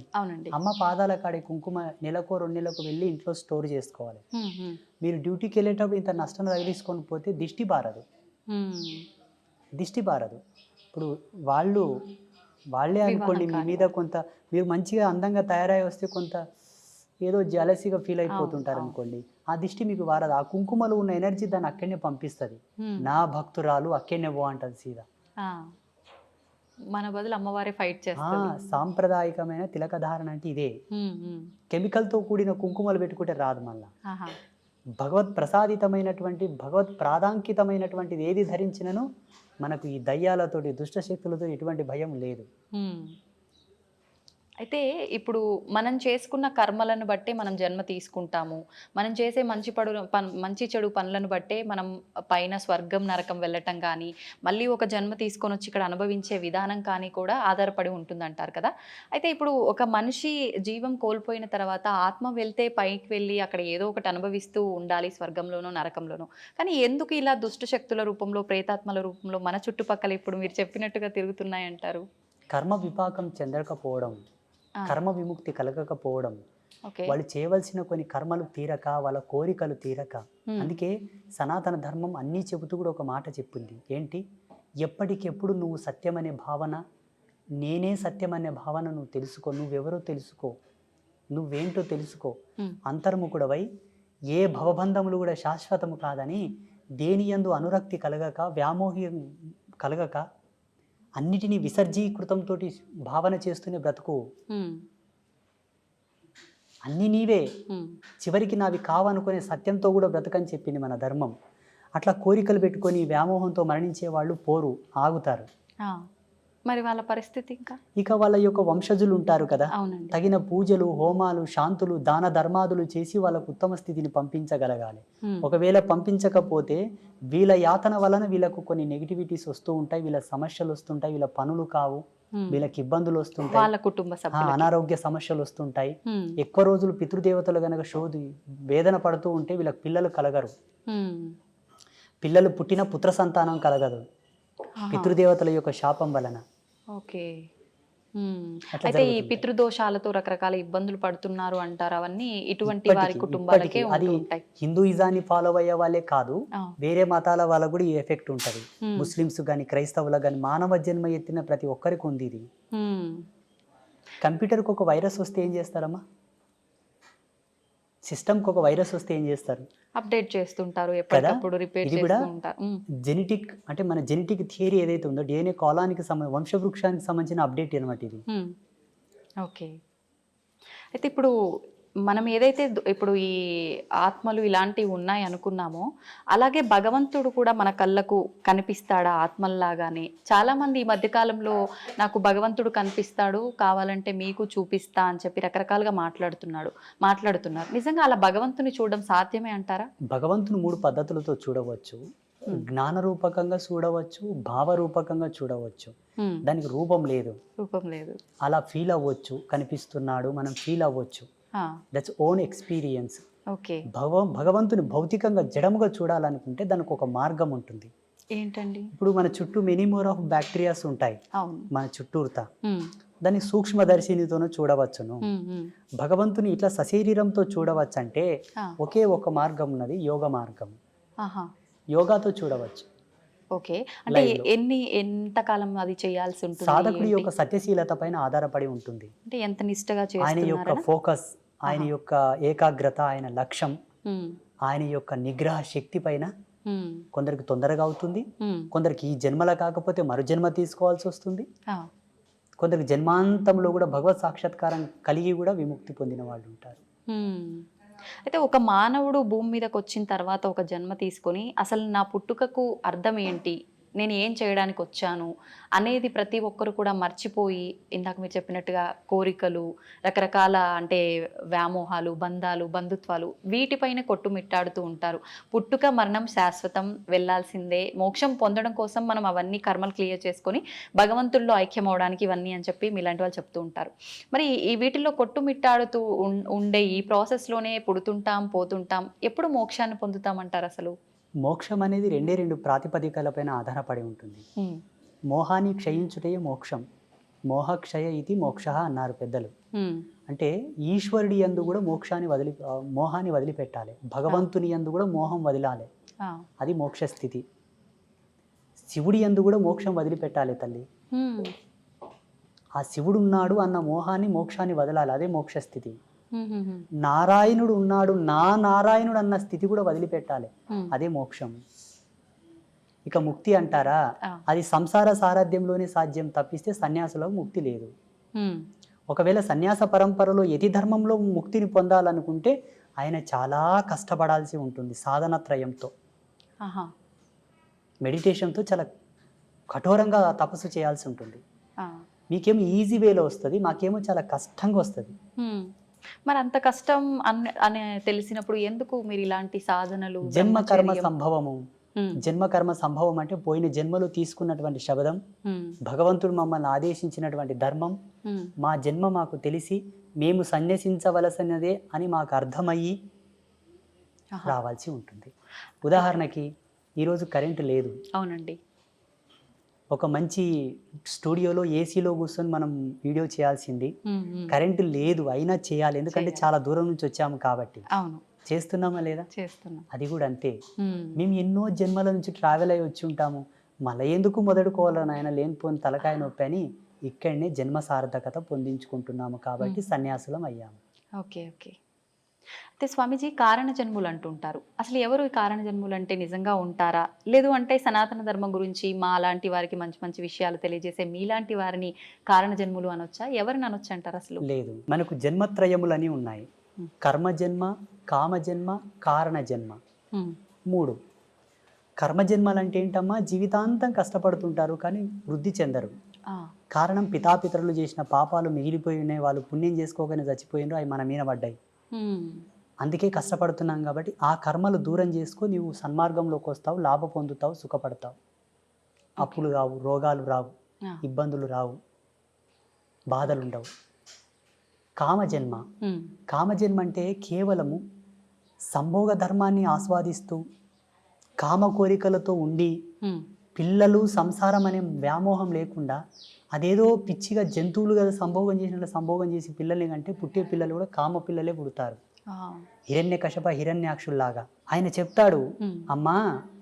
అమ్మ పాదాల కాడే కుంకుమ నెలకో 2 నెలలకు వెళ్ళి ఇంట్లో స్టోర్ చేసుకోవాలి. మీరు డ్యూటీకి వెళ్ళేటప్పుడు ఇంత నష్టం తగిలించుకొని పోతే దిష్టి బారదు. ఇప్పుడు వాళ్ళే అనుకోండి మీ మీద కొంత, మీరు మంచిగా అందంగా తయారై వస్తే కొంత ఏదో జలసిగా ఫీల్ అయిపోతుంటారు అనుకోండి, ఆ దిష్టి మీకు వారదు. ఆ కుంకుమలో ఉన్న ఎనర్జీ దాన్ని అక్కడనే పంపిస్తుంది. నా భక్తురాలు అక్కడనే బాగుంటుంది సీదా. మన బదులు అమ్మవారే ఫైట్ చేస్తారు. సాంప్రదాయకమైన తిలక ధారణ అంటే ఇదే. కెమికల్ తో కూడిన కుంకుమలు పెట్టుకుంటే రాదు. మళ్ళా భగవత్ ప్రసాదితమైనటువంటి, భగవత్ ప్రాధాంకితమైనటువంటిది ఏది ధరించినను మనకు ఈ దయ్యాలతోటి, దుష్టశక్తులతో ఎటువంటి భయం లేదు. అయితే ఇప్పుడు మనం చేసుకున్న కర్మలను బట్టే మనం జన్మ తీసుకుంటాము. మనం చేసే మంచి చెడు పనులను బట్టే మనం పైన స్వర్గం నరకం వెళ్ళటం కానీ, మళ్ళీ ఒక జన్మ తీసుకొని వచ్చి ఇక్కడ అనుభవించే విధానం కానీ కూడా ఆధారపడి ఉంటుందంటారు కదా. అయితే ఇప్పుడు ఒక మనిషి జీవం కోల్పోయిన తర్వాత ఆత్మ వెళ్తే పైకి వెళ్ళి అక్కడ ఏదో ఒకటి అనుభవిస్తూ ఉండాలి, స్వర్గంలోనో నరకంలోనో. కానీ ఎందుకు ఇలా దుష్ట శక్తుల రూపంలో, ప్రేతాత్మల రూపంలో మన చుట్టుపక్కల ఇప్పుడు మీరు చెప్పినట్టుగా తిరుగుతున్నాయంటారు? కర్మ విపాకం చెందకపోవడం, కర్మ విముక్తి కలగకపోవడం, వాళ్ళు చేయవలసిన కొన్ని కర్మలు తీరక, వాళ్ళ కోరికలు తీరక. అందుకే సనాతన ధర్మం అన్నీ చెబుతూ కూడా ఒక మాట చెప్పింది ఏంటి? ఎప్పటికెప్పుడు నువ్వు సత్యం అనే భావన, నేనే సత్యం అనే భావన నువ్వు తెలుసుకో, నువ్వెవరో తెలుసుకో, నువ్వేంటో తెలుసుకో, అంతర్ముఖుడవై ఏ భవబంధములు కూడా శాశ్వతము కాదని, దేని యందు అనురక్తి కలగక, వ్యామోహం కలగక, అన్నిటినీ విసర్జీకృతంతో భావన చేస్తూనే బ్రతుకు. అన్నీ నీవే, చివరికి నావి కావనుకునే సత్యంతో కూడా బ్రతకని చెప్పింది మన ధర్మం. అట్లా కోరికలు పెట్టుకొని వ్యామోహంతో మరణించే వాళ్ళు ఆగుతారు. మరి వాళ్ళ పరిస్థితి ఇంకా ఇక వాళ్ళ యొక్క వంశజులు ఉంటారు కదా, అవునండి. తగిన పూజలు, హోమాలు, శాంతులు, దాన ధర్మాదులు చేసి వాళ్ళకు ఉత్తమ స్థితిని పంపించగలగాలి. ఒకవేళ పంపించకపోతే వీళ్ళ యాతన వలన వీళ్ళకు కొన్ని నెగిటివిటీస్ వస్తూ ఉంటాయి, వీళ్ళ సమస్యలు వస్తుంటాయి, వీళ్ళ పనులు కావు, వీళ్ళకి ఇబ్బందులు వస్తుంటాయి, వాళ్ళ కుటుంబ సభ్యులు అనారోగ్య సమస్యలు వస్తుంటాయి. ఎక్కువ రోజులు పితృదేవతలు గనక వేదన పడుతూ ఉంటే వీళ్ళకి పిల్లలు కలగరు, పిల్లలు పుట్టిన పుత్ర సంతానం కలగదు, పితృదేవతల యొక్క శాపం వలన. ఓకే. అయితే ఈ పితృదోషాలతో రకరకాల ఇబ్బందులు పడుతున్నారు అంటారు, అవన్నీ ఇటువంటి వారి కుటుంబాలకే అది ఉంటాయి. హిందూయిజాన్ని ఫాలో అయ్యే వాళ్ళే కాదు, వేరే మతాల వాళ్ళకు కూడా ఈ ఎఫెక్ట్ ఉంటది. ముస్లిమ్స్ గాని, క్రైస్తవులకు గాని, మానవ జన్మ ఎత్తిన ప్రతి ఒక్కరికి ఉంది ఇది. కంప్యూటర్కి ఒక వైరస్ వస్తే ఏం చేస్తారమ్మా? సిస్టమ్కి ఒక వైరస్ వస్తే ఏం చేస్తారు? అప్డేట్ చేస్తుంటారు, ఎప్పటికప్పుడు రిపేర్ చేస్తూ ఉంటారు. జెనెటిక్ అంటే మన జెనెటిక్ థియరీ ఏదైతే ఉందో, డిఎన్ఏ కాలానికి వంశవృక్షానికి సంబంధించిన అప్డేట్ అనమాట ఇది. ఓకే. అయితే ఇప్పుడు మనం ఏదైతే ఇప్పుడు ఈ ఆత్మలు ఇలాంటివి ఉన్నాయి అనుకున్నామో, అలాగే భగవంతుడు కూడా మన కళ్ళకు కనిపిస్తాడా ఆత్మల్లాగానే? చాలామంది ఈ మధ్యకాలంలో నాకు భగవంతుడు కనిపిస్తాడు, కావాలంటే మీకు చూపిస్తా అని చెప్పి రకరకాలుగా మాట్లాడుతున్నారు. నిజంగా అలా భగవంతుని చూడడం సాధ్యమే అంటారా? భగవంతుని 3 పద్ధతులతో చూడవచ్చు. జ్ఞాన రూపకంగా చూడవచ్చు, భావరూపకంగా చూడవచ్చు. దానికి రూపం లేదు. అలా ఫీల్ అవ్వచ్చు, కనిపిస్తున్నాడు, మనం ఫీల్ అవ్వచ్చు. That's own experience. ఓకే. భగవంతుని భౌతికంగా జడముగా చూడాలనుకుంటే దానికి ఒక మార్గం ఉంటుంది. ఏంటండి? ఇప్పుడు మన చుట్టూ మెనీ మోర్ ఆఫ్ బ్యాక్టీరియాస్ ఉంటాయి మన చుట్టూతా, దాన్ని సూక్ష్మదర్శినితోనూ చూడవచ్చును. భగవంతుని ఇట్లా సశరీరంతో చూడవచ్చు అంటే ఒకే ఒక మార్గం ఉన్నది, యోగ మార్గం. యోగాతో చూడవచ్చు. ఓకే. అంటే ఎంతకాలం అది చేయాల్సి ఉంటుంది? సాధకుడి యొక్క సత్యశీలత పైన ఆధారపడి ఉంటుంది. అంటే ఎంత నిష్టగా ఆయన యొక్క ఫోకస్, ఆయన యొక్క ఏకాగ్రత, ఆయన లక్ష్యం, ఆయన యొక్క నిగ్రహ శక్తి పైన కొందరికి తొందరగా అవుతుంది, కొందరికి ఈ జన్మల కాకపోతే మరు జన్మ తీసుకోవాల్సి వస్తుంది, కొందరికి జన్మాంతంలో కూడా భగవత్ సాక్షాత్కారం కలిగి కూడా విముక్తి పొందిన వాళ్ళు ఉంటారు. అయితే ఒక మానవుడు భూమి మీదకి వచ్చిన తర్వాత ఒక జన్మ తీసుకొని అసలు నా పుట్టుకకు అర్థం ఏంటి, నేను ఏం చేయడానికి వచ్చాను అనేది ప్రతి ఒక్కరు కూడా మర్చిపోయి, ఇందాక మీరు చెప్పినట్టుగా కోరికలు, రకరకాల అంటే వ్యామోహాలు, బంధాలు, బంధుత్వాలు, వీటిపైన కొట్టుమిట్టాడుతూ ఉంటారు. పుట్టుక మరణం శాశ్వతం, వెళ్ళాల్సిందే, మోక్షం పొందడం కోసం మనం అవన్నీ కర్మలు క్లియర్ చేసుకొని భగవంతుల్లో ఐక్యం అవడానికి ఇవన్నీ అని చెప్పి మీలాంటి వాళ్ళు చెప్తూ ఉంటారు. మరి ఈ వీటిల్లో కొట్టుమిట్టాడుతూ ఉండే ఈ ప్రాసెస్లోనే పుడుతుంటాం, పోతుంటాం, ఎప్పుడు మోక్షాన్ని పొందుతామంటారు? అసలు మోక్షం అనేది 2 ప్రాతిపదికలపైన ఆధారపడి ఉంటుంది. మోహాన్ని క్షయించుటే మోక్షం, మోహక్షయ ఇది మోక్ష అన్నారు పెద్దలు. అంటే ఈశ్వరుడి యందు కూడా మోహాన్ని వదిలిపెట్టాలి, భగవంతుని యందు కూడా మోహం వదిలాలి, అది మోక్ష స్థితి. శివుడి యందు కూడా మోక్షం వదిలిపెట్టాలి తల్లి. ఆ శివుడు ఉన్నాడు అన్న మోహాన్ని, మోక్షాన్ని వదలాలి, అదే మోక్ష స్థితి. నారాయణుడు ఉన్నాడు, నా నారాయణుడు అన్న స్థితి కూడా వదిలిపెట్టాలి, అదే మోక్షం. ఇక ముక్తి అంటారా, అది సంసార సారథ్యంలోనే సాధ్యం తప్పిస్తే సన్యాసులో ముక్తి లేదు. ఒకవేళ సన్యాస పరంపరలో యతి ధర్మంలో ముక్తిని పొందాలనుకుంటే ఆయన చాలా కష్టపడాల్సి ఉంటుంది, సాధన త్రయంతో, మెడిటేషన్తో చాలా కఠోరంగా తపస్సు చేయాల్సి ఉంటుంది. మీకేమో ఈజీ వేలో వస్తుంది, మాకేమో చాలా కష్టంగా వస్తుంది. మరి అంత కష్టం అని తెలిసినప్పుడు ఎందుకు మీరు ఇలాంటి సాధనలు? జన్మకర్మ సంభవము. జన్మకర్మ సంభవం అంటే పోయిన జన్మలో తీసుకున్నటువంటి శబదం, భగవంతుడు మమ్మల్ని ఆదేశించినటువంటి ధర్మం, మా జన్మ మాకు తెలిసి మేము సన్యసించవలసినదే అని మాకు అర్థమయ్యి రావాల్సి ఉంటుంది. ఉదాహరణకి ఈరోజు కరెంటు లేదు. అవునండి. ఒక మంచి స్టూడియోలో ఏసీలో కూర్చొని మనం వీడియో చేయాల్సింది, కరెంటు లేదు అయినా చేయాలి, ఎందుకంటే చాలా దూరం నుంచి వచ్చాము కాబట్టి. చేస్తున్నామా లేదా? చేస్తున్నాం. అది కూడా అంతే. మేము ఎన్నో జన్మల నుంచి ట్రావెల్ అయ్యి వచ్చి ఉంటాము, మళ్ళీ ఎందుకు మొదలుకోవాలని ఆయన లేనిపోని తలకాయ నొప్పి అని ఇక్కడనే జన్మ సార్థకత పొందించుకుంటున్నాము కాబట్టి సన్యాసులం అయ్యాము. ఓకే. అయితే స్వామీజీ, కారణ జన్ములు అంటుంటారు. అసలు ఎవరు ఈ కారణ జన్ములు అంటే నిజంగా ఉంటారా? లేదు అంటే సనాతన ధర్మం గురించి మా లాంటి వారికి మంచి మంచి విషయాలు తెలియజేసే మీలాంటి వారిని కారణ జన్ములు అనొచ్చా? ఎవరిని అనొచ్చు అంటారు? అసలు లేదు, మనకు జన్మత్రయములని ఉన్నాయి. కర్మజన్మ, కామజన్మ, కారణ జన్మ, 3. కర్మజన్మలు అంటే ఏంటమ్మా, జీవితాంతం కష్టపడుతుంటారు కానీ వృద్ధి చెందరు. ఆ, కారణం పితాపితరులు చేసిన పాపాలు మిగిలిపోయి ఉన్నాయి, వాళ్ళు పుణ్యం చేసుకోగానే చచ్చిపోయినారు, అవి మన మీద పడ్డాయి. ఉమ్, అందుకే కష్టపడుతున్నాం కాబట్టి ఆ కర్మలు దూరం చేసుకో, నీవు సన్మార్గంలోకి వస్తావు, లాభ పొందుతావు, సుఖపడతావు. అప్పులు రావు, రోగాలు రావు, ఆ, ఇబ్బందులు రావు, బాధలు ఉండవు. కామజన్మ. ఉమ్, కామజన్మ అంటే కేవలము సంభోగ ధర్మాన్ని ఆస్వాదిస్తూ కామ కోరికలతో ఉండి ఉమ్, పిల్లలు సంసారం అనే వ్యామోహం లేకుండా అదేదో పిచ్చిగా జంతువులు కదా సంభోగం చేసినట్లు సంభోగం చేసి పిల్లల్ని కంటే పుట్టే పిల్లలు కూడా కామ పిల్లలే పుడతారు. ఆ, హిరణ్యకశప హిరణ్యాక్షుల్లాగా. ఆయన చెప్తాడు, ఉమ్, అమ్మా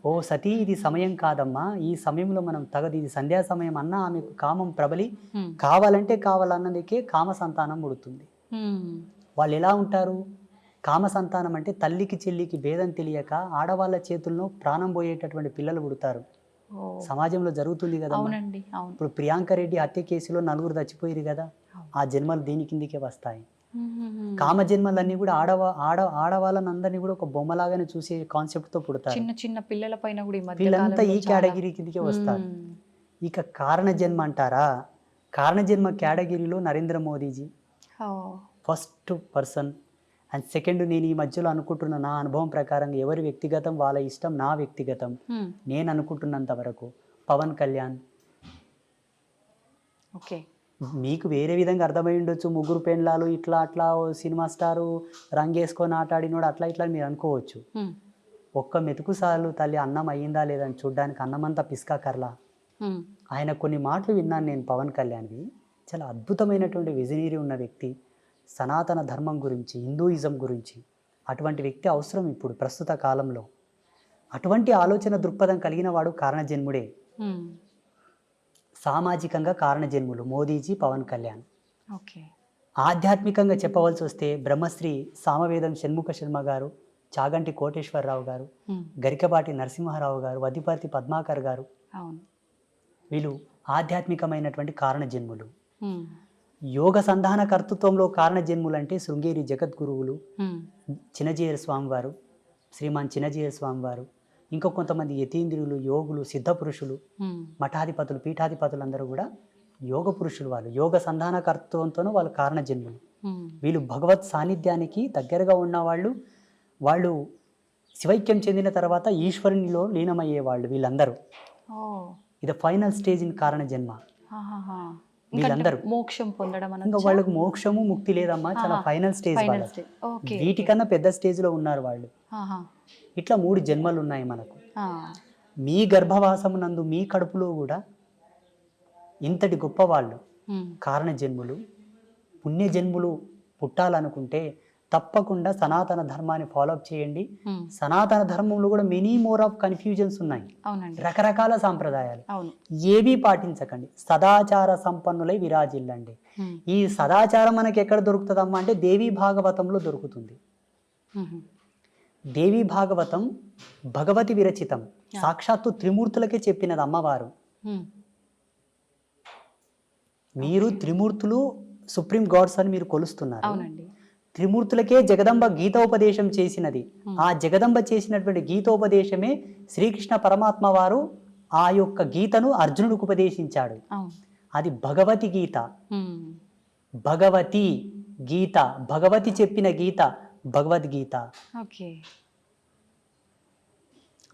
ఓ సతీ, ఇది సమయం కాదమ్మా, ఈ సమయంలో మనం తగదు, ఇది సంధ్యా సమయం అన్నా ఆమెకు కామం ప్రబలి ఉమ్, కావాలంటే కావాలన్నదికే కామ సంతానం పుడుతుంది. ఉమ్, వాళ్ళు ఎలా ఉంటారు? కామ సంతానం అంటే తల్లికి చెల్లికి భేదం తెలియక ఆడవాళ్ళ చేతుల్లో ప్రాణం పోయేటటువంటి పిల్లలు పుడతారు. ఓ, సమాజంలో జరుగుతుంది కదా. అవునండి, అవును. ఇప్పుడు ప్రియాంక రెడ్డి హత్య కేసులో 4 చచ్చిపోయారు కదా, ఆ జన్మలు దీని కిందికే వస్తాయి. ఉమ్, ఉమ్, కామ జన్మలన్నీ కూడా ఆడవాళ్ళని కూడా ఒక బొమ్మలాగానే చూసే కాన్సెప్ట్తో పుడతారు. చిన్న చిన్న పిల్లల పైన కూడా ఈ మధ్య వీళ్ళంతా ఈ కాలంలో చాలా- కేటగిరీ కిందికే వస్తారు. ఉమ్, ఇక కారణ జన్మ అంటారా? కారణ జన్మ కేటగిరీలో నరేంద్ర మోదీజీ ఓ, ఫస్ట్ పర్సన్. అండ్ సెకండ్, నేను ఈ మధ్యలో అనుకుంటున్న నా అనుభవం ప్రకారం ఎవరి వ్యక్తిగతం వాళ్ళ ఇష్టం, నా వ్యక్తిగతం ఉమ్, నేను అనుకుంటున్నంత వరకు పవన్ కళ్యాణ్. ఓకే. మీకు వేరే విధంగా అర్థమై ఉండొచ్చు, 3 పెండ్లాలు ఇట్లా అట్లా, ఓ సినిమా స్టారు రంగేసుకొని ఆటాడినోడు అట్లా ఇట్లా అని మీరు అనుకోవచ్చు. ఉమ్, ఒక్క మెతుకు సార్లు తల్లి అన్నం అయ్యిందా లేదని చూడ్డానికి అన్నమంతా పిస్కా కర్లా. ఉమ్, ఆయన కొన్ని మాటలు విన్నాను నేను పవన్ కళ్యాణ్వి, చాలా అద్భుతమైనటువంటి విజనరీ ఉన్న వ్యక్తి. సనాతన ధర్మం గురించి, హిందూయిజం గురించి అటువంటి వ్యక్తి అవసరం ఇప్పుడు ప్రస్తుత కాలంలో. అటువంటి ఆలోచన దృక్పథం కలిగిన వాడు కారణజన్ముడే. ఉమ్, సామాజికంగా కారణజన్ములు మోదీజీ, పవన్ కళ్యాణ్. ఓకే. ఆధ్యాత్మికంగా చెప్పవలసి వస్తే బ్రహ్మశ్రీ సామవేదం షణ్ముఖ శర్మ గారు, చాగంటి కోటేశ్వరరావు గారు, ఉమ్, గరికపాటి నరసింహారావు గారు, వదిపర్తి పద్మాకర్ గారు, అవును. వీళ్ళు ఆధ్యాత్మికమైనటువంటి కారణజన్ములు. ఉమ్, యోగ సంధాన కర్తృత్వంలో కారణజన్ములు అంటే శృంగేరి జగద్గురువులు, ఉమ్, చిన్నజీయర స్వామివారు, శ్రీమాన్ చిన్నజీయర స్వామివారు, ఇంకా కొంతమంది యతీంద్రులు, యోగులు, సిద్ధపురుషులు, ఉమ్, మఠాధిపతులు, పీఠాధిపతులు అందరూ కూడా యోగ పురుషులు. వాళ్ళు యోగ సంధాన కర్తృత్వంతోనూ వాళ్ళు కారణజన్ములు. ఉమ్, వీళ్ళు భగవత్ సాన్నిధ్యానికి దగ్గరగా ఉన్నవాళ్ళు. వాళ్ళు శివైక్యం చెందిన తర్వాత ఈశ్వరునిలో లీనమయ్యేవాళ్ళు వీళ్ళందరూ. ఓ, ఇది ఫైనల్ స్టేజ్ ఇన్ కారణ జన్మ. ఆహాహా. వీళ్ళందరూ మోక్షం పొందడం ఇంకా అనొచ్చా? వాళ్ళకు మోక్షము ముక్తి లేదమ్మా, చాలా final stage. Final stage. Okay. వీటికన్నా పెద్ద స్టేజ్ లో ఉన్నారు వాళ్ళు. ఆహా. ఇట్లా 3 జన్మలు ఉన్నాయి మనకు. ఆ, మీ గర్భవాసమునందు మీ కడుపులో కూడా ఇంతటి గొప్ప వాళ్ళు ఉమ్, కారణ జన్ములు, పుణ్య జన్ములు పుట్టాలనుకుంటే తప్పకుండా సనాతన ధర్మాన్ని ఫాలోఅప్ చేయండి. ఉమ్, సనాతన ధర్మంలో కూడా మెనీ మోర్ ఆఫ్ కన్ఫ్యూజన్స్ ఉన్నాయి, అవునండి, రకరకాల సాంప్రదాయాలు. అవును. ఏవి పాటించకండి, సదాచార సంపన్నులై విరాజిల్లండి. ఉమ్, ఈ సదాచారం మనకి ఎక్కడ దొరుకుతుందమ్మా అంటే దేవీ భాగవతంలో దొరుకుతుంది. ఉమ్, దేవీ భాగవతం భగవతి విరచితం, సాక్షాత్తు త్రిమూర్తులకే చెప్పినది అమ్మవారు. ఉమ్, మీరు త్రిమూర్తులు సుప్రీం గాడ్స్ అని మీరు కొలుస్తున్నారు. అవునండి. త్రిమూర్తులకే జగదంబ గీతోపదేశం చేసినది. ఆ జగదంబ చేసినటువంటి గీతోపదేశమే శ్రీకృష్ణ పరమాత్మ వారు ఆ యొక్క గీతను అర్జునుడికి ఉపదేశించాడు. అవును. అది భగవతి గీత. ఉమ్, భగవతి గీత, భగవతి చెప్పిన గీత భగవద్గీత. ఓకే,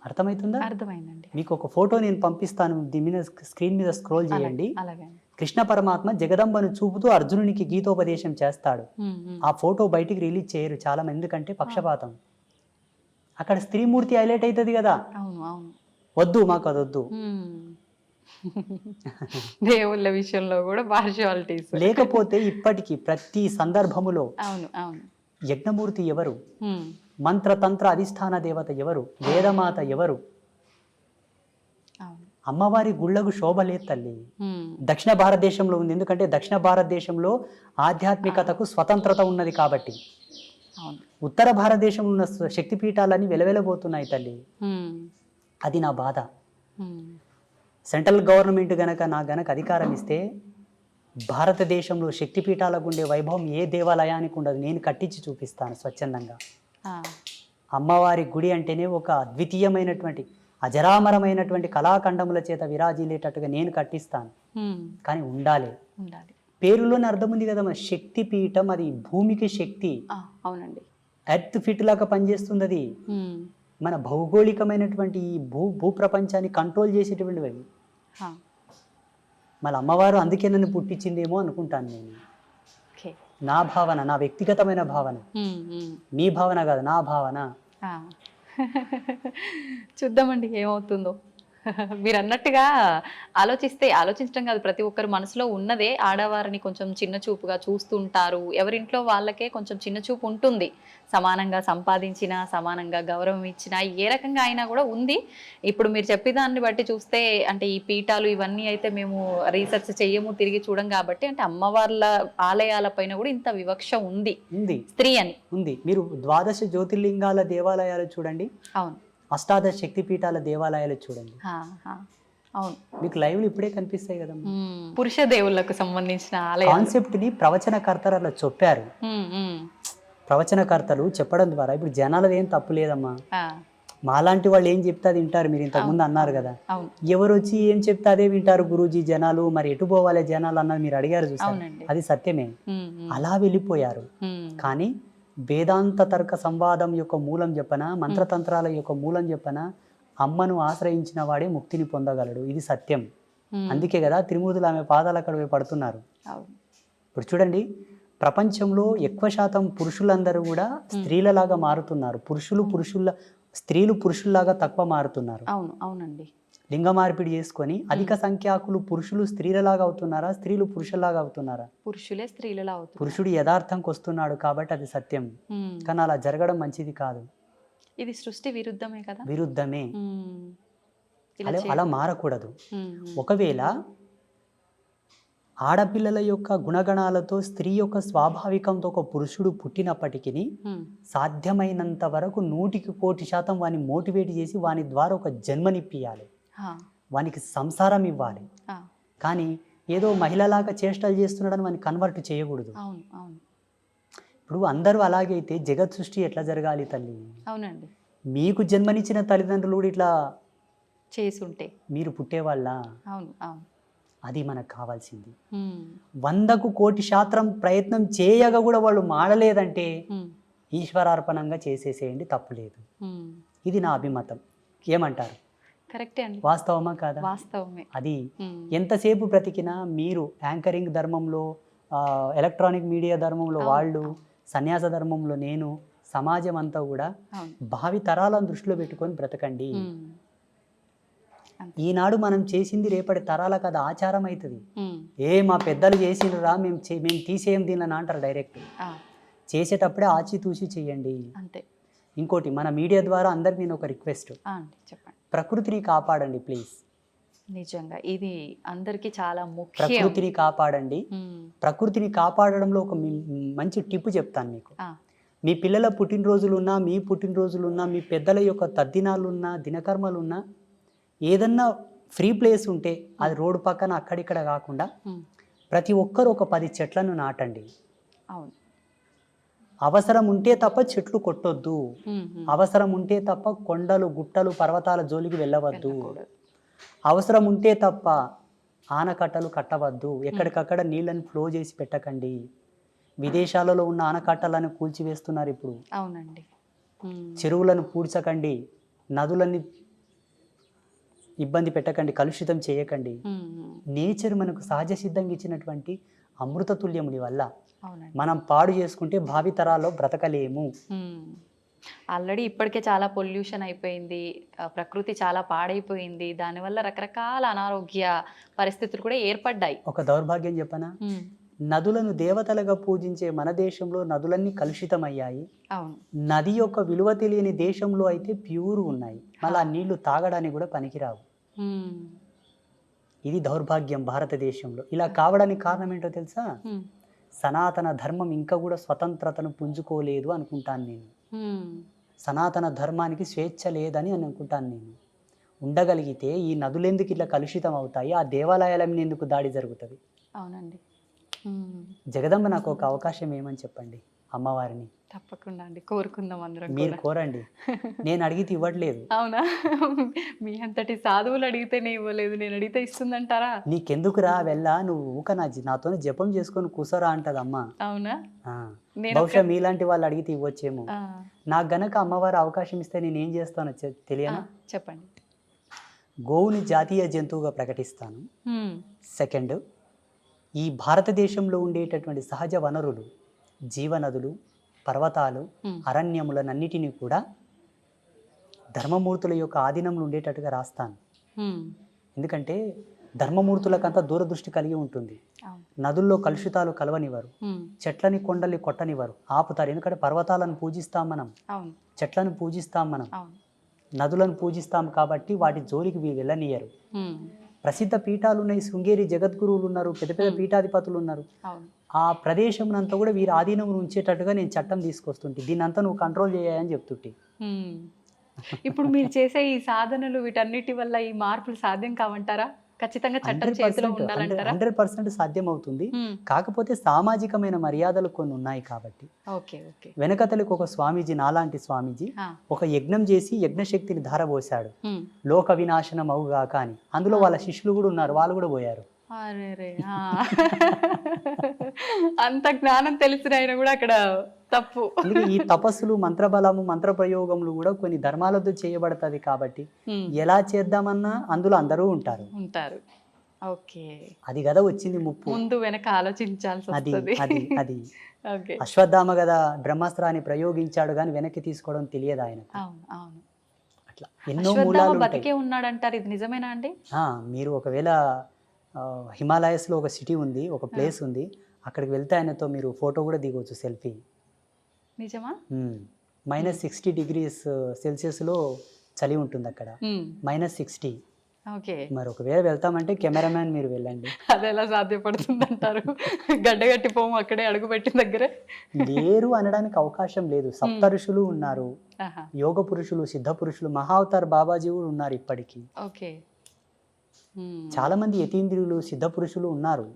అర్థమవుతుందా? అర్థమైందండి. మీకు ఒక ఫోటో నేను పంపిస్తాను, దీని మీద స్క్రీన్ మీద స్క్రోల్ చేయండి. అలాగే. కృష్ణ పరమాత్మ జగదంబను చూపుతూ అర్జునునికి గీతోపదేశం చేస్తాడు. ఉమ్, ఉమ్, ఆ ఫోటో బయటికి రిలీజ్ చేయరు చాలా మంది, ఎందుకంటే పక్షపాతం. అక్కడ స్త్రీమూర్తి హైలైట్ అవుతుంది కదా. అవును, అవును. వద్దు, మాకు అది వద్దు. దేవుళ్ళ విషయంలో కూడా పార్షియాలిటీస్. లేకపోతే ఇప్పటికీ ప్రతి సందర్భములో అవును, అవును. యజ్ఞమూర్తి ఎవరు, ఉమ్, మంత్రతంత్ర అధిష్టాన దేవత ఎవరు, వేదమాత ఎవరు? అవును. అమ్మవారి గుళ్ళకు శోభ లేదు తల్లి. ఉమ్, దక్షిణ భారతదేశంలో ఉంది, ఎందుకంటే దక్షిణ భారతదేశంలో ఆధ్యాత్మికతకు స్వతంత్రత ఉన్నది కాబట్టి. అవును. ఉత్తర భారతదేశంలో ఉన్న శక్తిపీఠాలన్నీ వెలవెలబోతున్నాయి తల్లి. ఉమ్, అది నా బాధ. ఉమ్, సెంట్రల్ గవర్నమెంట్ గనక అధికారం ఇస్తే భారతదేశంలో శక్తిపీఠాలకు ఉండే వైభవం ఏ దేవాలయానికి ఉండదు. నేను కట్టించి చూపిస్తాను స్వచ్ఛందంగా. ఆ, అమ్మవారి గుడి అంటేనే ఒక అద్వితీయమైనటువంటి అజరామరమైనటువంటి కళాఖండముల చేత విరాజిల్లేటట్టుగా నేను కట్టిస్తాను. కానీ ఉండాలి. ఉండాలి. పేరులోనే అర్థం ఉంది కదా, మన శక్తి పీఠం, అది భూమికి శక్తి. అవునండి. ఎర్త్ ఫిట్ లాగా పనిచేస్తుంది అది. మన భౌగోళికమైనటువంటి ఈ భూప్రపంచాన్ని కంట్రోల్ చేసేటువంటివి అవి. మళ్ళీ అమ్మవారు అందుకే నన్ను పుట్టించిందేమో అనుకుంటాను నేను. నా భావన, నా వ్యక్తిగతమైన భావన, మీ భావన కాదు, నా భావన. చూద్దామండి ఏమవుతుందో. మీరు అన్నట్టుగా ఆలోచించడం కాదు, ప్రతి ఒక్కరు మనసులో ఉన్నదే. ఆడవారిని కొంచెం చిన్న చూపుగా చూస్తుంటారు, ఎవరింట్లో వాళ్ళకే కొంచెం చిన్న చూపు ఉంటుంది. సమానంగా సంపాదించినా, సమానంగా గౌరవం ఇచ్చినా, ఏ రకంగా అయినా కూడా ఉంది. ఇప్పుడు మీరు చెప్పేదాన్ని బట్టి చూస్తే, అంటే ఈ పీఠాలు ఇవన్నీ అయితే మేము రీసెర్చ్ చెయ్యము, తిరిగి చూడం కాబట్టి, అంటే అమ్మవార్ల ఆలయాల పైన కూడా ఇంత వివక్ష ఉంది స్త్రీ అని ఉంది. మీరు 12 జ్యోతిర్లింగాల దేవాలయాలు చూడండి, అవును, అష్టాదశ శక్తిపీఠాల దేవాలయాలు చూడండి, అవును, మీకు లైవ్లు ఇప్పుడే కనిపిస్తాయి కదా. పురుష దేవుళ్ళకు సంబంధించిన కాన్సెప్ట్ ని ప్రవచనకర్తలు అలా చెప్పారు. ప్రవచనకర్తలు చెప్పడం ద్వారా ఇప్పుడు జనాలది ఏం తప్పు లేదమ్మా. మాలాంటి వాళ్ళు ఏం చెప్తే అది వింటారు. మీరు ఇంతకుముందు అన్నారు కదా, ఎవరు వచ్చి ఏం చెప్తే అదే వింటారు గురూజీ జనాలు, మరి ఎటు పోవాలి జనాలు అన్నది మీరు అడిగారు చూసారు, అది సత్యమే. అలా వెళ్ళిపోయారు. కానీ వేదాంత తర్క సంవాదం యొక్క మూలం చెప్పన, మంత్రతంత్రాల యొక్క మూలం చెప్పన, అమ్మను ఆశ్రయించిన వాడే ముక్తిని పొందగలడు. ఇది సత్యం. అందుకే కదా త్రిమూర్తులు ఆమె పాదాలు అక్కడ పడుతున్నారు. ఇప్పుడు చూడండి, ప్రపంచంలో ఎక్కువ శాతం పురుషులందరూ కూడా స్త్రీలలాగా మారుతున్నారు. స్త్రీలు పురుషుల్లాగా తక్కువ మారుతున్నారు. అవును, అవునండి. లింగ మార్పిడి చేసుకొని అధిక సంఖ్యాకులు పురుషులు స్త్రీలలాగా అవుతున్నారా, స్త్రీలు పురుషుల్లాగా అవుతున్నారా? పురుషులే స్త్రీలలా అవుతున్నారు. పురుషుడు యథార్థంకి వస్తున్నాడు కాబట్టి అది సత్యం. కానీ అలా జరగడం మంచిది కాదు. ఇది సృష్టి విరుద్ధమే కదా. విరుద్ధమే. అలా మారకూడదు. ఒకవేళ ఆడపిల్లల యొక్క గుణగణాలతో స్త్రీ యొక్క స్వాభావికంతో ఒక పురుషుడు పుట్టినప్పటికీ సాధ్యమైనంత వరకు 100% వాని మోటివేట్ చేసి వాని ద్వారా ఒక జన్మనిప్పియాలి, వానికి సంసారం ఇవ్వాలి. కానీ ఏదో మహిళలాగా చేష్టలు చేస్తున్నాడని వాని కన్వర్ట్ చేయకూడదు. ఇప్పుడు అందరూ అలాగైతే జగత్ సృష్టి ఎట్లా జరగాలి తల్లి? అవునండి. మీకు జన్మనిచ్చిన తల్లిదండ్రులు కూడా ఇట్లా చేసుంటే మీరు పుట్టేవాళ్ళ? అవును, అవును. అది మనకు కావాల్సింది. 100కు 1,000,000 ప్రయత్నం చేయగా కూడా వాళ్ళు మాడలేదంటే ఈశ్వరార్పణంగా చేసేసేయండి, తప్పులేదు. ఇది నా అభిమతం. ఏమంటారు? కరెక్టే అండి. వాస్తవమా కాదా? వాస్తవమే. అది ఎంతసేపు బ్రతికినా మీరు యాంకరింగ్ ధర్మంలో, ఎలక్ట్రానిక్ మీడియా ధర్మంలో వాళ్ళు, సన్యాస ధర్మంలో నేను, సమాజం అంతా కూడా భావి తరాలను దృష్టిలో పెట్టుకొని బ్రతకండి. ఈనాడు మనం చేసింది రేపటి తరాలకు అది ఆచారం అవుతుంది. మా పెద్దలు చేసిండ్రా, మేము తీసేయం దీనిని అంటారు డైరెక్ట్. చేసేటప్పుడే ఆచితూచి చేయండి అంతే. ఇంకోటి, మన మీడియా ద్వారా అందరికి నేను ఒక రిక్వెస్ట్, చెప్పండి, ప్రకృతిని కాపాడండి ప్లీజ్. నిజంగా ఇది అందరికీ చాలా ముఖ్యం. ప్రకృతిని కాపాడండి. ప్రకృతిని కాపాడడంలో ఒక మంచి టిప్ చెప్తాను మీకు. మీ పిల్లల పుట్టినరోజులున్నా, మీ పుట్టినరోజులున్నా, మీ పెద్దల యొక్క తద్దినాలున్నా, దినకర్మలున్నా, ఏదన్నా ఫ్రీ ప్లేస్ ఉంటే అది రోడ్డు పక్కన అక్కడిక్కడ కాకుండా ప్రతి ఒక్కరు ఒక 10 చెట్లను నాటండి. అవును. అవసరం ఉంటే తప్ప చెట్లు కొట్టొద్దు. అవసరం ఉంటే తప్ప కొండలు, గుట్టలు, పర్వతాల జోలికి వెళ్ళవద్దు. అవసరం ఉంటే తప్ప ఆనకట్టలు కట్టవద్దు. ఎక్కడికక్కడ నీళ్ళని ఫ్లో చేసి పెట్టకండి. విదేశాలలో ఉన్న ఆనకట్టలను కూల్చివేస్తున్నారు ఇప్పుడు. అవునండి. చెరువులను పూడ్చకండి, నదులని ఇబ్బంది పెట్టకండి, కలుషితం చేయకండి. నేచర్ మనకు సహజ సిద్ధంగా ఇచ్చినటువంటి అమృతతుల్యముని వల్ల మనం పాడు చేసుకుంటే భావి తరాల్లో బ్రతకలేము. ఆల్రెడీ ఇప్పటికే చాలా పొల్యూషన్ అయిపోయింది, ప్రకృతి చాలా పాడైపోయింది, దానివల్ల రకరకాల అనారోగ్య పరిస్థితులు కూడా ఏర్పడ్డాయి. ఒక దౌర్భాగ్యం చెప్పనా, నదులను దేవతలుగా పూజించే మన దేశంలో నదులన్నీ కలుషితమయ్యాయి. నది యొక్క విలువ తెలియని దేశంలో అయితే ప్యూర్ ఉన్నాయి, మళ్ళీ ఆ నీళ్లు తాగడానికి కూడా పనికిరావు. ఇది దౌర్భాగ్యం భారతదేశంలో. ఇలా కావడానికి కారణం ఏంటో తెలుసా? సనాతన ధర్మం ఇంకా కూడా స్వతంత్రతను పుంజుకోలేదు అనుకుంటాను నేను. సనాతన ధర్మానికి స్వేచ్ఛ లేదని అనుకుంటాను నేను. ఉండగలిగితే ఈ నదులెందుకు ఇట్లా కలుషితం అవుతాయి, ఆ దేవాలయాల మీద ఎందుకు దాడి జరుగుతుంది? అవునండి. జగదంబ నాకు ఒక అవకాశం ఏమని చెప్పండి అమ్మవారిని. తప్పకుండా అండి, కోరుకుందాం అందరం మీరు కూడా. కోరండి, నేను అడిగితే ఇవ్వట్లేదు. అవునా? మీ అంతటి సాధువులు అడిగితేనే ఇవ్వలేదు, నేను అడిగితే ఇస్తుందంటారా? నీకెందుకురా వెళ్ళా, నువ్వు ఊక నాతో జపం చేసుకొని కూసోరా అంటది అమ్మ. అవునా? ఆ, నేను బహుశా మీలాంటి వాళ్ళు అడిగితే ఇవ్వచ్చేమో. ఆ, నాకు గనక అమ్మవారు అవకాశం ఇస్తే నేను ఏం చేస్తానో తెలియనా? చెప్పండి. గోవుని జాతీయ జంతువుగా ప్రకటిస్తాను. సెకండ్, ఈ భారతదేశంలో ఉండేటటువంటి సహజ వనరులు, జీవనదులు, పర్వతాలు, అరణ్యములనన్నిటినీ కూడా ధర్మమూర్తుల యొక్క ఆధీనంలో ఉండేటట్టుగా రాస్తాను. ఎందుకంటే ధర్మమూర్తులకంతా దూరదృష్టి కలిగి ఉంటుంది. నదుల్లో కలుషితాలు కలవనివ్వరు, చెట్లని కొండల్ని కొట్టనివ్వరు, ఆపుతారు. ఎందుకంటే పర్వతాలను పూజిస్తాం మనం, చెట్లను పూజిస్తాం మనం, నదులను పూజిస్తాం కాబట్టి వాటి జోలికి వెళ్ళనియరు. ప్రసిద్ధ పీఠాలు ఉన్నాయి, శృంగేరి జగద్గురువులు ఉన్నారు, పెద్ద పెద్ద పీఠాధిపతులు ఉన్నారు. ఆ ప్రదేశం అంతా కూడా వీరి ఆధీనంలో ఉంచేటట్టుగా నేను చట్టం తీసుకొస్తుంటే, దీన్ని అంతా నువ్వు కంట్రోల్ చేయాలని చెప్తుంటే. ఇప్పుడు మీరు చేసే ఈ సాధనలు వీటన్నిటి వల్ల ఈ మార్పులు సాధ్యం కావంటారా? ఖచ్చితంగా చట్టం చేతిలో ఉండాలంటారా? 100% సాధ్యం అవుతుంది. కాకపోతే సామాజికమైన మర్యాదలు కొన్ని ఉన్నాయి కాబట్టి. వెనకతలకు ఒక స్వామీజీ, నాలాంటి స్వామీజీ ఒక యజ్ఞం చేసి యజ్ఞశక్తిని ధారపోసాడు, లోక వినాశనం అవుగాక అని. అందులో వాళ్ళ శిష్యులు కూడా ఉన్నారు, వాళ్ళు కూడా పోయారు. అంత జ్ఞానం తెలిసిన ఆయన కూడా అక్కడ తప్పు. ఈ తపస్సులు, మంత్రబలము, మంత్ర ప్రయోగములు కూడా కొన్ని ధర్మాలతో చేయబడతాది కాబట్టి ఎలా చేద్దామన్నా అందులో అందరూ ఉంటారు. అది కదా వచ్చింది ముప్పు. ముందు వెనక ఆలోచించాల్సి అది అశ్వత్థామ కదా బ్రహ్మాస్త్రాన్ని ప్రయోగించాడు కానీ వెనక్కి తీసుకోవడం తెలియదు ఆయన. అట్లా ఎన్నో మూలాలు బతికే ఉన్నాడంటారు, ఇది నిజమేనా అండి? మీరు ఒకవేళ హిమాలయస్లో ఒక సిటీ ఉంది, ఒక ప్లేస్ ఉంది, అక్కడికి వెళ్తే ఆయనతో మీరు ఫోటో కూడా దిగవచ్చు, సెల్ఫీ. నిజమా? -60 degrees సెల్సియస్లో చలి ఉంటుంది అక్కడ, -60. మరి ఒకవేళ వెళ్తామంటే కెమెరామ్యాన్ మీరు వెళ్ళండి. అది ఎలా సాధ్యపడుతుంది అంటారు? గడ్డగట్టి పోము అక్కడే అడుగు పెట్టిన దగ్గరే లేరు అనడానికి అవకాశం లేదు. సప్త ఋషులు ఉన్నారు, యోగ పురుషులు, సిద్ధ పురుషులు, మహావతార్ బాబాజీ కూడా ఉన్నారు ఇప్పటికీ. చాలా మంది యతీంద్రియులు, సిద్ధ పురుషులు ఉన్నారు.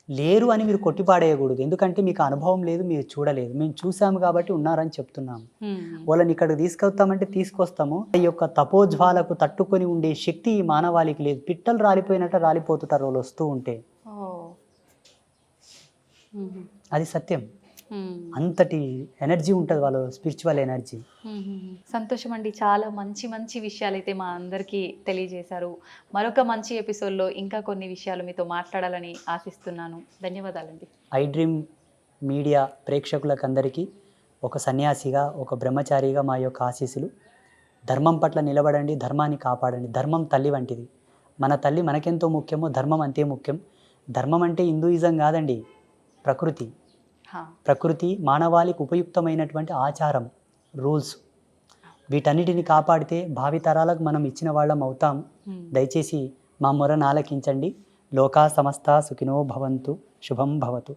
లేరు అని మీరు కొట్టిపాడేయకూడదు, ఎందుకంటే మీకు అనుభవం లేదు, మీరు చూడలేదు. మేము చూసాము కాబట్టి ఉన్నారని చెప్తున్నాము. వాళ్ళని ఇక్కడికి తీసుకొస్తామంటే తీసుకొస్తాము. ఈ యొక్క తపోజ్వాలకు తట్టుకొని ఉండే శక్తి ఈ మానవాళికి లేదు. పిట్టలు రాలిపోయినట్టు రాలిపోతుంటారు వాళ్ళు వస్తూ ఉంటే. అది సత్యం. అంతటి ఎనర్జీ ఉంటుంది వాళ్ళ స్పిరిచువల్ ఎనర్జీ. సంతోషం అండి, చాలా మంచి మంచి విషయాలు అయితే మా అందరికీ తెలియజేశారు. మరొక మంచి ఎపిసోడ్లో ఇంకా కొన్ని విషయాలు మీతో మాట్లాడాలని ఆశిస్తున్నాను. ధన్యవాదాలండి. ఐ డ్రీమ్ మీడియా ప్రేక్షకులకు అందరికీ ఒక సన్యాసిగా, ఒక బ్రహ్మచారిగా మా యొక్క ఆశీస్సులు. ధర్మం పట్ల నిలబడండి, ధర్మాన్ని కాపాడండి. ధర్మం తల్లి వంటిది. మన తల్లి మనకెంతో ముఖ్యమో ధర్మం అంతే ముఖ్యం. ధర్మం అంటే హిందూయిజం కాదండి, ప్రకృతి. ప్రకృతి మానవాళికి ఉపయుక్తమైనటువంటి ఆచారం, రూల్స్, వీటన్నిటిని కాపాడితే భావితరాలకు మనం ఇచ్చిన వాళ్ళం అవుతాం. దయచేసి మా మొరను ఆలకించండి. లోకా సమస్త సుఖినో భవంతు. శుభం భవతు.